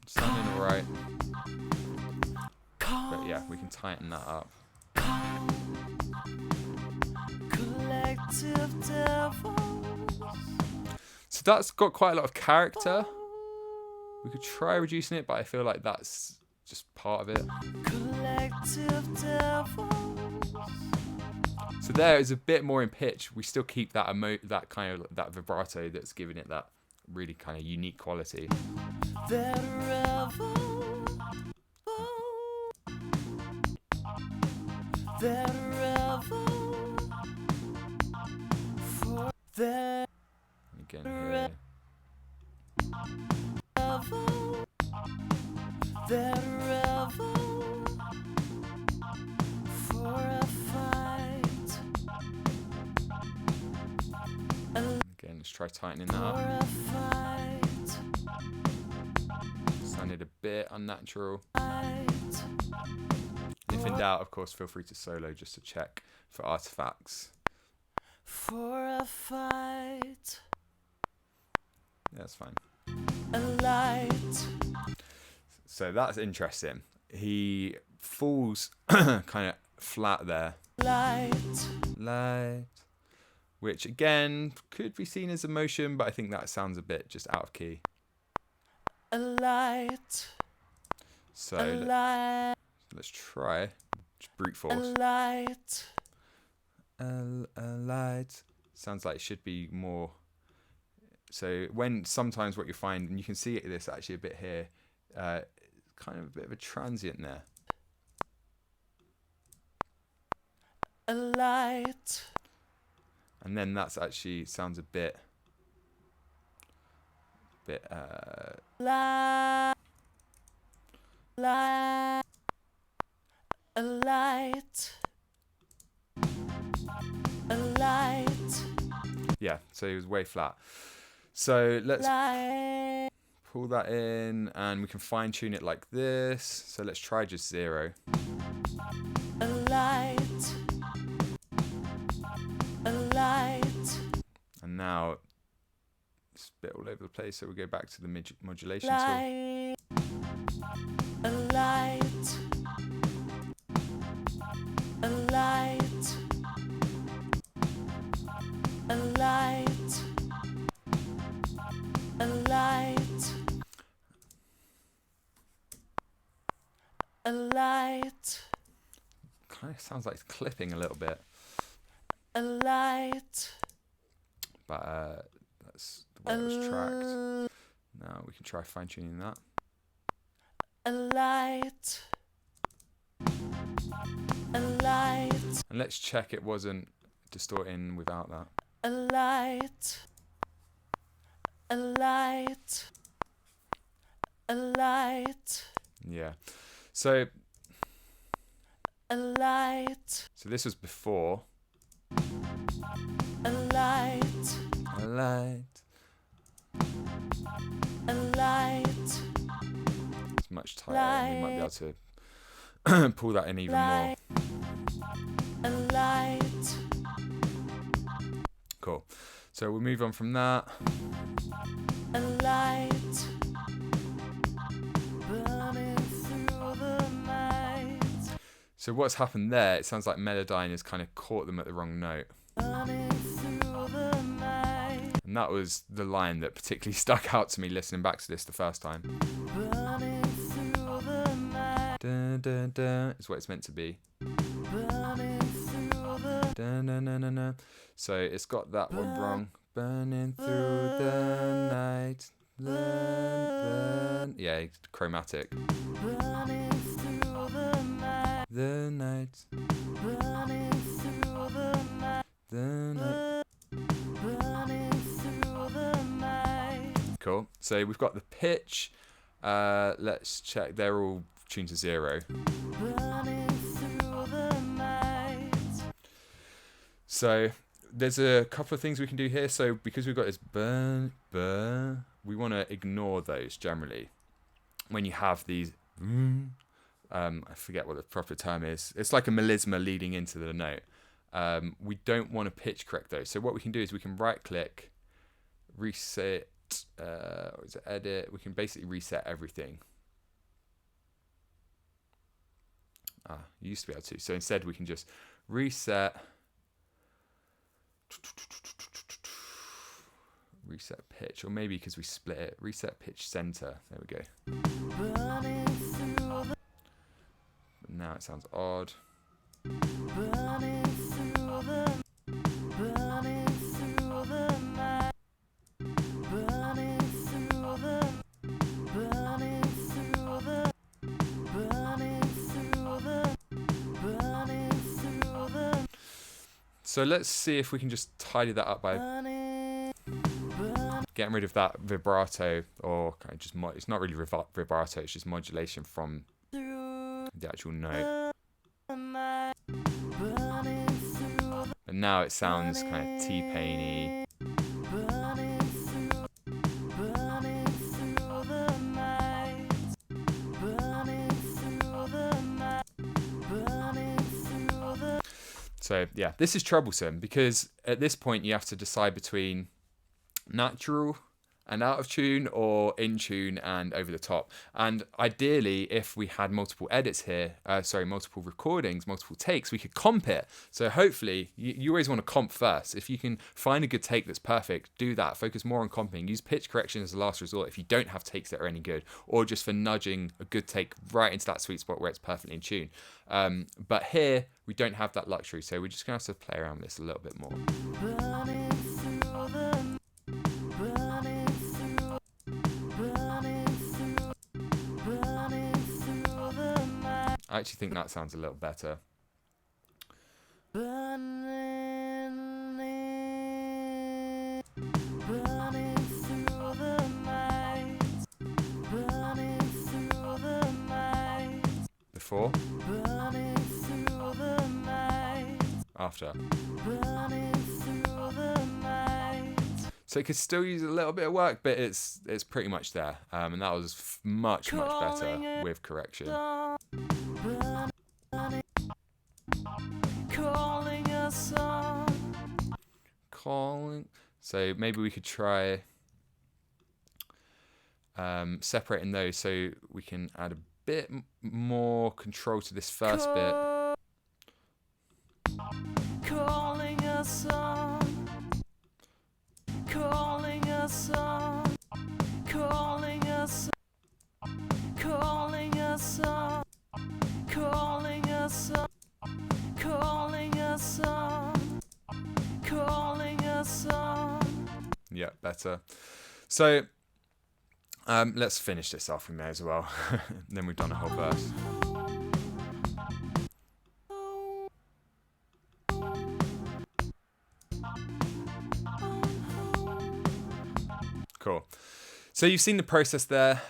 Sounding alright. But yeah, we can tighten that up. Collective devils. So that's got quite a lot of character. We could try reducing it, but I feel like that's just part of it. Collective devils. So there is a bit more in pitch. We still keep that that kind of that vibrato that's giving it that really kind of unique quality. That revel. That revel. For that Again here. revel. That revel. For a fight. Again, let's try tightening that For up. a fight. Sounded a bit unnatural. Fight. If in doubt, of course, feel free to solo just to check for artifacts. For a fight. Yeah, that's fine. A light. So that's interesting. He falls kind of flat there. Light. Which again could be seen as emotion, but I think that sounds a bit just out of key. A light. So A light. let's try just brute A force. light. A light. Sounds like it should be more. So when sometimes what you find, and you can see this actually a bit here, kind of a bit of a transient there. A light. And then that's actually sounds a bit Light. Light. A light. A light. yeah, so it was way flat. So let's Light. pull that in and we can fine tune it like this. So let's try just 0. A light. A light. And now it's a bit all over the place, so we go back to the modulation tool. Light. A light. A light. A light. A light. A light. Kind of sounds like it's clipping a little bit, A light. but that's the way it was tracked. Now we can try fine tuning that. A light. A light. And let's check it wasn't distorting without that. A light. A light. A light. Yeah. So A light. this was before. A light. A light. A light. It's much tighter. We might be able to pull that in even more. A light. Cool. So we'll move on from that. A light. So what's happened there, it sounds like Melodyne has kind of caught them at the wrong note. And that was the line that particularly stuck out to me listening back to this the first time. Dun, dun, dun, is what it's meant to be. Dun, dun, dun, dun, dun. So it's got that one wrong. Burning through the night. Yeah, chromatic. The night. The night. Cool. So we've got the pitch. Let's check. They're all tuned to 0. So there's a couple of things we can do here. So because we've got this burn, we want to ignore those generally. When you have these, I forget what the proper term is. It's like a melisma leading into the note. We don't want to pitch correct those. So what we can do is we can right click, reset, or is it edit? We can basically reset everything. You used to be able to. So instead we can just reset. Reset pitch, or maybe because we split it, reset pitch center. There we go. But now it sounds odd. So let's see if we can just tidy that up by getting rid of that vibrato, or kind of just it's not really vibrato, it's just modulation from the actual note. And now it sounds kind of T-Pain-y. So yeah, this is troublesome because at this point you have to decide between natural and out of tune, or in tune and over the top. And ideally, if we had multiple edits here, multiple recordings, multiple takes, we could comp it. So hopefully, you always want to comp first. If you can find a good take that's perfect, do that. Focus more on comping. Use pitch correction as a last resort if you don't have takes that are any good, or just for nudging a good take right into that sweet spot where it's perfectly in tune. But here, we don't have that luxury, so we're just going to have to play around with this a little bit more. I actually think that sounds a little better. Before? After? So it could still use a little bit of work, but it's pretty much there. And that was much better with correction. Calling. So maybe we could try separating those so we can add a bit more control to this first bit. Calling us on. Calling us on. Calling us. Calling us on. Calling us on. Calling us on. Calling us on. Yeah, better. So let's finish this off. We may as well. Then we've done a whole verse. Cool. So you've seen the process there.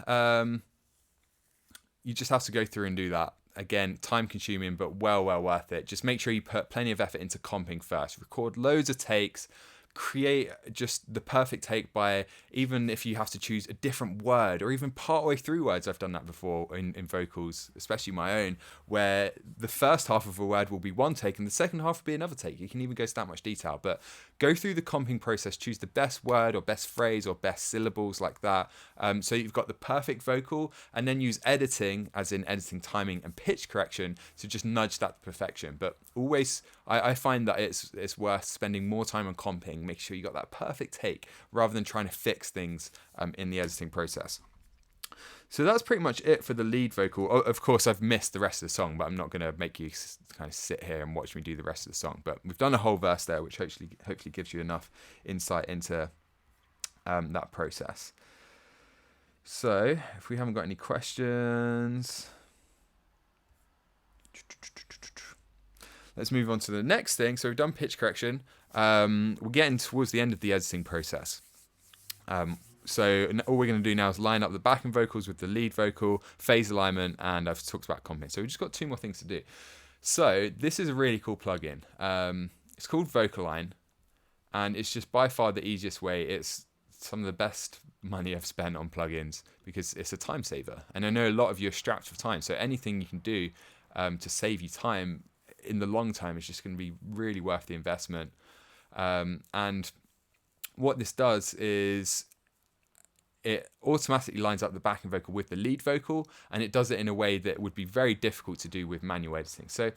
You just have to go through and do that. Again, time consuming, but well worth it. Just make sure you put plenty of effort into comping first. Record loads of takes. Create just the perfect take by, even if you have to choose a different word or even partway through words. I've done that before in vocals, especially my own, where the first half of a word will be one take and the second half will be another take. You can even go to that much detail, but go through the comping process, choose the best word or best phrase or best syllables like that. So you've got the perfect vocal, and then use editing, as in editing timing and pitch correction, to just nudge that to perfection. But always, I find that it's worth spending more time on comping, make sure you got that perfect take, rather than trying to fix things in the editing process. So that's pretty much it for the lead vocal. Of course, I've missed the rest of the song, but I'm not going to make you kind of sit here and watch me do the rest of the song. But we've done a whole verse there, which hopefully gives you enough insight into that process. So if we haven't got any questions, let's move on to the next thing. So we've done pitch correction. We're getting towards the end of the editing process. So all we're going to do now is line up the backing vocals with the lead vocal, phase alignment, and I've talked about comping. So we've just got 2 more things to do. So this is a really cool plugin. It's called Vocaline, and it's just by far the easiest way. It's some of the best money I've spent on plugins because it's a time saver. And I know a lot of you are strapped for time, so anything you can do to save you time in the long time is just going to be really worth the investment. And what this does is it automatically lines up the backing vocal with the lead vocal, and it does it in a way that would be very difficult to do with manual editing. So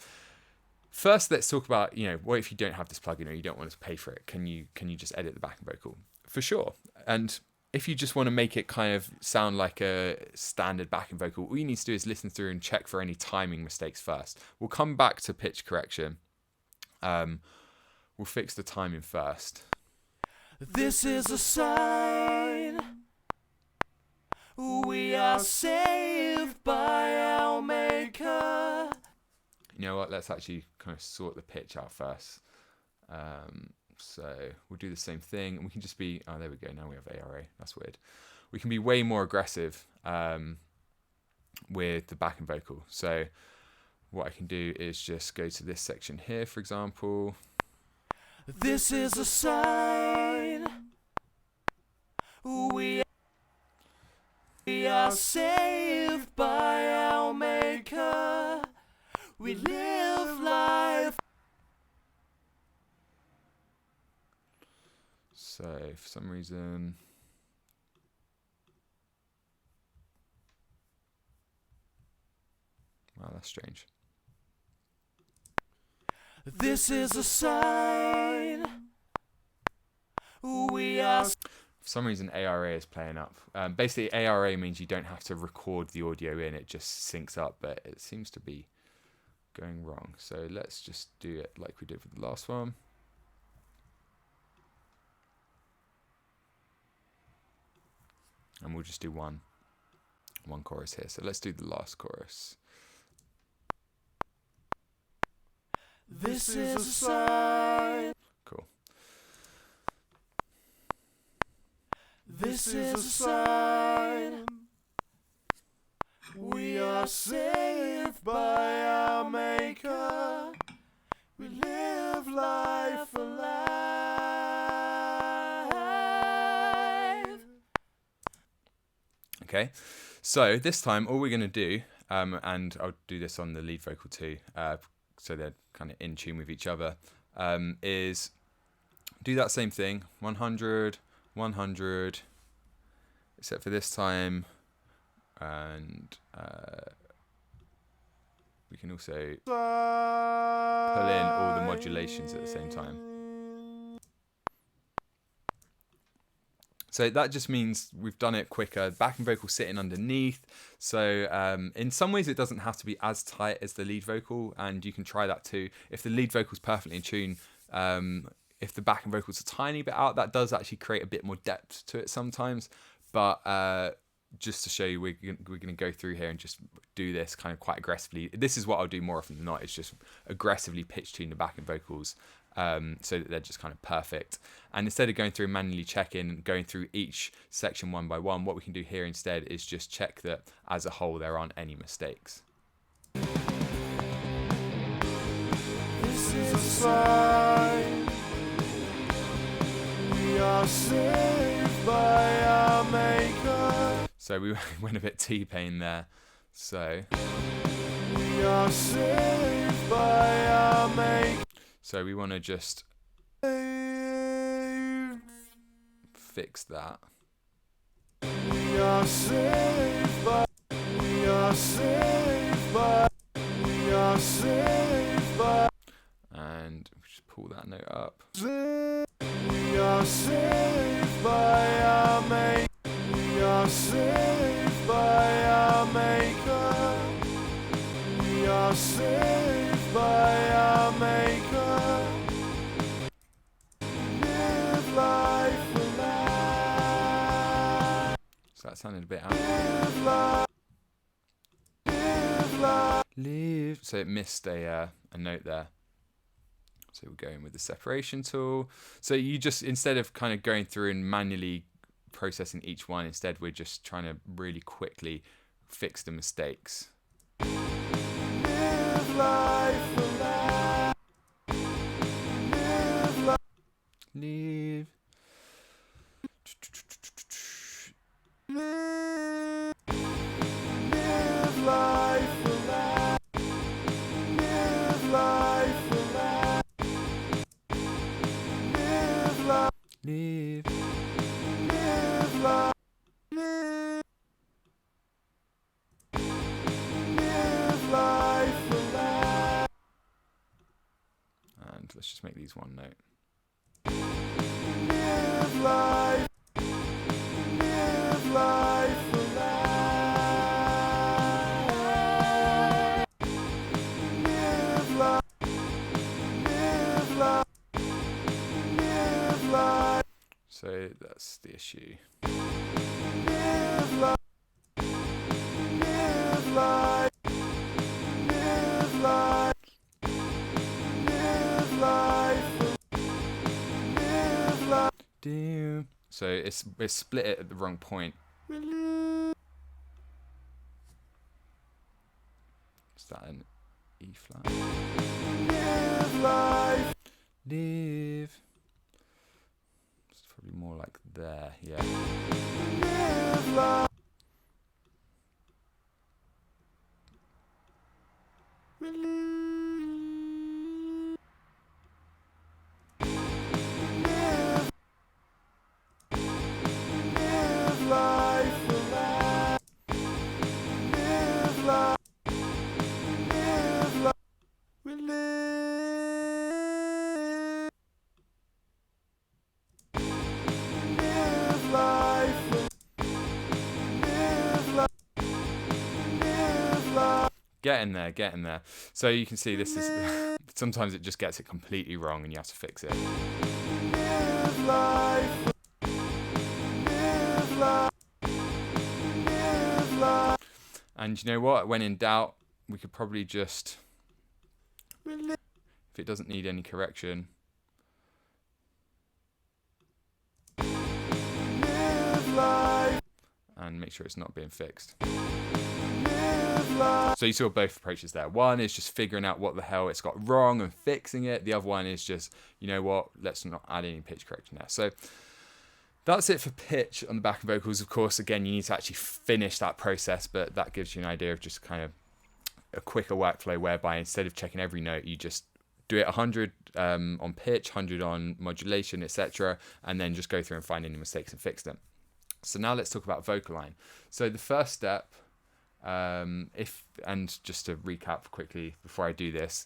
first, let's talk about, what if you don't have this plugin or you don't want to pay for it? Can you just edit the backing vocal? For sure. And if you just want to make it kind of sound like a standard backing vocal, all you need to do is listen through and check for any timing mistakes first. We'll come back to pitch correction. We'll fix the timing first. This is a sign we are saved by our Maker. You know what? Let's actually kind of sort the pitch out first. So we'll do the same thing, and we can just be. Oh, there we go. Now we have ARA. That's weird. We can be way more aggressive with the backing vocal. So what I can do is just go to this section here, for example. This is a sign we are saved by our Maker. We live life. So for some reason, wow, that's strange. This is a sign we are. For some reason, ARA is playing up. Basically, ARA means you don't have to record the audio in; it just syncs up. But it seems to be going wrong. So let's just do it like we did with the last one. And we'll just do one chorus here. So let's do the last chorus. This is a sign. Cool. This is a sign we are saved by our Maker. We live life alive. Okay, so this time all we're going to do, and I'll do this on the lead vocal too, so they're kind of in tune with each other, is do that same thing, 100, 100, except for this time, and we can also pull in all the modulations at the same time. So that just means we've done it quicker. Backing vocal sitting underneath. So in some ways it doesn't have to be as tight as the lead vocal, and you can try that too. If the lead vocal's perfectly in tune, if the backing vocal's a tiny bit out, that does actually create a bit more depth to it sometimes. But just to show you, we're going to go through here and just do this kind of quite aggressively. This is what I'll do more often than not. It's just aggressively pitch tune the backing vocals. So that they're just kind of perfect. And instead of going through and manually checking and going through each section one by one, what we can do here instead is just check that as a whole there aren't any mistakes. This is a sign we are saved by our Maker. So we went a bit T-Pain there. So we are saved by our Maker. So we want to just fix that. We are saved by, we are saved by, we are saved by, And just pull that note up. we are saved by our Maker. We are saved by our Maker. We are saved by our Maker. Live life alive. So that sounded a bit out. Live life. Live life. Leave. So it missed a note there. So we're going with the separation tool. So you just, instead of kind of going through and manually processing each one, instead we're just trying to really quickly fix the mistakes. Live life alive. Live life. Leave. Live life alive. Live life alive. Live life. Leave. Live life. Live life alive. And let's just make these one note. Live life. Live life alive. Live life. Live life. Live life. So that's the issue. Live life. Live life. Live life. Live life. Live life. Damn. So it's split it at the wrong point. Live Is that an E flat? life. Leave. It's probably more like there. Yeah. Live life. Live. Live life alive. Live life. Live life. We live. Live life. Live life. Live life. Getting there, getting there. So you can see this is sometimes it just gets it completely wrong and you have to fix it. Live life. Live life. Live life. And you know what? When in doubt, we could probably just, We live. if it doesn't need any correction, Live life. and make sure it's not being fixed. Live life. So you saw both approaches there. One is just figuring out what the hell it's got wrong and fixing it. The other one is just, you know what, let's not add any pitch correction there. So that's it for pitch on the backing vocals. Of course, again, you need to actually finish that process, but that gives you an idea of just kind of a quicker workflow whereby instead of checking every note, you just do it 100 on pitch, 100 on modulation, etc., and then just go through and find any mistakes and fix them. So now let's talk about vocal line. So the first step, and just to recap quickly before I do this,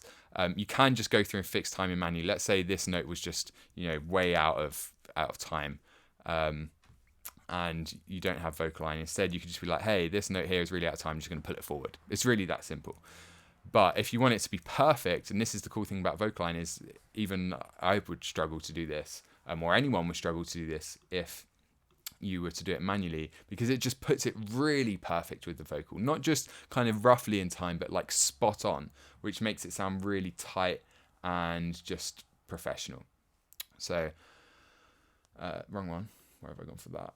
you can just go through and fix timing manually. Let's say this note was just, you know, way out of time, and you don't have vocal line. Instead, you could just be like, hey, this note here is really out of time, I'm just going to pull it forward. It's really that simple. But if you want it to be perfect, and this is the cool thing about vocal line, is even I would struggle to do this, or anyone would struggle to do this if you were to do it manually, because it just puts it really perfect with the vocal, not just kind of roughly in time, but like spot on, which makes it sound really tight and just professional. So wrong one. Where have I gone for that?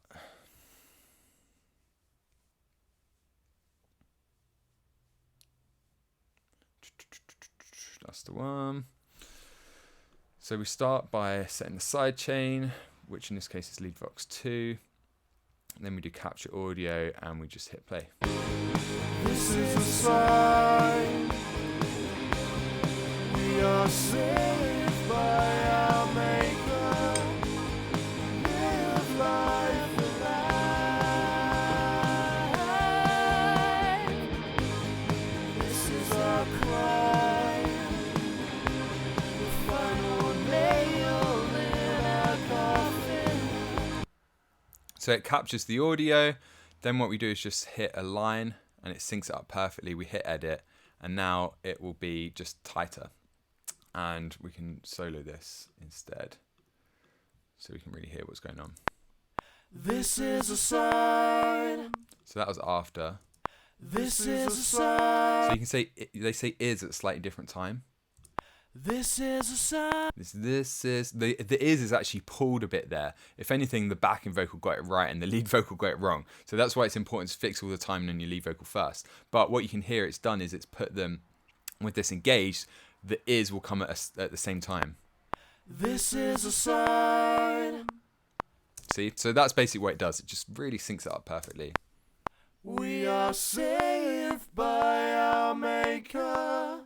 That's the one. So we start by setting the side chain, which in this case is lead vox 2. Then we do capture audio and we just hit play. This is a sign. We are saved by our Maker. Live life. So it captures the audio. Then what we do is just hit a line and it syncs it up perfectly. We hit edit and now it will be just tighter. And we can solo this instead so we can really hear what's going on. This is a sign. So that was after. This is a sign. So you can say, they say is at a slightly different time. This is a sign. This is, the is actually pulled a bit there. If anything, the backing vocal got it right and the lead vocal got it wrong. So that's why it's important to fix all the timing on your lead vocal first. But what you can hear it's done is it's put them, with this engaged, the is will come at the same time. This is a sign. See? So that's basically what it does. It just really syncs it up perfectly. We are saved by our Maker.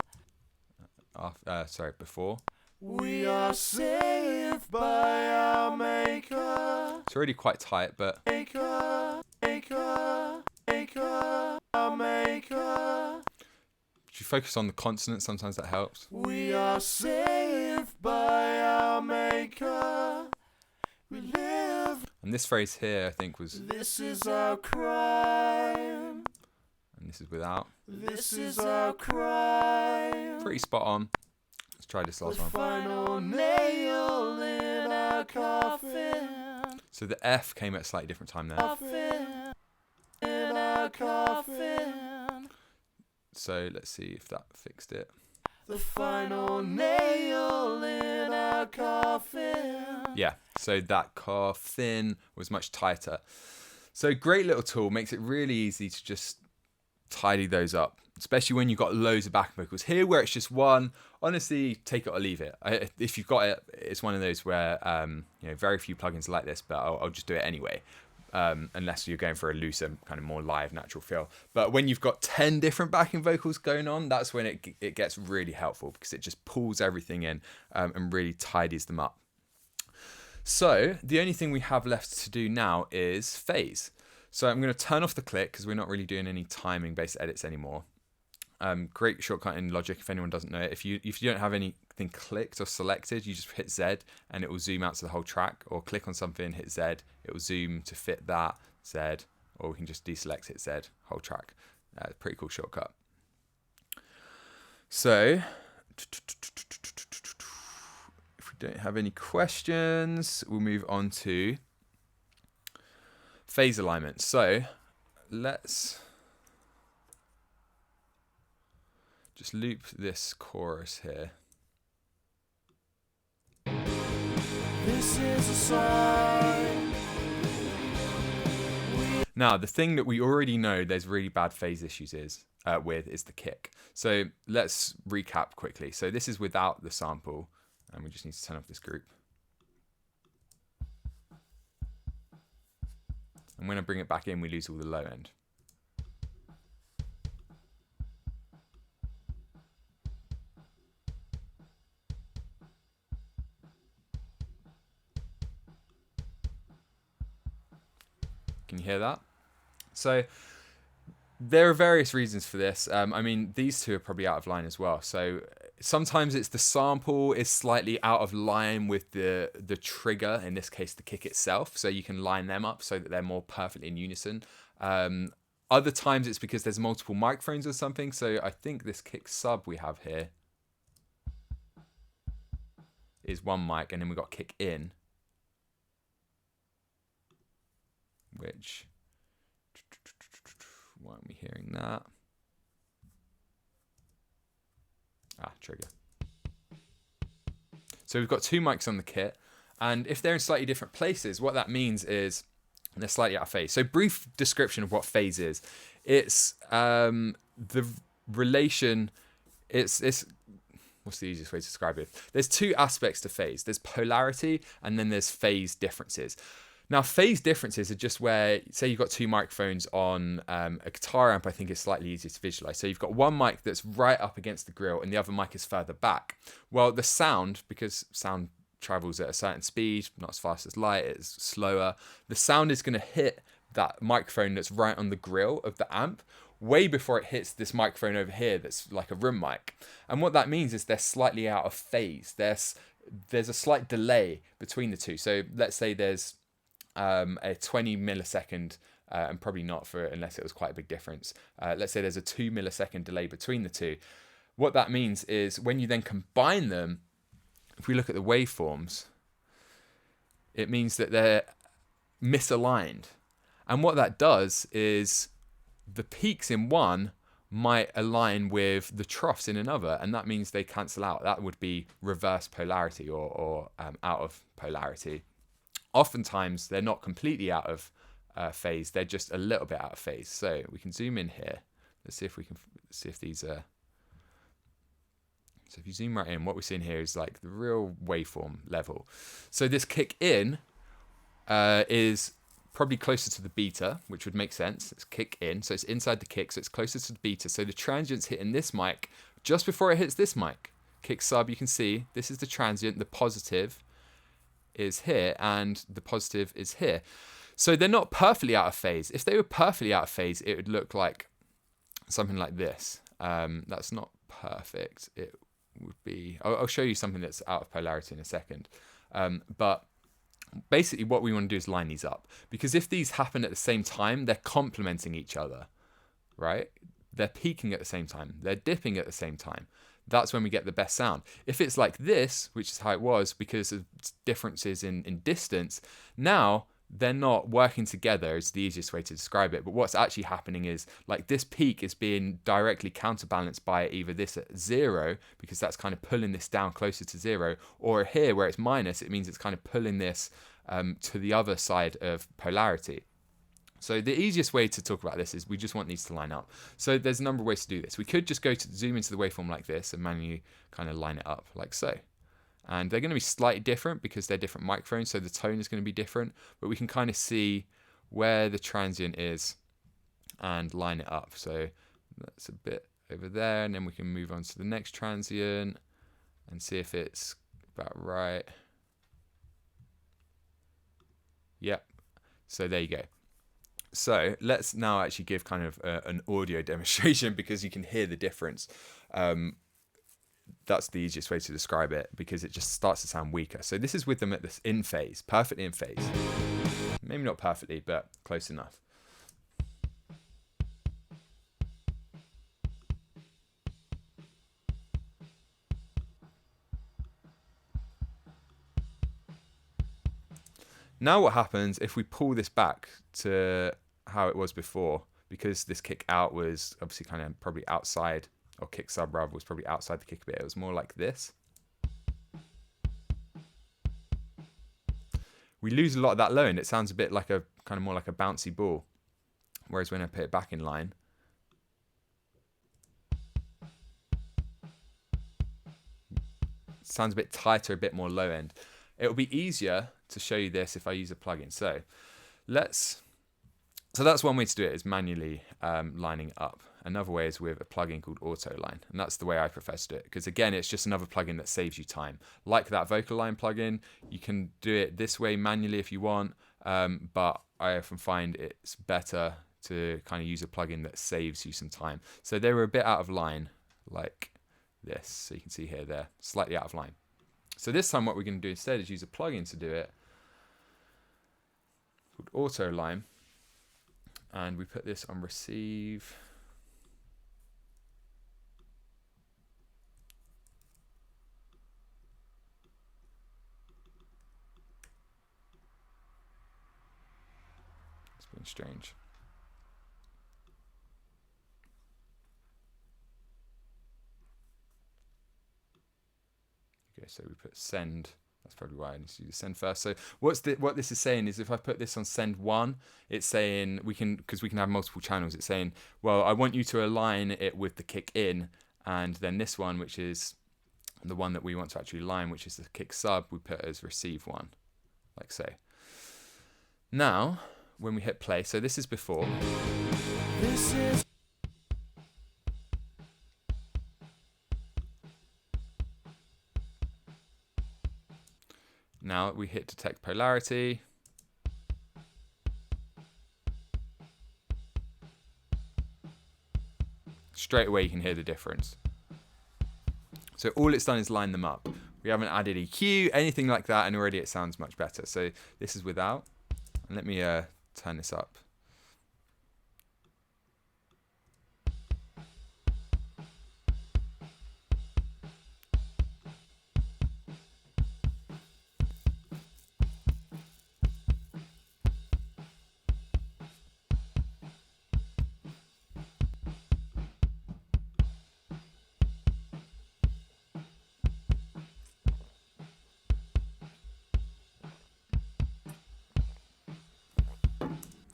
Before. We are saved by our Maker. It's already quite tight, but Maker, Maker, Maker, our Maker. if you focus on the consonant, sometimes that helps. We are saved by our Maker. We live. And this phrase here, I think, was, This is our crime. and this is without. This is our crime. Pretty spot on. Let's try this last The one. final nail in our coffin. So the F came at a slightly different time there. Coffin. In our coffin. So let's see if that fixed it. The final nail in our coffin. Yeah, so that coffin was much tighter. So great little tool, makes it really easy to just tidy those up, especially when you've got loads of backing vocals. Here where it's just one, honestly, take it or leave it. If you've got it, it's one of those where very few plugins are like this, but I'll just do it anyway. Unless you're going for a looser, kind of more live, natural feel. But when you've got 10 different backing vocals going on, that's when it gets really helpful, because it just pulls everything in and really tidies them up. So the only thing we have left to do now is phase. So I'm going to turn off the click because we're not really doing any timing based edits anymore. Great shortcut in Logic if anyone doesn't know it. If you don't have anything clicked or selected, you just hit Z and it will zoom out to the whole track, or click on something, hit Z, it will zoom to fit that Z, or we can just deselect, hit Z, whole track. Pretty cool shortcut. So if we don't have any questions, we'll move on to phase alignment. So let's just loop this chorus here. This is a sign. Now, the thing that we already know there's really bad phase issues is the kick. So let's recap quickly. So this is without the sample, and we just need to turn off this group. And when I bring it back in, we lose all the low end. Can you hear that? So there are various reasons for this. I mean, these two are probably out of line as well. So sometimes it's the sample is slightly out of line with the trigger, in this case the kick itself, so you can line them up so that they're more perfectly in unison. Other times it's because there's multiple microphones or something. So I think this kick sub we have here is one mic, and then we've got kick in, which, why aren't we hearing that? Trigger. So we've got two mics on the kit, and if they're in slightly different places, what that means is they're slightly out of phase. So brief description of what phase is. It's the relation, it's what's the easiest way to describe it? There's two aspects to phase. There's polarity, and then there's phase differences. Now, phase differences are just where, say you've got two microphones on a guitar amp. I think it's slightly easier to visualize. So you've got one mic that's right up against the grill and the other mic is further back. Well, the sound, because sound travels at a certain speed, not as fast as light, it's slower, the sound is going to hit that microphone that's right on the grill of the amp way before it hits this microphone over here that's like a room mic. And what that means is they're slightly out of phase. There's a slight delay between the two. So let's say there's a 20 millisecond, and probably not for unless it was quite a big difference. Let's say there's a 2 millisecond delay between the two. What that means is when you then combine them, if we look at the waveforms, it means that they're misaligned. And what that does is the peaks in one might align with the troughs in another, and that means they cancel out. That would be reverse polarity or out of polarity. Oftentimes, they're not completely out of phase. They're just a little bit out of phase. So we can zoom in here. Let's see if we can see if these are... So if you zoom right in, what we're seeing here is like the real waveform level. So this kick in is probably closer to the beta, which would make sense. It's kick in, so it's inside the kick, so it's closer to the beta. So the transient's hitting this mic just before it hits this mic. Kick sub, you can see, this is the transient, the positive is here, and the positive is here. So they're not perfectly out of phase. If they were perfectly out of phase, it would look like something like this. That's not perfect. It would be... I'll show you something that's out of polarity in a second. But basically what we want to do is line these up, because if these happen at the same time, they're complementing each other, right? They're peaking at the same time, they're dipping at the same time. That's when we get the best sound. If it's like this, which is how it was because of differences in distance, now they're not working together is the easiest way to describe it. But what's actually happening is like this peak is being directly counterbalanced by either this at 0, because that's kind of pulling this down closer to 0, or here where it's minus, it means it's kind of pulling this to the other side of polarity. So the easiest way to talk about this is we just want these to line up. So there's a number of ways to do this. We could just go to zoom into the waveform like this and manually kind of line it up like so. And they're going to be slightly different because they're different microphones, so the tone is going to be different, but we can kind of see where the transient is and line it up. So that's a bit over there, and then we can move on to the next transient and see if it's about right. Yep. So there you go. So let's now actually give kind of an audio demonstration because you can hear the difference. That's the easiest way to describe it because it just starts to sound weaker. So this is with them at this in phase, perfectly in phase. Maybe not perfectly, but close enough. Now what happens if we pull this back to how it was before, because this kick out was obviously kind of probably outside, or kick sub rather was probably outside the kick a bit. It was more like this. We lose a lot of that low end. It sounds a bit like a kind of more like a bouncy ball. Whereas when I put it back in line, it sounds a bit tighter, a bit more low end. It'll be easier to show you this if I use a plugin. So that's one way to do it, is manually lining up. Another way is with a plugin called Autoline, and that's the way I prefer to do it, because again, it's just another plugin that saves you time. Like that vocal line plugin, you can do it this way manually if you want, but I often find it's better to kind of use a plugin that saves you some time. So they were a bit out of line, like this. So you can see here they're slightly out of line. So this time what we're going to do instead is use a plugin to do it called Autoline, and we put this on receive. It's been strange. Okay, so we put send. That's probably why I need to do the send first. So what this is saying is if I put this on send 1, it's saying because we can have multiple channels, it's saying, well, I want you to align it with the kick in, and then this one, which is the one that we want to actually line, which is the kick sub, we put as receive 1, like so. Now, when we hit play, so this is before. This is Now we hit detect polarity. Straight away you can hear the difference. So all it's done is line them up. We haven't added EQ, anything like that, and already it sounds much better. So this is without. And let me turn this up.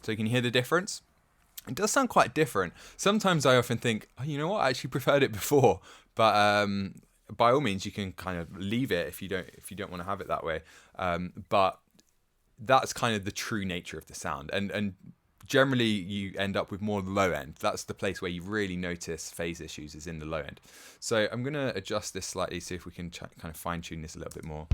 So you can hear the difference. It does sound quite different. Sometimes I often think, oh, you know what, I actually preferred it before. But by all means, you can kind of leave it if you don't want to have it that way. But that's kind of the true nature of the sound. And generally, you end up with more low end. That's the place where you really notice phase issues, is in the low end. So I'm going to adjust this slightly, see if we can kind of fine tune this a little bit more.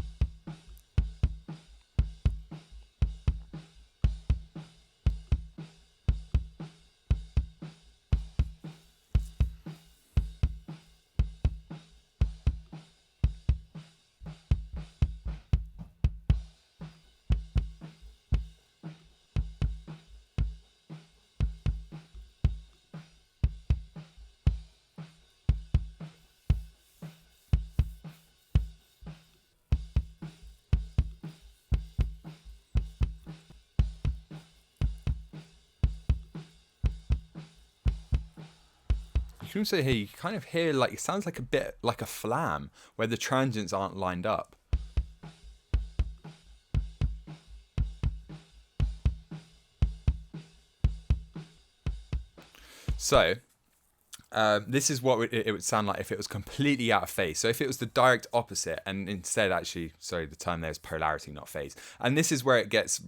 You can also hear, you kind of hear like, it sounds like a bit like a flam where the transients aren't lined up. So this is what it would sound like if it was completely out of phase. So if it was the direct opposite, and instead, actually, sorry, the term there is polarity, not phase. And this is where it gets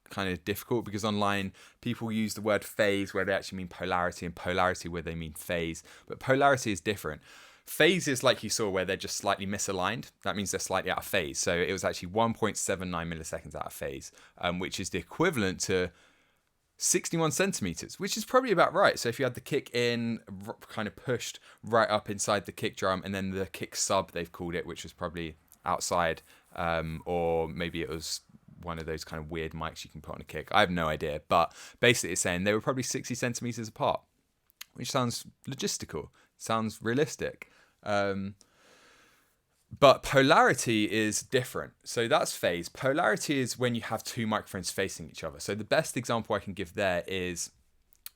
kind of difficult, because online people use the word phase where they actually mean polarity, and polarity where they mean phase. But polarity is different. Phase is like you saw, where they're just slightly misaligned. That means they're slightly out of phase. So it was actually 1.79 milliseconds out of phase, which is the equivalent to 61 centimeters, which is probably about right. So if you had the kick in, kind of pushed right up inside the kick drum, and then the kick sub, they've called it, which was probably outside, or maybe it was one of those kind of weird mics you can put on a kick. I have no idea, but basically it's saying they were probably 60 centimeters apart, which sounds logistical, sounds realistic. But polarity is different. So that's phase. Polarity is when you have two microphones facing each other. So the best example I can give there is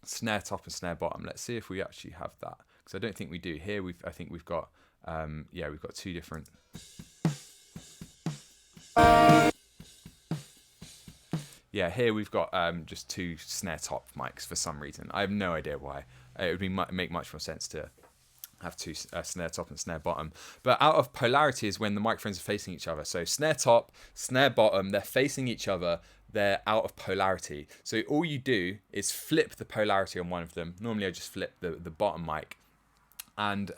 snare top and snare bottom. Let's see if we actually have that, because I don't think we do. Here I think we've got we've got two different. Yeah, here we've got just two snare top mics for some reason. I have no idea why. It would make much more sense to have two snare top and snare bottom. But out of polarity is when the microphones are facing each other. So snare top, snare bottom, they're facing each other. They're out of polarity. So all you do is flip the polarity on one of them. Normally I just flip the bottom mic. And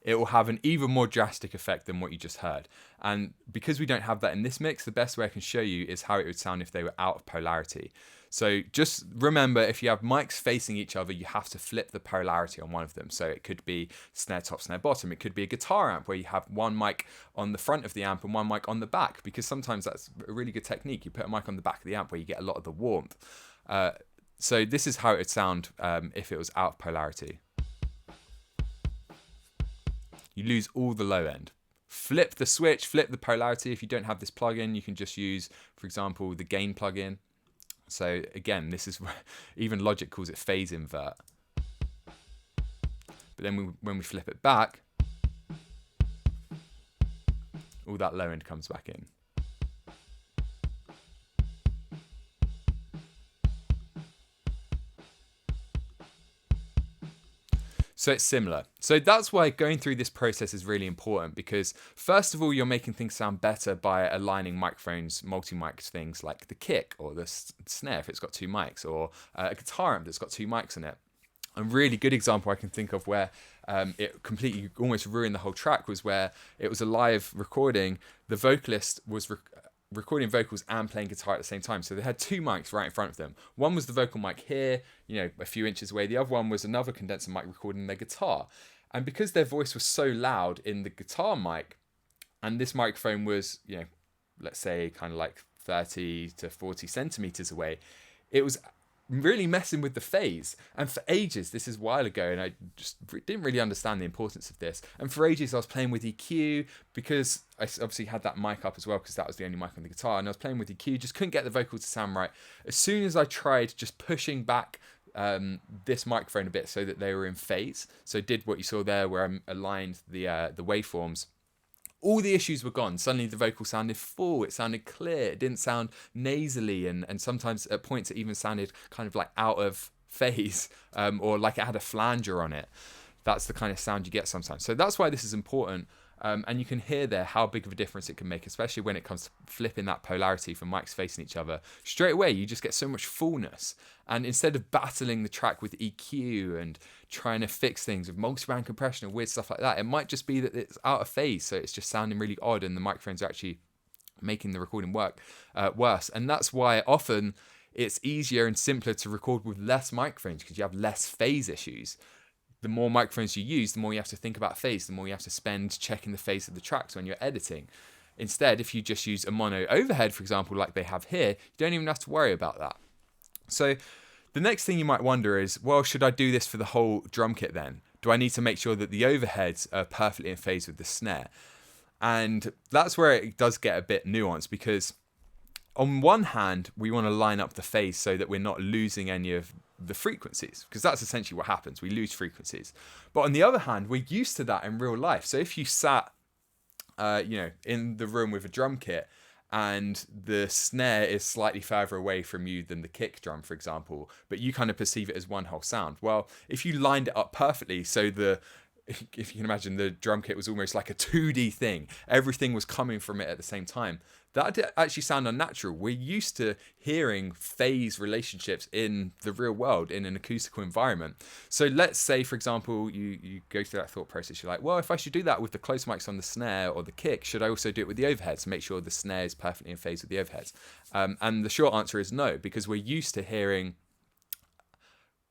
it will have an even more drastic effect than what you just heard. And because we don't have that in this mix, the best way I can show you is how it would sound if they were out of polarity. So just remember, if you have mics facing each other, you have to flip the polarity on one of them. So it could be snare top, snare bottom. It could be a guitar amp where you have one mic on the front of the amp and one mic on the back, because sometimes that's a really good technique. You put a mic on the back of the amp where you get a lot of the warmth. So this is how it would sound if it was out of polarity. You lose all the low end. Flip the switch, flip the polarity. If you don't have this plugin, you can just use, for example, the gain plugin. So again, this is where even Logic calls it phase invert. But then when we flip it back, all that low end comes back in. So it's similar. So that's why going through this process is really important, because first of all, you're making things sound better by aligning microphones, multi-mics, things like the kick or the snare if it's got two mics, or a guitar amp that's got two mics in it. A really good example I can think of where it completely almost ruined the whole track was where it was a live recording. The vocalist was recording vocals and playing guitar at the same time. So they had two mics right in front of them. One was the vocal mic here, a few inches away. The other one was another condenser mic recording their guitar. And because their voice was so loud in the guitar mic, and this microphone was, let's say kind of like 30 to 40 centimeters away, it was really messing with the phase. And for ages, this is a while ago, and I just didn't really understand the importance of this. And for ages, I was playing with EQ because I obviously had that mic up as well, because that was the only mic on the guitar. And I was playing with EQ, just couldn't get the vocal to sound right. As soon as I tried just pushing back this microphone a bit so that they were in phase, so did what you saw there where I aligned the waveforms, all the issues were gone. Suddenly the vocal sounded full, it sounded clear, it didn't sound nasally, and sometimes at points it even sounded kind of like out of phase, or like it had a flanger on it. That's the kind of sound you get sometimes. So that's why this is important. And you can hear there how big of a difference it can make, especially when it comes to flipping that polarity from mics facing each other. Straight away, you just get so much fullness. And instead of battling the track with EQ and trying to fix things with multi-band compression and weird stuff like that, it might just be that it's out of phase, so it's just sounding really odd, and the microphones are actually making the recording work worse. And that's why often it's easier and simpler to record with less microphones, because you have less phase issues. The more microphones you use, the more you have to think about phase, the more you have to spend checking the phase of the tracks when you're editing. Instead, if you just use a mono overhead, for example, like they have here, you don't even have to worry about that. So the next thing you might wonder is, well, should I do this for the whole drum kit then? Do I need to make sure that the overheads are perfectly in phase with the snare? And that's where it does get a bit nuanced, because on one hand, we want to line up the phase so that we're not losing any of the frequencies, because that's essentially what happens. We lose frequencies. But on the other hand, we're used to that in real life. So if you sat, in the room with a drum kit and the snare is slightly further away from you than the kick drum, for example, but you kind of perceive it as one whole sound. Well, if you lined it up perfectly, so if you can imagine, the drum kit was almost like a 2D thing, everything was coming from it at the same time, that actually sound unnatural. We're used to hearing phase relationships in the real world, in an acoustical environment. So let's say, for example, you go through that thought process. You're like, well, if I should do that with the close mics on the snare or the kick, should I also do it with the overheads to make sure the snare is perfectly in phase with the overheads? And the short answer is no, because we're used to hearing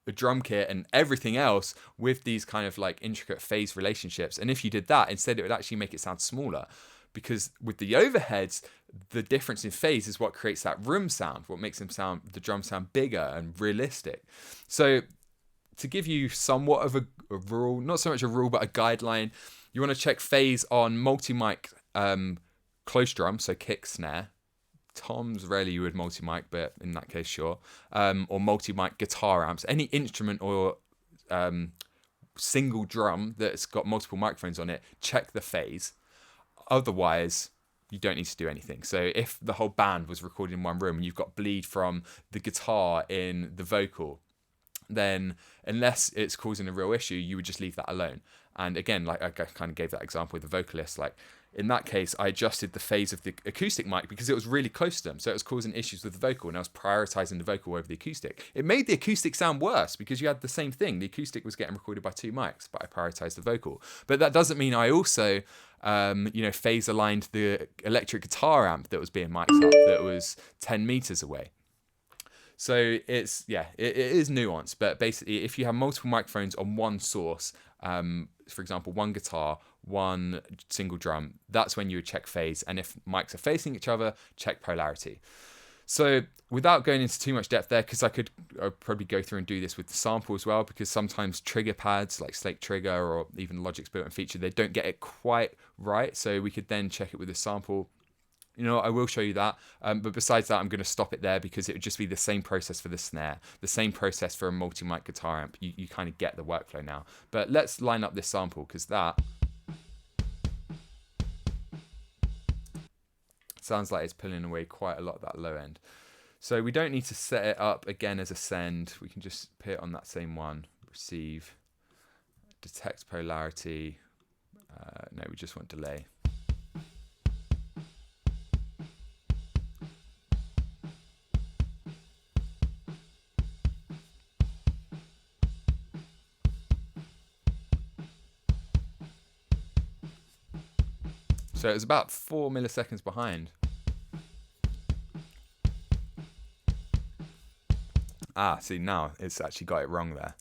the drum kit and everything else with these kind of like intricate phase relationships. And if you did that, instead it would actually make it sound smaller, because with the overheads, the difference in phase is what creates that room sound, what makes the drum sound bigger and realistic. So to give you somewhat of a rule, not so much a rule, but a guideline, you want to check phase on multi-mic close drum, so kick, snare. Toms, rarely you would multi-mic, but in that case, sure. Or multi-mic guitar amps. Any instrument or single drum that's got multiple microphones on it, check the phase. Otherwise, you don't need to do anything. So if the whole band was recorded in one room and you've got bleed from the guitar in the vocal, then unless it's causing a real issue, you would just leave that alone. And again, like I kind of gave that example with the vocalist, like in that case, I adjusted the phase of the acoustic mic because it was really close to them. So it was causing issues with the vocal, and I was prioritizing the vocal over the acoustic. It made the acoustic sound worse because you had the same thing. The acoustic was getting recorded by two mics, but I prioritized the vocal. But that doesn't mean I also, phase aligned the electric guitar amp that was being mic'd up that was 10 meters away. So it is nuanced, but basically if you have multiple microphones on one source, for example, one guitar, one single drum, that's when you would check phase. And if mics are facing each other, check polarity. So without going into too much depth there, because I'd probably go through and do this with the sample as well, because sometimes trigger pads like Slate Trigger or even Logic's built-in feature, they don't get it quite right. So we could then check it with a sample. You know, I will show you that. But besides that, I'm going to stop it there because it would just be the same process for the snare, the same process for a multi-mic guitar amp. You kind of get the workflow now. But let's line up this sample, because that sounds like it's pulling away quite a lot of that low end. So we don't need to set it up again as a send. We can just put it on that same one. Receive, detect polarity. No, we just want delay. So it was about 4 milliseconds behind. See, now it's actually got it wrong there.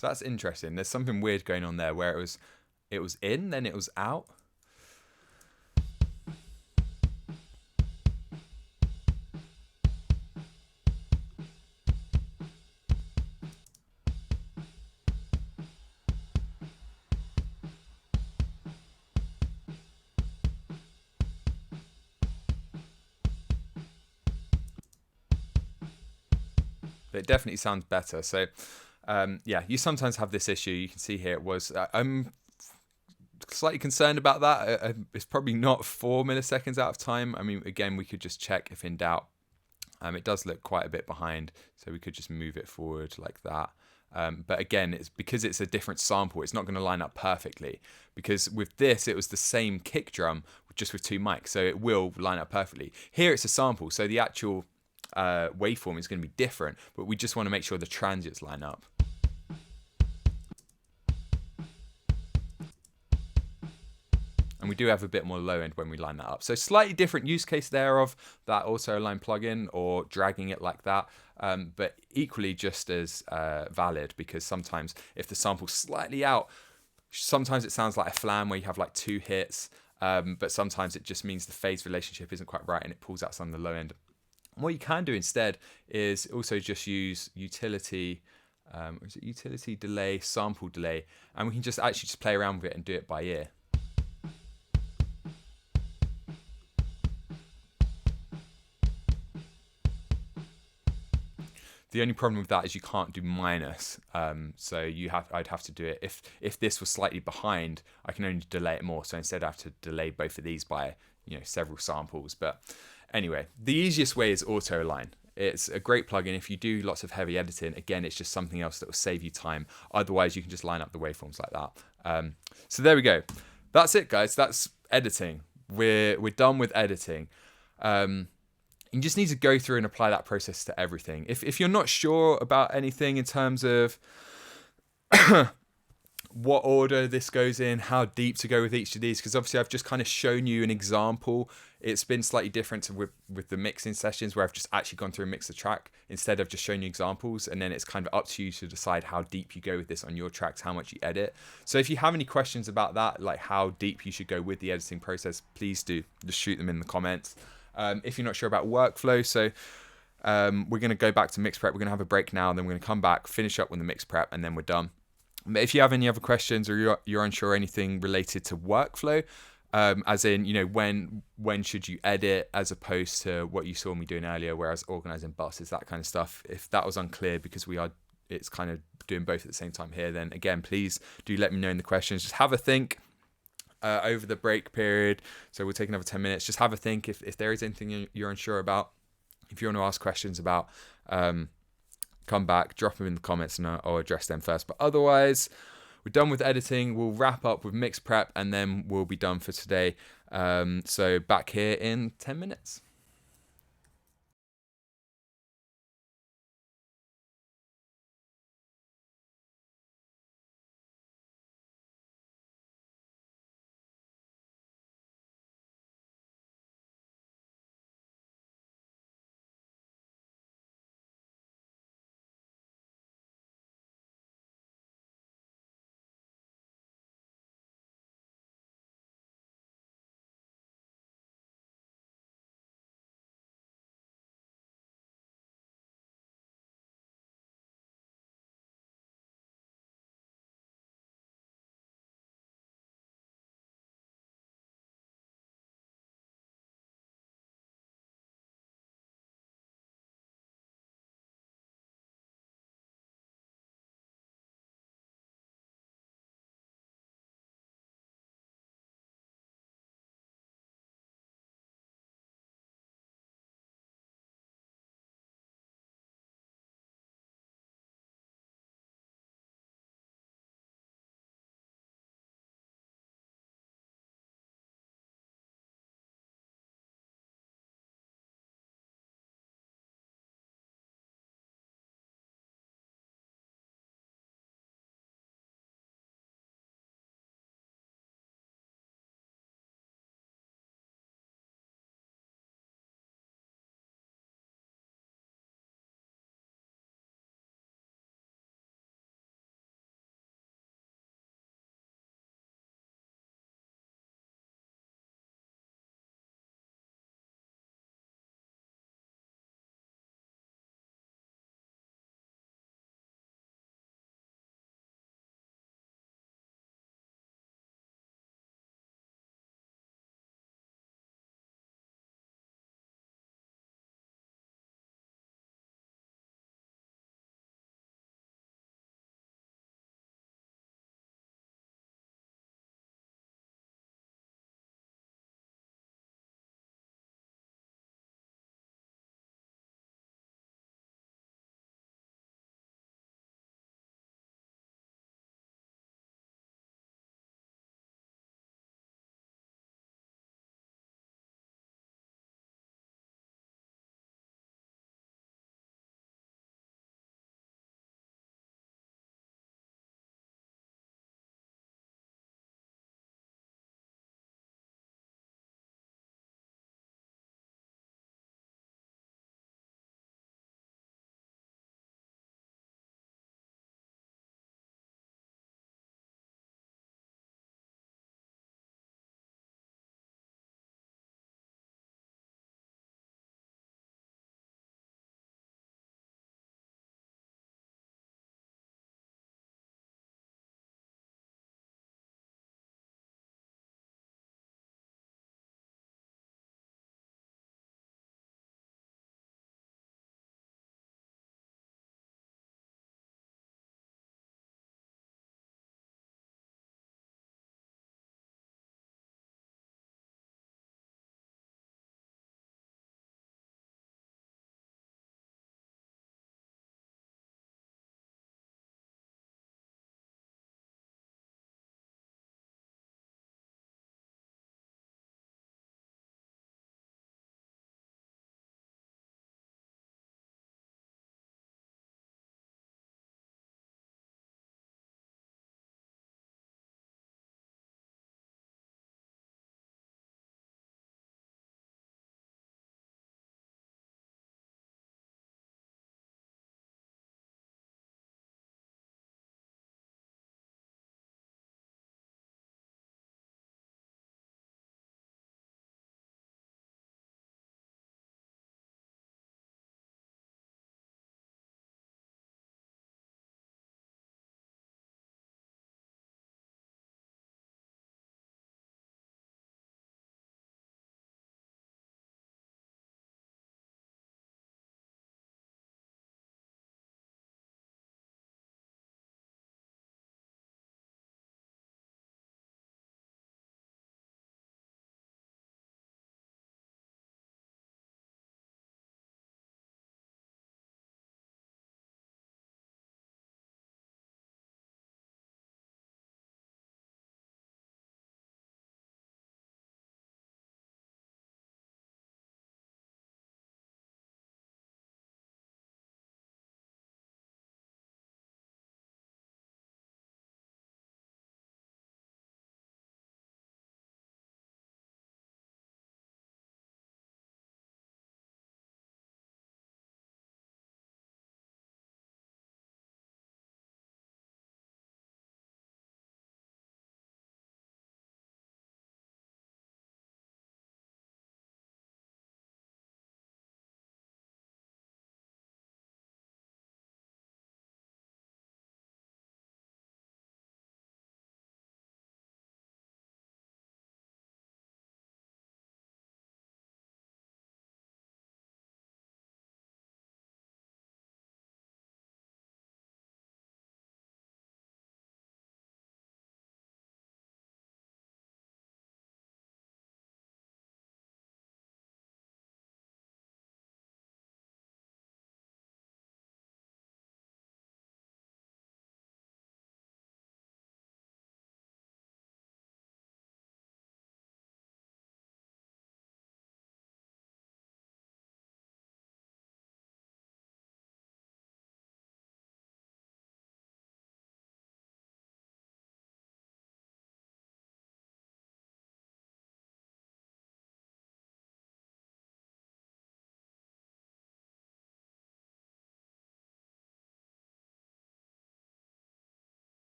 So that's interesting. There's something weird going on there where it was in, then it was out. But it definitely sounds better. So yeah, you sometimes have this issue. You can see here it was. I'm slightly concerned about that. It's probably not 4 milliseconds out of time. I mean, again, we could just check if in doubt. It does look quite a bit behind, so we could just move it forward like that. But again, it's because it's a different sample, it's not going to line up perfectly. Because with this, it was the same kick drum, just with 2 mics, so it will line up perfectly. Here it's a sample, so the actual waveform is going to be different, but we just want to make sure the transients line up. And we do have a bit more low end when we line that up. So slightly different use case there of that auto align plugin or dragging it like that, but equally just as valid, because sometimes if the sample's slightly out, sometimes it sounds like a flam where you have like 2 hits, but sometimes it just means the phase relationship isn't quite right and it pulls out some of the low end. And what you can do instead is also just use utility, is it utility delay, sample delay, and we can just actually just play around with it and do it by ear. The only problem with that is you can't do minus, so I'd have to do it if this was slightly behind. I can only delay it more, so instead I have to delay both of these by several samples. But anyway, the easiest way is auto align. It's a great plugin if you do lots of heavy editing. Again, it's just something else that will save you time. Otherwise, you can just line up the waveforms like that. So there we go. That's it, guys. That's editing. We're done with editing. You just need to go through and apply that process to everything. If you're not sure about anything in terms of what order this goes in, how deep to go with each of these, because obviously I've just kind of shown you an example. It's been slightly different with the mixing sessions where I've just actually gone through and mixed the track instead of just showing you examples, and then it's kind of up to you to decide how deep you go with this on your tracks, how much you edit. So if you have any questions about that, like how deep you should go with the editing process, please do just shoot them in the comments. If you're not sure about workflow, so we're going to go back to mix prep. We're going to have a break now, and then we're going to come back, finish up with the mix prep, and then we're done. But if you have any other questions or you're unsure anything related to workflow, as in when should you edit as opposed to what you saw me doing earlier, where I was organizing buses, that kind of stuff. If that was unclear because it's kind of doing both at the same time here, then again, please do let me know in the questions. Just have a think. Over the break period, so we'll take another 10 minutes. Just have a think if there is anything you're unsure about. If you want to ask questions about, come back, drop them in the comments, and I'll address them first. But otherwise, we're done with editing. We'll wrap up with mix prep, and then we'll be done for today. So back here in 10 minutes.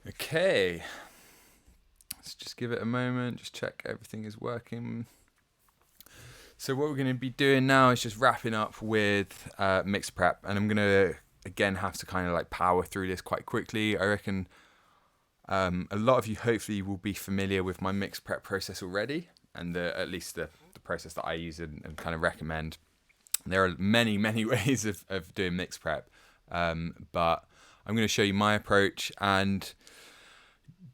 Okay, let's just give it a moment, just check everything is working. So what we're going to be doing now is just wrapping up with mix prep, and I'm going to again have to kind of like power through this quite quickly. I reckon a lot of you hopefully will be familiar with my mix prep process already, and at least the process that I use and kind of recommend. There are many ways of doing mix prep, but I'm going to show you my approach and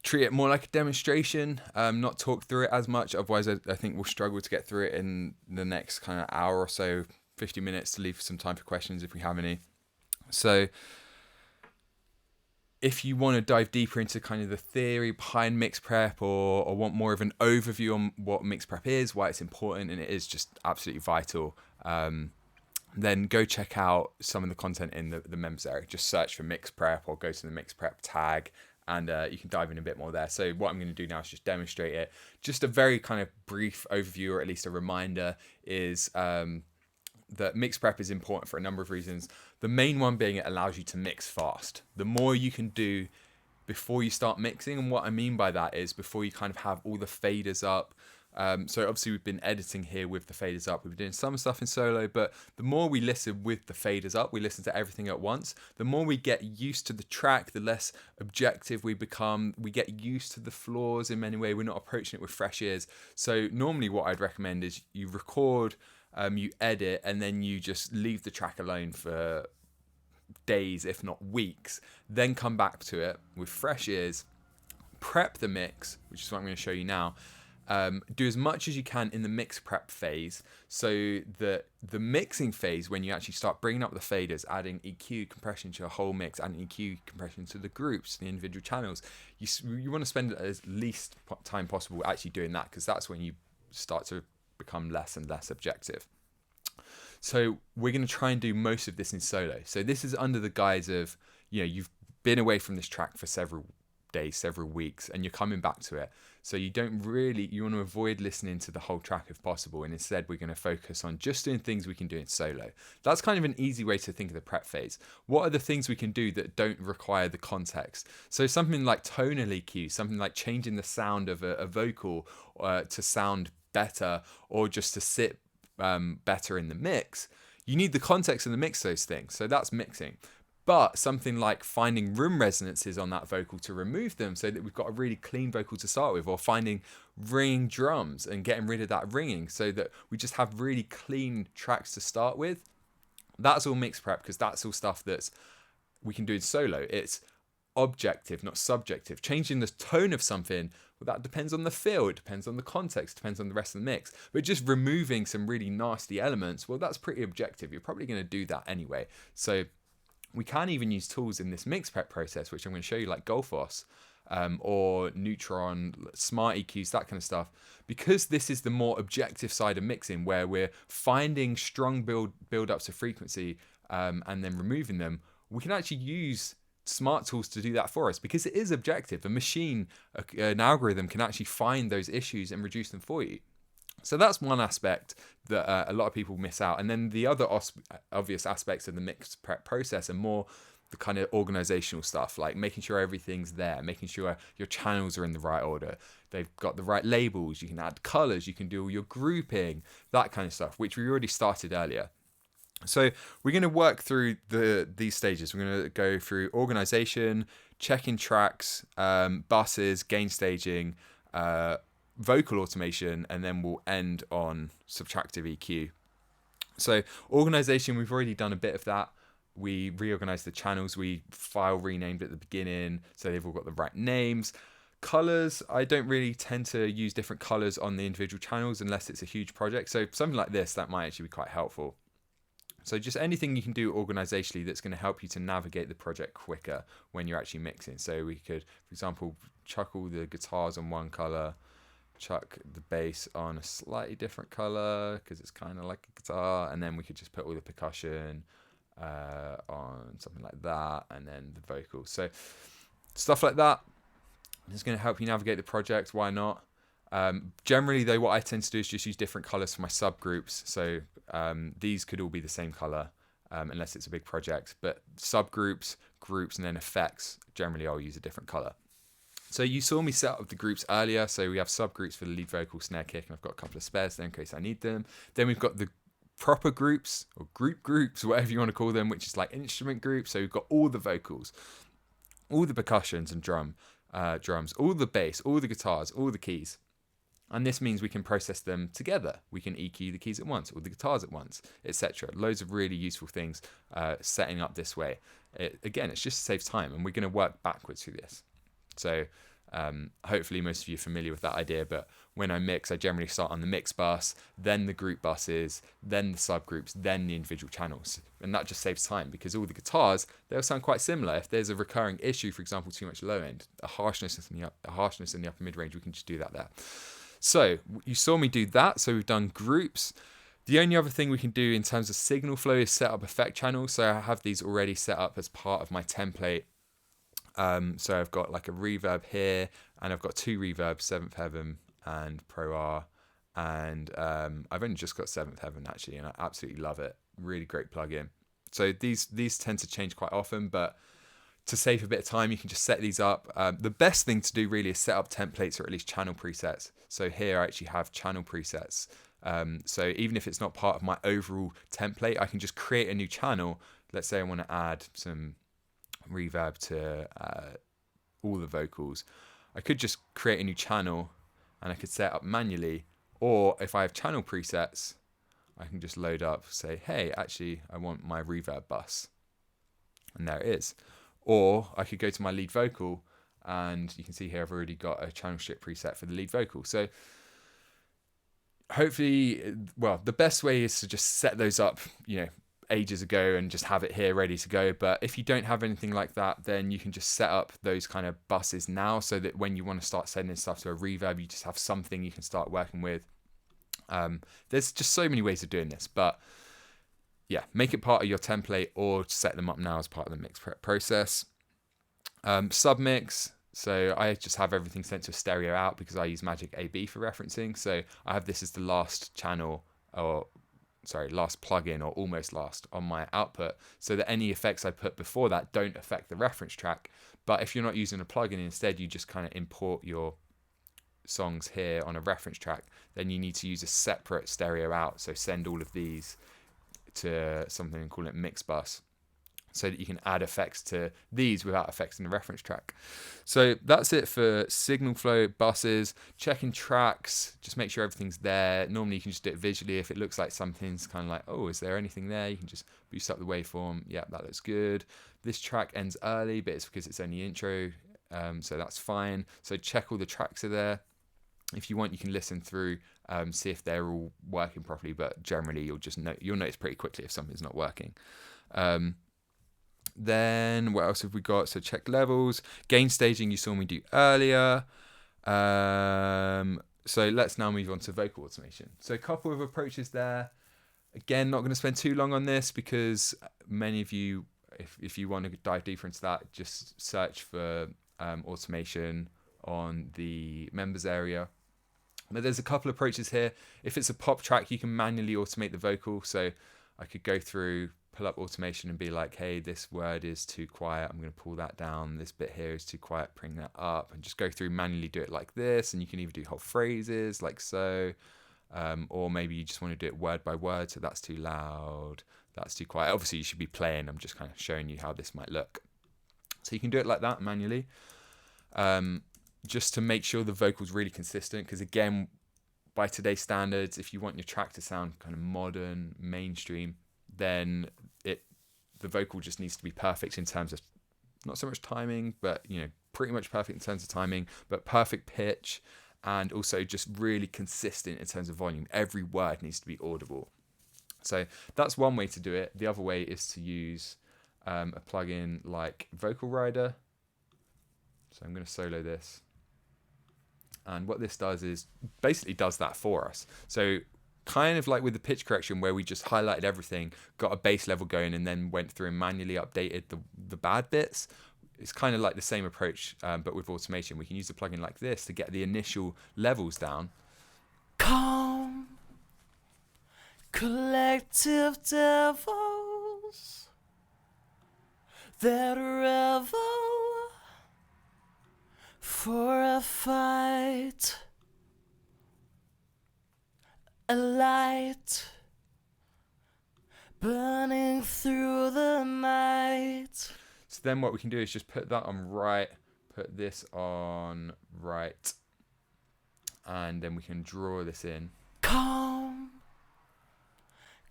treat it more like a demonstration, not talk through it as much. Otherwise, I think we'll struggle to get through it in the next kind of hour or so, 50 minutes to leave some time for questions if we have any. So if you want to dive deeper into kind of the theory behind mix prep or want more of an overview on what mix prep is, why it's important, and it is just absolutely vital, then go check out some of the content in the members area. Just search for mix prep or go to the mix prep tag, and you can dive in a bit more there. So what I'm going to do now is just demonstrate it. Just a very kind of brief overview, or at least a reminder, is that mix prep is important for a number of reasons. The main one being it allows you to mix fast. The more you can do before you start mixing, and what I mean by that is before you kind of have all the faders up. So obviously we've been editing here with the faders up. We've been doing some stuff in solo, but the more we listen with the faders up, we listen to everything at once, the more we get used to the track, the less objective we become. We get used to the flaws in many ways. We're not approaching it with fresh ears. So normally what I'd recommend is you record, you edit, and then you just leave the track alone for days, if not weeks, then come back to it with fresh ears, prep the mix, which is what I'm going to show you now. Do as much as you can in the mix prep phase, so that the mixing phase, when you actually start bringing up the faders, adding EQ compression to your whole mix, and EQ compression to the groups, the individual channels, you want to spend as least time possible actually doing that, because that's when you start to become less and less objective. So we're going to try and do most of this in solo. So this is under the guise of, you've been away from this track for several days, several weeks, and you're coming back to it. So you want to avoid listening to the whole track if possible, and instead we're going to focus on just doing things we can do in solo. That's kind of an easy way to think of the prep phase. What are the things we can do that don't require the context? So something like tonal EQ, something like changing the sound of a vocal to sound better, or just to sit better in the mix. You need the context in the mix, those things. So that's mixing. But something like finding room resonances on that vocal to remove them, so that we've got a really clean vocal to start with, or finding ringing drums and getting rid of that ringing so that we just have really clean tracks to start with. That's all mix prep, because that's all stuff that's we can do in solo. It's objective, not subjective. Changing the tone of something, well, that depends on the feel, it depends on the context, depends on the rest of the mix. But just removing some really nasty elements, well, that's pretty objective. You're probably going to do that anyway. So we can even use tools in this mix prep process, which I'm going to show you, like Golfos or Neutron, smart EQs, that kind of stuff. Because this is the more objective side of mixing, where we're finding strong build-ups of frequency and then removing them, we can actually use smart tools to do that for us, because it is objective. A machine, an algorithm, can actually find those issues and reduce them for you. So that's one aspect that a lot of people miss out. And then the other obvious aspects of the mix prep process are more the kind of organizational stuff, like making sure everything's there, making sure your channels are in the right order, they've got the right labels, you can add colors, you can do all your grouping, that kind of stuff, which we already started earlier. So we're going to work through these stages. We're going to go through organization, checking tracks, buses, gain staging, vocal automation, and then we'll end on subtractive EQ. So organization, we've already done a bit of that. We reorganized the channels, we file renamed at the beginning, so they've all got the right names. Colors, I don't really tend to use different colors on the individual channels unless it's a huge project. So something like this, that might actually be quite helpful. So just anything you can do organizationally that's going to help you to navigate the project quicker when you're actually mixing. So we could, for example, chuck all the guitars on one color, chuck the bass on a slightly different color because it's kind of like a guitar, and then we could just put all the percussion on something like that, and then the vocals. So stuff like that is going to help you navigate the project. Why not? Generally though, what I tend to do is just use different colors for my subgroups. So these could all be the same color unless it's a big project, but subgroups, groups, and then effects, generally I'll use a different color. So you saw me set up the groups earlier. So we have subgroups for the lead vocal, snare kick, and I've got a couple of spares there in case I need them. Then we've got the proper groups or group groups, whatever you want to call them, which is like instrument groups. So we've got all the vocals, all the percussions and drums, all the bass, all the guitars, all the keys. And this means we can process them together. We can EQ the keys at once, or the guitars at once, etc. Loads of really useful things setting up this way. Again, it just saves time, and we're going to work backwards through this. So hopefully most of you are familiar with that idea, but when I mix, I generally start on the mix bus, then the group buses, then the subgroups, then the individual channels. And that just saves time, because all the guitars, they'll sound quite similar. If there's a recurring issue, for example, too much low end, a harshness in the upper mid range, we can just do that there. So you saw me do that. So we've done groups. The only other thing we can do in terms of signal flow is set up effect channels. So I have these already set up as part of my template. So I've got like a reverb here, and I've got 2 reverbs, 7th Heaven and Pro R, and I've only just got 7th Heaven actually, and I absolutely love it. Really great plugin. So these tend to change quite often, but to save a bit of time, you can just set these up. The best thing to do really is set up templates, or at least channel presets. So here I actually have channel presets. So even if it's not part of my overall template, I can just create a new channel. Let's say I want to add some reverb to all the vocals. I could just create a new channel, and I could set up manually, or if I have channel presets, I can just load up, say, hey, actually I want my reverb bus, and there it is. Or I could go to my lead vocal, and you can see here I've already got a channel strip preset for the lead vocal. So hopefully, well, the best way is to just set those up, ages ago, and just have it here ready to go. But if you don't have anything like that, then you can just set up those kind of buses now, so that when you want to start sending stuff to a reverb, you just have something you can start working with. There's just so many ways of doing this, but yeah, make it part of your template, or set them up now as part of the mix prep process. Submix. So I just have everything sent to a stereo out, because I use Magic AB for referencing. So I have this as the last channel, last plugin, or almost last, on my output, so that any effects I put before that don't affect the reference track. But if you're not using a plugin, instead you just kind of import your songs here on a reference track, then you need to use a separate stereo out. So send all of these to something and call it mix bus, so that you can add effects to these without affecting the reference track. So that's it for signal flow, buses. Checking tracks, just make sure everything's there. Normally you can just do it visually. If it looks like something's kind of like, oh, is there anything there? You can just boost up the waveform. Yeah, that looks good. This track ends early, but it's because it's only intro, so that's fine. So check all the tracks are there. If you want, you can listen through, see if they're all working properly, but generally you'll notice pretty quickly if something's not working. Then what else have we got? So check levels, gain staging you saw me do earlier. So let's now move on to vocal automation. So a couple of approaches there. Again, not going to spend too long on this, because many of you, if you want to dive deeper into that, just search for automation on the members area. But there's a couple of approaches here. If it's a pop track, you can manually automate the vocal. So I could go through, pull up automation and be like, hey, this word is too quiet, I'm going to pull that down. This bit here is too quiet, bring that up, and just go through, manually do it like this. And you can even do whole phrases like so, or maybe you just want to do it word by word. So that's too loud, that's too quiet. Obviously you should be playing, I'm just kind of showing you how this might look. So you can do it like that manually, just to make sure the vocal's really consistent. Because again, by today's standards, if you want your track to sound kind of modern, mainstream, then the vocal just needs to be perfect in terms of not so much timing, but pretty much perfect in terms of timing, but perfect pitch, and also just really consistent in terms of volume. Every word needs to be audible. So that's one way to do it. The other way is to use a plugin like Vocal Rider. So I'm going to solo this. And what this does is basically does that for us. So kind of like with the pitch correction, where we just highlighted everything, got a bass level going, and then went through and manually updated the bad bits. It's kind of like the same approach, but with automation. We can use a plugin like this to get the initial levels down. Calm, collective devils that revel for a fight, a light burning through the night. So then what we can do is just put that on right, put this on right, and then we can draw this in. Calm,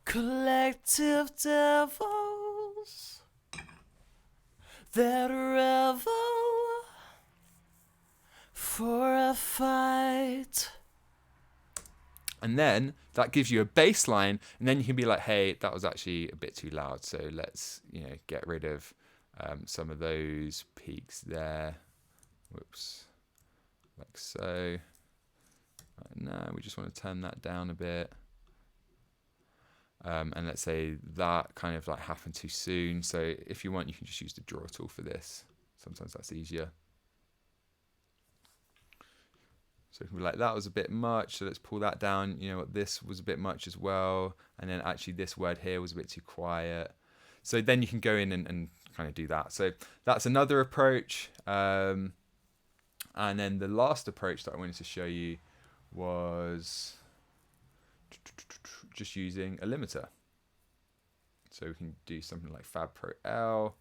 collective devils that revel for a fight. And then that gives you a baseline, and then you can be like, hey, that was actually a bit too loud, so let's, get rid of some of those peaks there. Whoops. Like so. No, we just want to turn that down a bit. And let's say that kind of like happened too soon. So if you want, you can just use the draw tool for this. Sometimes that's easier. So we like, that was a bit much, so let's pull that down. You know what, this was a bit much as well. And then actually this word here was a bit too quiet. So then you can go in and kind of do that. So that's another approach. And then the last approach that I wanted to show you was just using a limiter. So we can do something like Fab Pro L.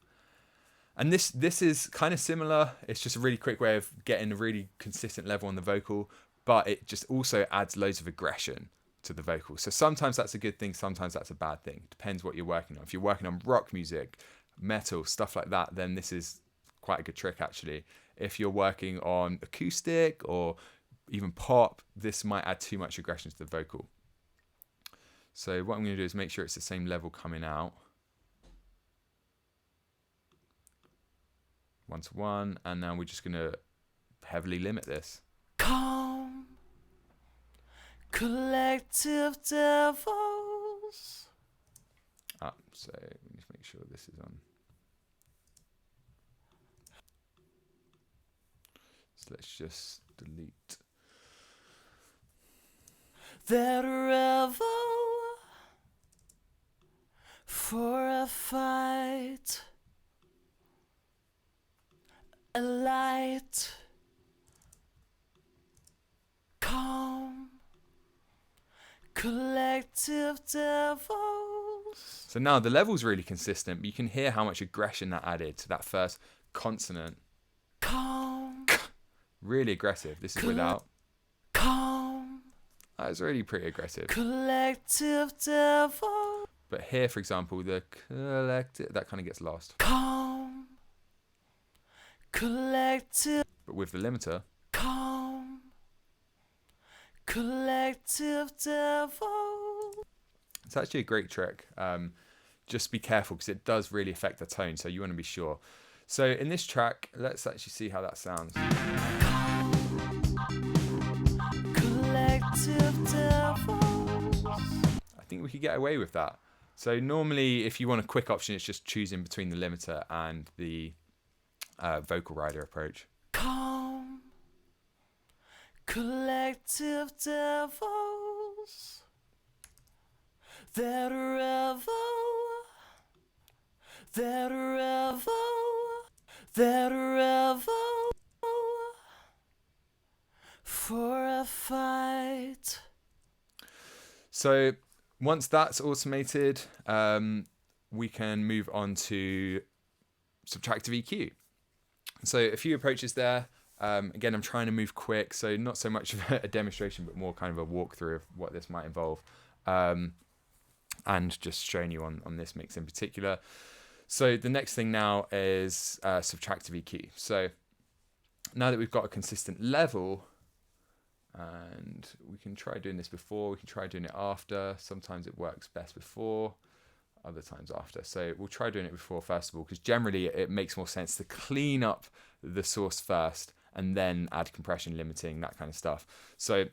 And this is kind of similar. It's just a really quick way of getting a really consistent level on the vocal, but it just also adds loads of aggression to the vocal. So sometimes that's a good thing, sometimes that's a bad thing. Depends what you're working on. If you're working on rock music, metal, stuff like that, then this is quite a good trick actually. If you're working on acoustic or even pop, this might add too much aggression to the vocal. So what I'm going to do is make sure it's the same level coming out. 1 to 1, and now we're just going to heavily limit this. Calm, collective devils. So we need to make sure this is on. So let's just delete. That revel for a fight, a light, calm, collective devils. So now the level's really consistent, but you can hear how much aggression that added to that first consonant. Calm, really aggressive. This is without. calm, That was really pretty aggressive. collective devil. But here, for example, the collective, that kind of gets lost. Calm, collective, But with the limiter, calm, collective devil. it's actually a great trick. Just be careful because it does really affect the tone, so you want to be sure. So in this track, let's actually see how that sounds. Collective devils. I think we could get away with that. So normally, if you want a quick option, it's just choosing between the limiter and the vocal rider approach. Calm, collective devils that revel, that revel, that revel for a fight. So once that's automated, we can move on to Subtractive EQ. So a few approaches there. Again, I'm trying to move quick, so not so much of a demonstration, but more kind of a walkthrough of what this might involve. And just showing you on this mix in particular. So the next thing now is Subtractive EQ. So now that we've got a consistent level, and we can try doing this before, we can try doing it after. Sometimes it works best before, other times after. So we'll try doing it before first of all, because generally it makes more sense to clean up the source first and then add compression, limiting, that kind of stuff. So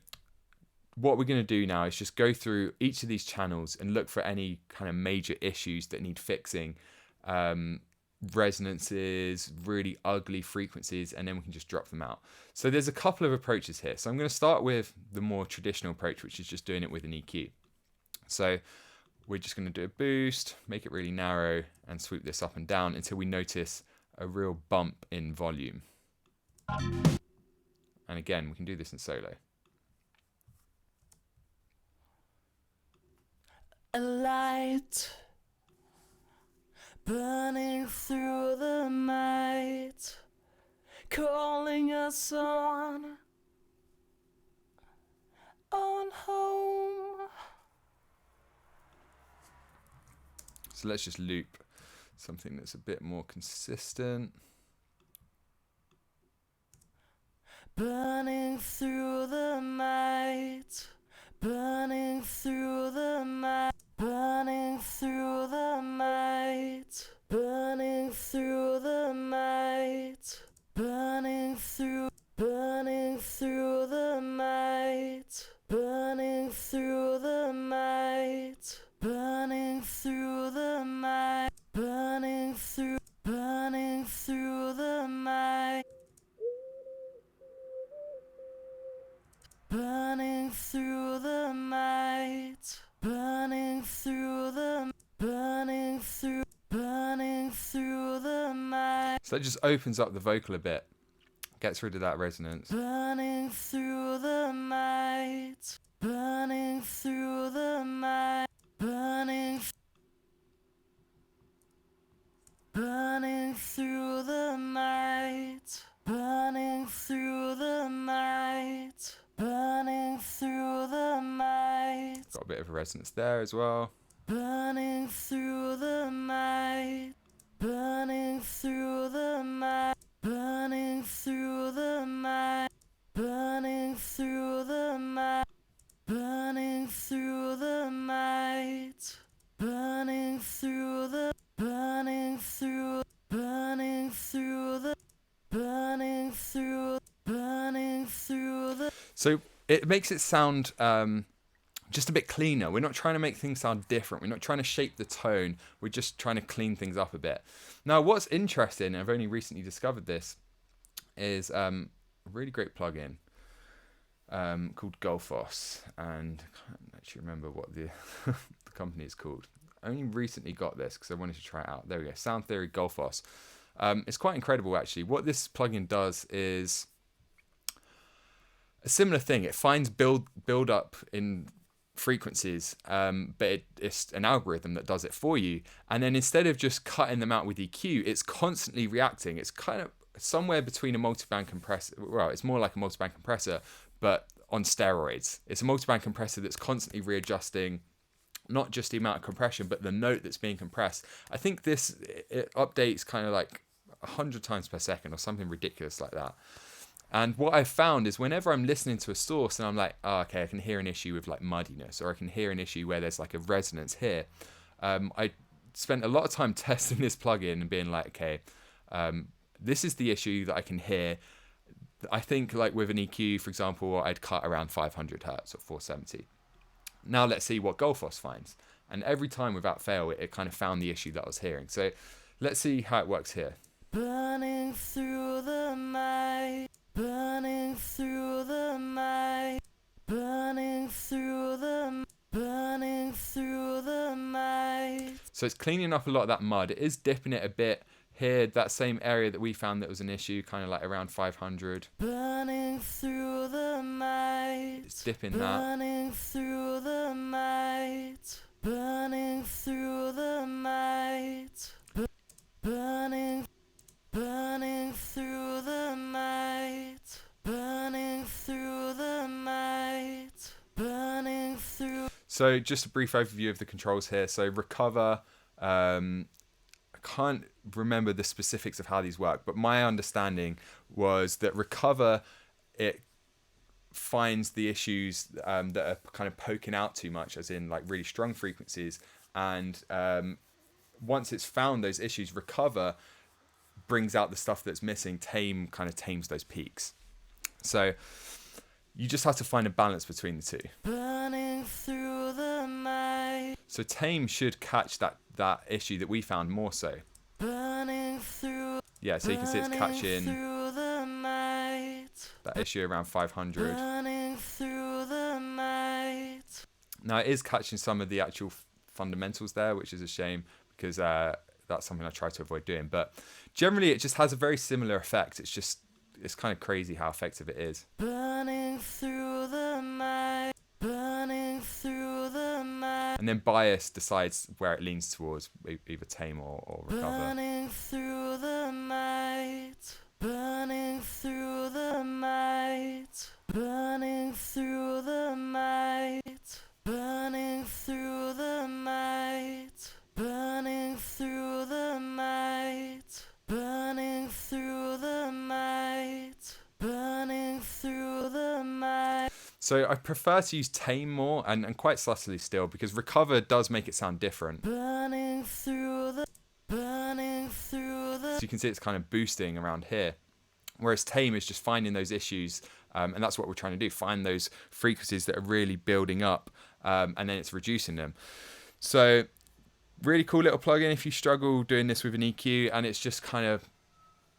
what we're going to do now is just go through each of these channels and look for any kind of major issues that need fixing. Resonances, really ugly frequencies, and then we can just drop them out. So there's a couple of approaches here. So I'm going to start with the more traditional approach, which is just doing it with an EQ. So we're just going to do a boost, make it really narrow, and swoop this up and down until we notice a real bump in volume. And again, we can do this in solo. A light burning through the night, calling us on home. So let's just loop something that's a bit more consistent. Burning through the night, burning through the night, burning through the night, burning through the night, burning through the night, burning through the night, burning through the night, burning through the night. Burning through the night, burning through the night. So that just opens up the vocal a bit, gets rid of that resonance. Burning through the night, burning through the night, burning through the night, burning through the night. Burning through the night. Got a bit of a resonance there as well. Burning through the night. Burning through the night. Burning through the night. Burning through the night. Burning through the night. Burning through the burning through burning through the burning through burning through the. So it makes it sound just a bit cleaner. We're not trying to make things sound different. We're not trying to shape the tone. We're just trying to clean things up a bit. Now, what's interesting, and I've only recently discovered this, is a really great plugin called Golfos. And I can't actually remember what the, the company is called. I only recently got this because I wanted to try it out. There we go, Sound Theory Golfos. It's quite incredible, actually. What this plugin does is a similar thing. It finds build up in frequencies, but it's an algorithm that does it for you. And then instead of just cutting them out with EQ, it's constantly reacting. It's kind of somewhere between a multiband compressor. Well, it's more like a multiband compressor, but on steroids. It's a multiband compressor that's constantly readjusting not just the amount of compression, but the note that's being compressed. I think it updates kind of like 100 times per second or something ridiculous like that. And what I've found is whenever I'm listening to a source and I'm like, oh, okay, I can hear an issue with like muddiness, or I can hear an issue where there's like a resonance here. I spent a lot of time testing this plugin and being like, okay, this is the issue that I can hear. I think like with an EQ, for example, I'd cut around 500 hertz or 470. Now let's see what Golfos finds. And every time without fail, it kind of found the issue that I was hearing. So let's see how it works here. Burning through the night, burning through the night, burning through the night. So it's cleaning up a lot of that mud. It is dipping it a bit here, that same area that we found that was an issue, kind of like around 500. Burning through the night. It's dipping that. Burning through the night. Burning through the night. Burning through the night. Burning through the night. Burning through. So just a brief overview of the controls here. So recover, I can't remember the specifics of how these work, but my understanding was that recover, it finds the issues that are kind of poking out too much, as in like really strong frequencies, and once it's found those issues, recover brings out the stuff that's missing. Tame kind of tames those peaks. So you just have to find a balance between the two. Burning through the night. So tame should catch that issue that we found more so. Burning through. Yeah, so you can see it's catching through the night. that issue around 500. Burning through the night. Now it is catching some of the actual fundamentals there, which is a shame because that's something I try to avoid doing. But generally it just has a very similar effect. It's just it's kind of crazy how effective it is. Burning through the night, burning through the night. And then bias decides where it leans towards, either tame or recover. Burning through the night, burning through the night, burning through the night, burning through the night, burning through the night, burning through the night, burning through the night. So I prefer to use tame more and quite subtly still, because recover does make it sound different. Burning through the, burning through the. So you can see it's kind of boosting around here. Whereas tame is just finding those issues, and that's what we're trying to do, find those frequencies that are really building up, and then it's reducing them. So really cool little plugin if you struggle doing this with an EQ, and it's just kind of,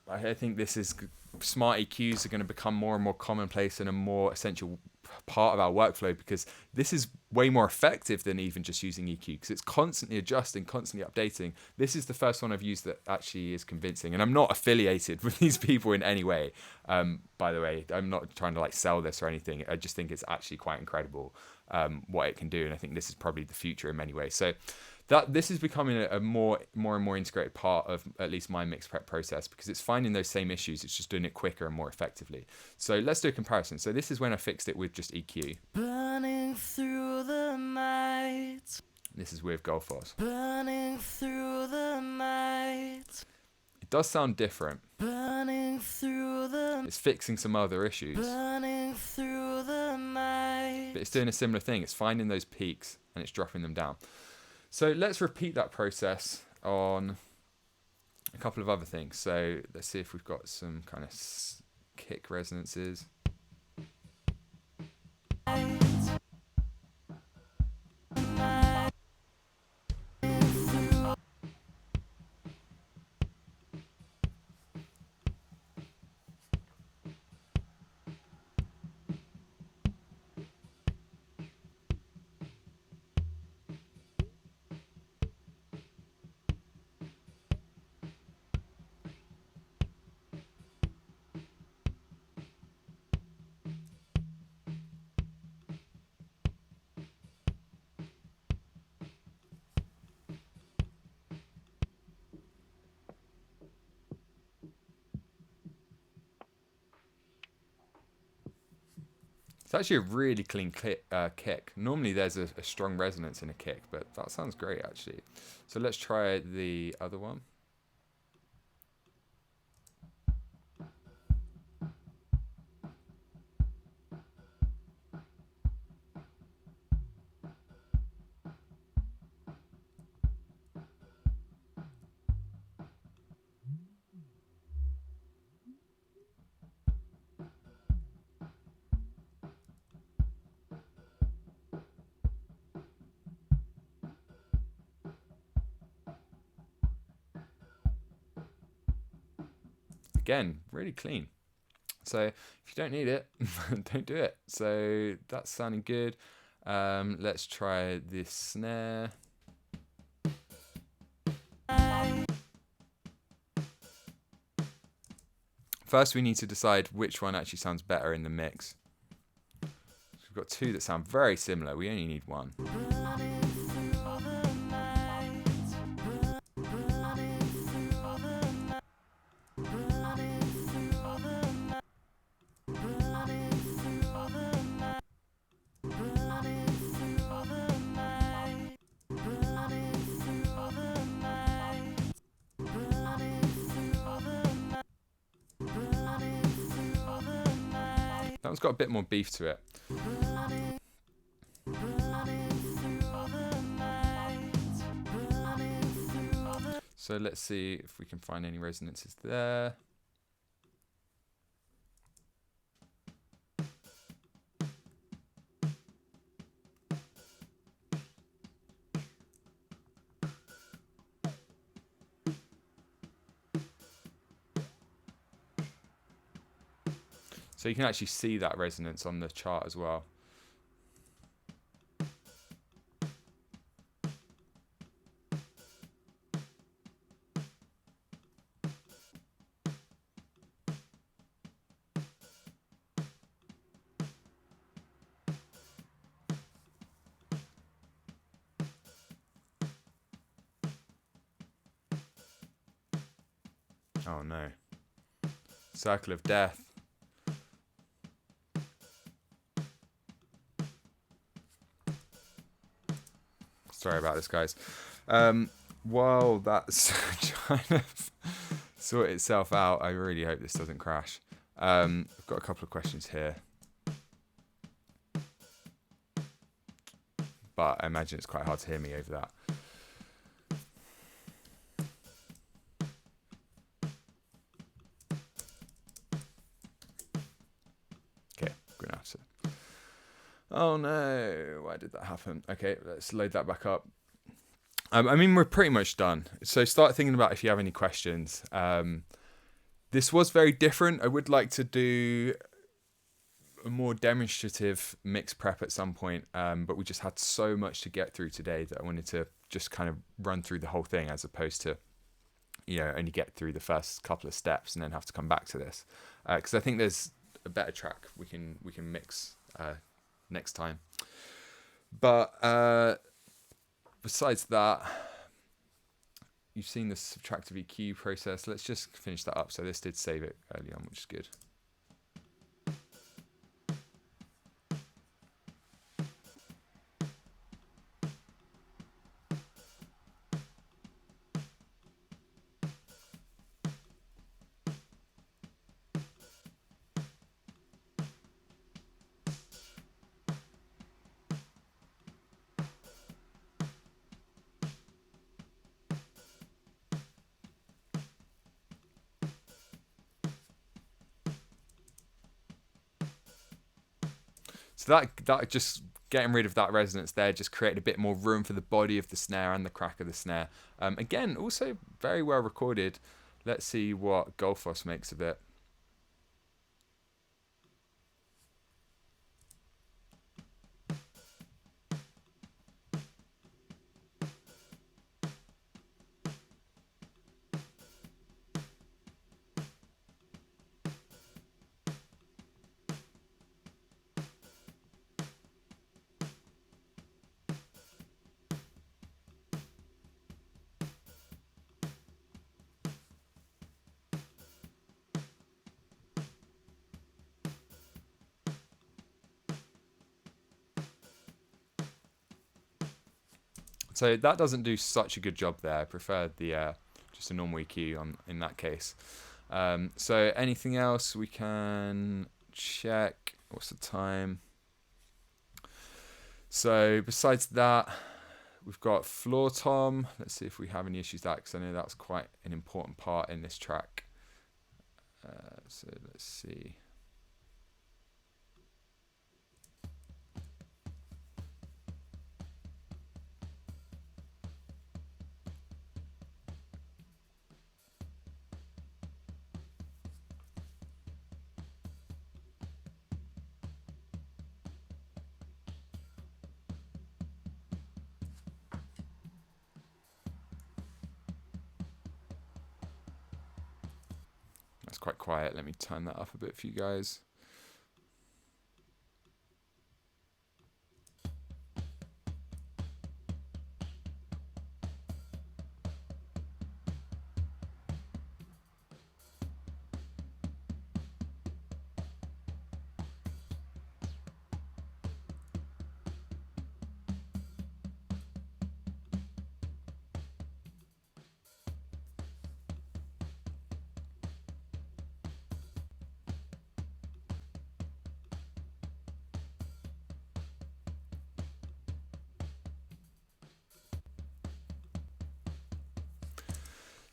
I think this is, smart EQs are going to become more and more commonplace and a more essential part of our workflow, because this is way more effective than even just using EQ, because it's constantly adjusting, constantly updating. This is the first one I've used that actually is convincing, and I'm not affiliated with these people in any way. By the way, I'm not trying to like sell this or anything. I just think it's actually quite incredible what it can do, and I think this is probably the future in many ways. So that this is becoming a more and more integrated part of at least my mix prep process, because it's finding those same issues, it's just doing it quicker and more effectively. So let's do a comparison. So this is when I fixed it with just EQ. Burning through the night. This is with Goldfoss. Burning through the night. It does sound different. Burning through the. It's fixing some other issues. Burning through the night. But it's doing a similar thing. It's finding those peaks and it's dropping them down. So let's repeat that process on a couple of other things. So let's see if we've got some kind of kick resonances. It's actually a really clean kick. Normally there's a strong resonance in a kick, but that sounds great actually. So let's try the other one. Again, really clean. So if you don't need it, don't do it. So that's sounding good. Let's try this snare. First, we need to decide which one actually sounds better in the mix. We've got two that sound very similar. We only need one. That one's got a bit more beef to it. So let's see if we can find any resonances there. So you can actually see that resonance on the chart as well. Oh no. Circle of death. Sorry about this, guys. While that's trying to sort itself out, I really hope this doesn't crash. I've got a couple of questions here, but I imagine it's quite hard to hear me over that. Okay, gonna have to. Oh no, why did that happen? Okay, let's load that back up. I mean, we're pretty much done. So start thinking about if you have any questions. This was very different. I would like to do a more demonstrative mix prep at some point, but we just had so much to get through today that I wanted to just kind of run through the whole thing as opposed to, only get through the first couple of steps and then have to come back to this. Because I think there's a better track we can mix next time. But besides that, you've seen the subtractive EQ process. Let's just finish that up. So this did save it early on, which is good. So that just getting rid of that resonance there just created a bit more room for the body of the snare and the crack of the snare. Again, also very well recorded. Let's see what Golfos makes of it. So that doesn't do such a good job there. I prefer the just a normal EQ in that case. So anything else we can check? What's the time? So besides that, we've got floor tom. Let's see if we have any issues with that, because I know that's quite an important part in this track. So let's see. That's quite quiet. Let me turn that up a bit for you guys.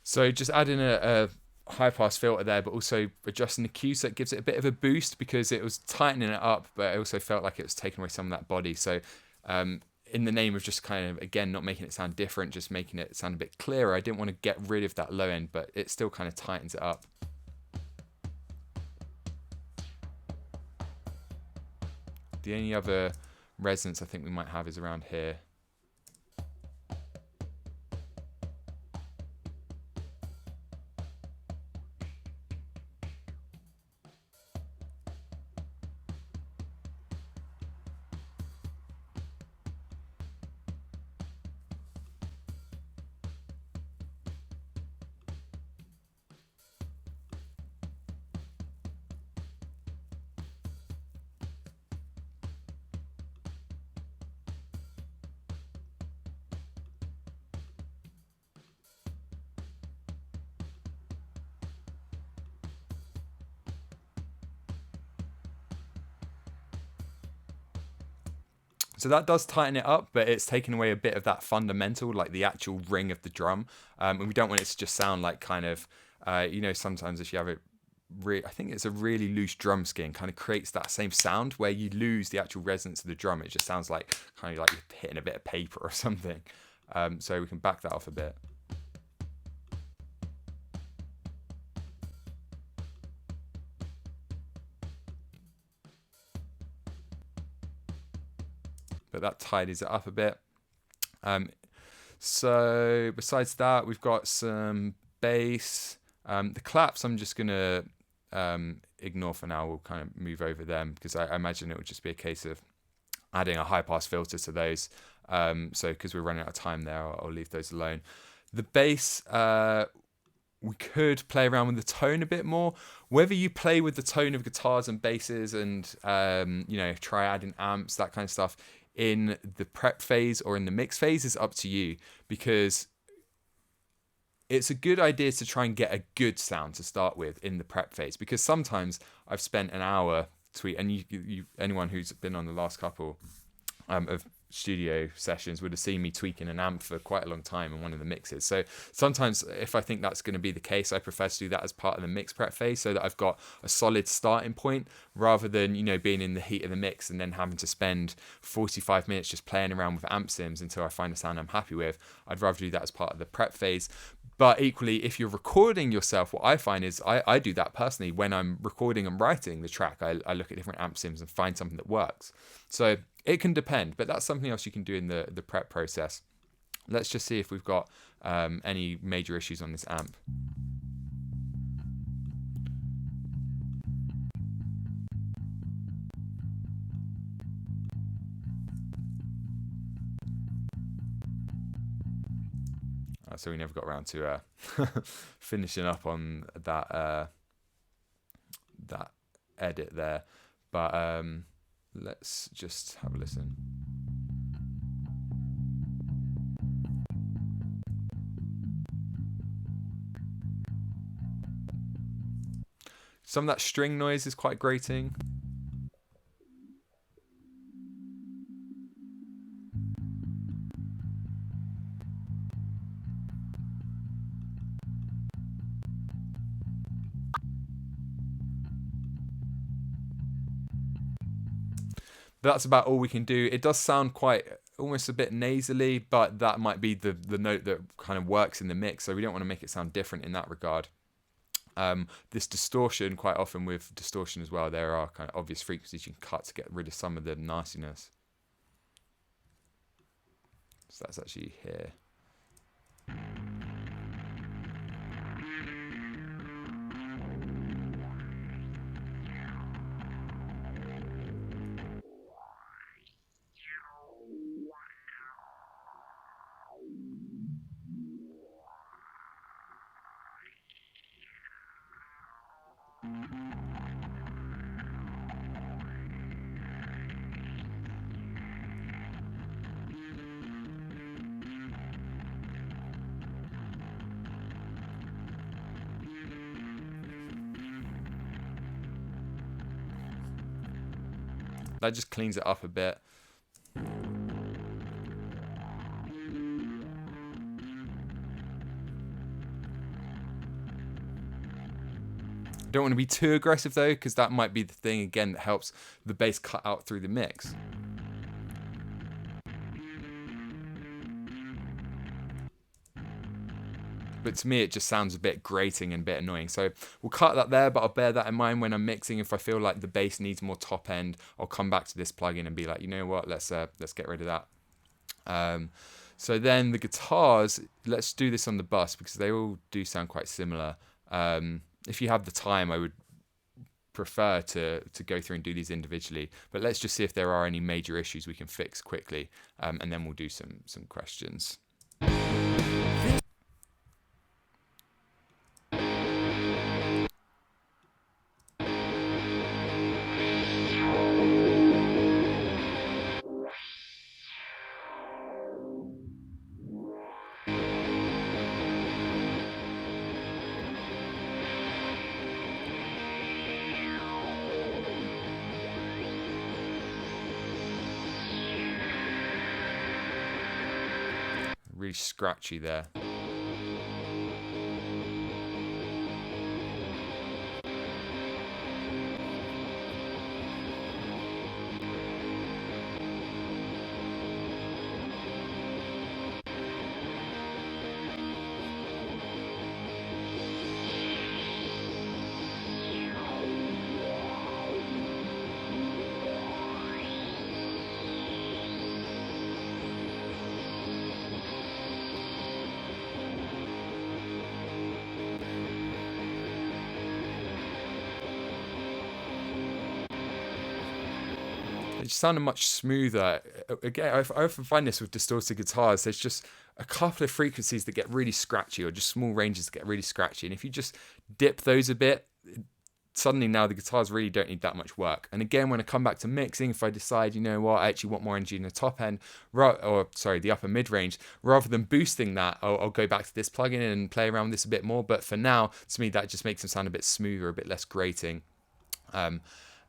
So just adding a high pass filter there, but also adjusting the Q so it gives it a bit of a boost, because it was tightening it up, but I also felt like it was taking away some of that body. So in the name of just kind of, again, not making it sound different, just making it sound a bit clearer, I didn't want to get rid of that low end, but it still kind of tightens it up. The only other resonance I think we might have is around here. So that does tighten it up, but it's taken away a bit of that fundamental, like the actual ring of the drum. And we don't want it to just sound like kind of, sometimes if you have it, I think it's a really loose drum skin, kind of creates that same sound where you lose the actual resonance of the drum. It just sounds like kind of like you're hitting a bit of paper or something. So we can back that off a bit. But that tidies it up a bit. So besides that, we've got some bass. The claps I'm just going to ignore for now. We'll kind of move over them because I imagine it would just be a case of adding a high pass filter to those. So because we're running out of time there, I'll leave those alone. The bass, we could play around with the tone a bit more. Whether you play with the tone of guitars and basses and, try adding amps, that kind of stuff in the prep phase or in the mix phase is up to you, because it's a good idea to try and get a good sound to start with in the prep phase, because sometimes I've spent an hour and you anyone who's been on the last couple of studio sessions would have seen me tweaking an amp for quite a long time in one of the mixes. So sometimes if I think that's going to be the case, I prefer to do that as part of the mix prep phase so that I've got a solid starting point rather than, being in the heat of the mix and then having to spend 45 minutes just playing around with amp sims until I find a sound I'm happy with. I'd rather do that as part of the prep phase. But equally, if you're recording yourself, what I find is I do that personally when I'm recording and writing the track. I look at different amp sims and find something that works. So it can depend, but that's something else you can do in the prep process. Let's just see if we've got any major issues on this amp. So we never got around to finishing up on that that edit there, but let's just have a listen. Some of that string noise is quite grating. That's about all we can do. It does sound quite almost a bit nasally, but that might be the note that kind of works in the mix, so we don't want to make it sound different in that regard. This distortion, quite often with distortion as well, there are kind of obvious frequencies you can cut to get rid of some of the nastiness. So that's actually here. That just cleans it up a bit. Don't want to be too aggressive though, because that might be the thing again that helps the bass cut out through the mix. But to me it just sounds a bit grating and a bit annoying, so we'll cut that there, but I'll bear that in mind when I'm mixing. If I feel like the bass needs more top end, I'll come back to this plugin and be like, you know what, let's get rid of that. So then the guitars, let's do this on the bus because they all do sound quite similar. If you have the time, I would prefer to go through and do these individually, but let's just see if there are any major issues we can fix quickly, and then we'll do some questions. really scratchy there. It just sounded much smoother. Again, I often find this with distorted guitars. There's just a couple of frequencies that get really scratchy, or just small ranges that get really scratchy. And if you just dip those a bit, suddenly now the guitars really don't need that much work. And again, when I come back to mixing, if I decide, you know what, I actually want more energy in the top end, the upper mid range, rather than boosting that, I'll go back to this plugin and play around with this a bit more. But for now, to me, that just makes them sound a bit smoother, a bit less grating.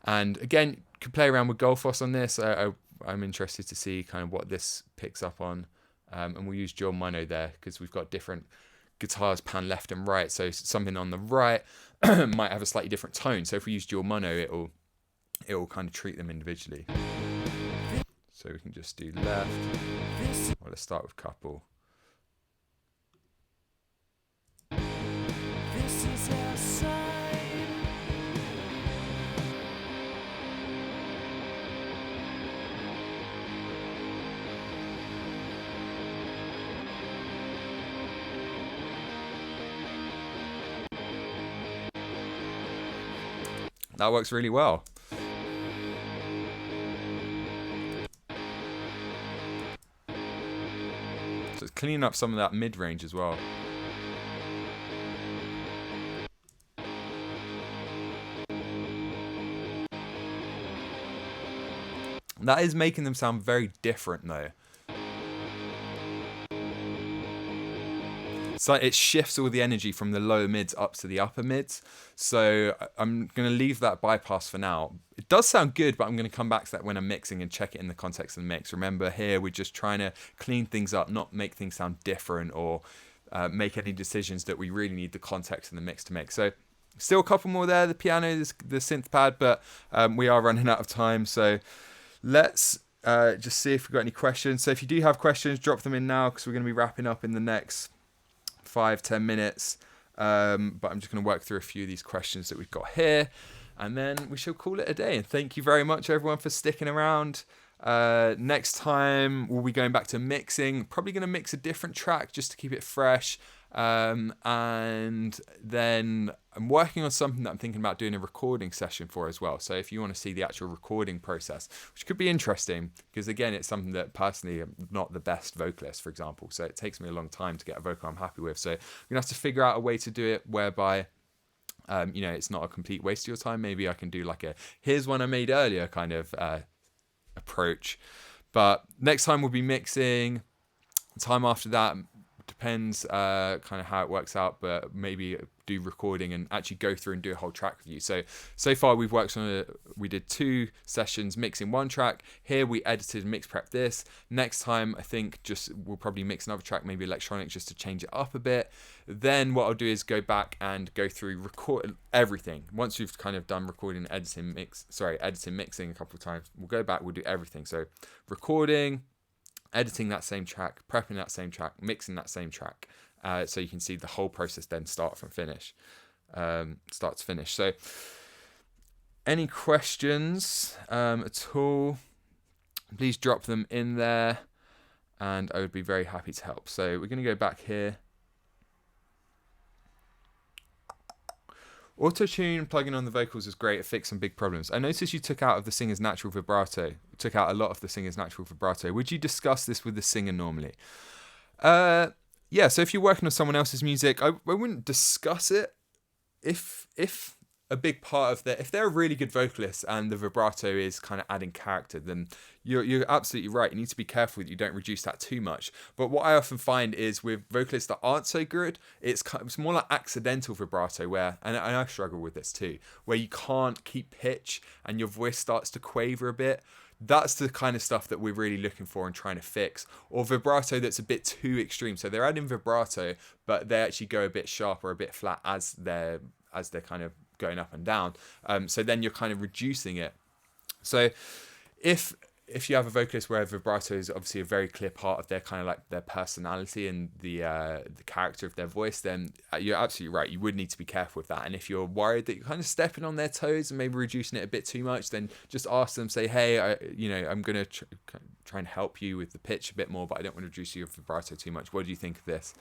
And again, you can play around with Goldfoss on this. I'm interested to see kind of what this picks up on. And we'll use dual mono there because we've got different guitars pan left and right. So something on the right might have a slightly different tone. So if we use dual mono, it'll kind of treat them individually. So we can just do left. Well, let's start with couple. This is our sign. That works really well. So it's cleaning up some of that mid-range as well. That is making them sound very different though. So it shifts all the energy from the lower mids up to the upper mids. So I'm going to leave that bypass for now. It does sound good, but I'm going to come back to that when I'm mixing and check it in the context of the mix. Remember here, we're just trying to clean things up, not make things sound different or make any decisions that we really need the context in the mix to make. So still a couple more there, the piano, the synth pad, but we are running out of time. So let's just see if we've got any questions. So if you do have questions, drop them in now because we're going to be wrapping up in the next 5-10 minutes, but I'm just going to work through a few of these questions that we've got here, and then we shall call it a day. And thank you very much everyone for sticking around. Next time we'll be going back to mixing, probably going to mix a different track just to keep it fresh, and then I'm working on something that I'm thinking about doing a recording session for as well. So if you want to see the actual recording process, which could be interesting, because again, it's something that personally I'm not the best vocalist, for example, so it takes me a long time to get a vocal I'm happy with. So I'm gonna have to figure out a way to do it whereby it's not a complete waste of your time. Maybe I can do like a here's one I made earlier kind of approach. But next time we'll be mixing. Time after that depends kind of how it works out, but maybe do recording and actually go through and do a whole track review. So far we've worked on we did 2 sessions mixing one track. Here we edited and mix prep this. Next time I think we'll probably mix another track, maybe electronic, just to change it up a bit. Then what I'll do is go back and go through record everything. Once we've kind of done recording, editing, mixing a couple of times, we'll go back, we'll do everything. So recording, editing that same track, prepping that same track, mixing that same track, so you can see the whole process then start to finish. So any questions at all, please drop them in there and I would be very happy to help. So we're going to go back here. Auto-tune plugging on the vocals is great. It fixed some big problems. I noticed you took out of the singer's natural vibrato. Took out a lot of the singer's natural vibrato. Would you discuss this with the singer normally? Yeah, so if you're working on someone else's music, I wouldn't discuss it. If a big part of if they're a really good vocalist and the vibrato is kind of adding character, then you're absolutely right. You need to be careful that you don't reduce that too much. But what I often find is with vocalists that aren't so good, it's more like accidental vibrato where, and I struggle with this too, where you can't keep pitch and your voice starts to quaver a bit. That's the kind of stuff that we're really looking for and trying to fix. Or vibrato that's a bit too extreme. So they're adding vibrato, but they actually go a bit sharp or a bit flat as they're kind of going up and down. So then you're kind of reducing it. So if you have a vocalist where vibrato is obviously a very clear part of their kind of like their personality and the character of their voice, then you're absolutely right. You would need to be careful with that. And if you're worried that you're kind of stepping on their toes and maybe reducing it a bit too much, then just ask them, say, hey, I'm going to try and help you with the pitch a bit more, but I don't want to reduce your vibrato too much. What do you think of this?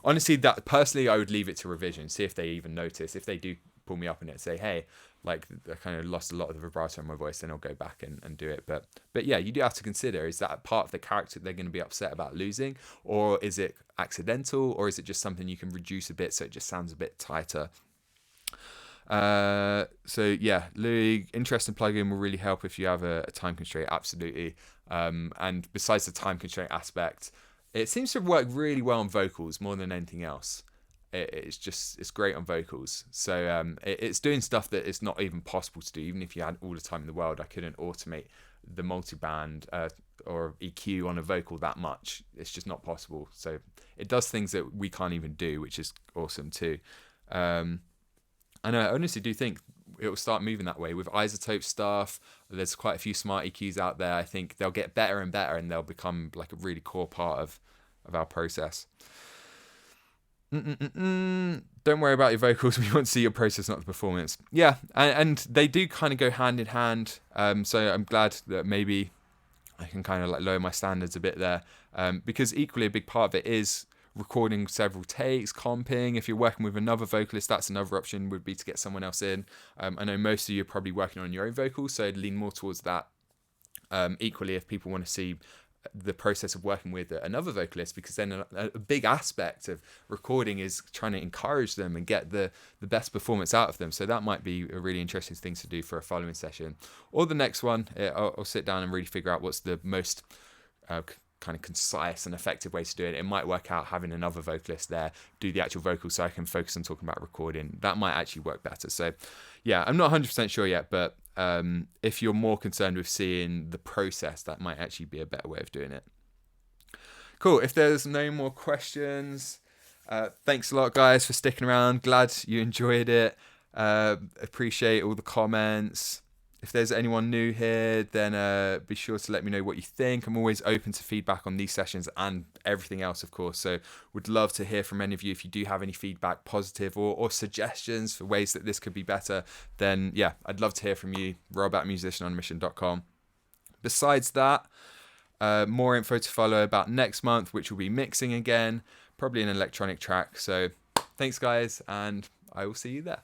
Honestly, that personally, I would leave it to revision. See if they even notice. If they do pull me up on it, say, hey, like I kind of lost a lot of the vibrato in my voice, then I'll go back and do it. But yeah, you do have to consider, is that part of the character they're going to be upset about losing, or is it accidental, or is it just something you can reduce a bit so it just sounds a bit tighter? So yeah, Louis, interesting plugin will really help if you have a time constraint, absolutely. And besides the time constraint aspect, it seems to work really well on vocals more than anything else. It's great on vocals. So it's doing stuff that is not even possible to do. Even if you had all the time in the world, I couldn't automate the multiband or EQ on a vocal that much. It's just not possible. So it does things that we can't even do, which is awesome too. And I honestly do think it will start moving that way with isotope stuff. There's quite a few smart EQs out there. I think they'll get better and better, and they'll become like a really core part of our process. Don't worry about your vocals. We want to see your process, not the performance. Yeah, and they do kind of go hand in hand. So I'm glad that maybe I can kind of like lower my standards a bit there, because equally a big part of it is recording several takes, comping. If you're working with another vocalist, that's another option, would be to get someone else in. I know most of you are probably working on your own vocals, so I'd lean more towards that. Equally, if people want to see the process of working with another vocalist, because then a big aspect of recording is trying to encourage them and get the best performance out of them. So that might be a really interesting thing to do for a following session. Or the next one, I'll sit down and really figure out what's the most kind of concise and effective way to do it. It might work out having another vocalist there do the actual vocals, so I can focus on talking about recording. That might actually work better. So yeah, I'm not 100% sure yet, but if you're more concerned with seeing the process, that might actually be a better way of doing it. Cool. If there's no more questions, thanks a lot, guys, for sticking around. Glad you enjoyed it. Appreciate all the comments. If there's anyone new here, then be sure to let me know what you think. I'm always open to feedback on these sessions and everything else, of course. So would love to hear from any of you. If you do have any feedback, positive or suggestions for ways that this could be better, then yeah, I'd love to hear from you. rob@musicianonmission.com. Besides that, more info to follow about next month, which will be mixing again, probably an electronic track. So thanks, guys, and I will see you there.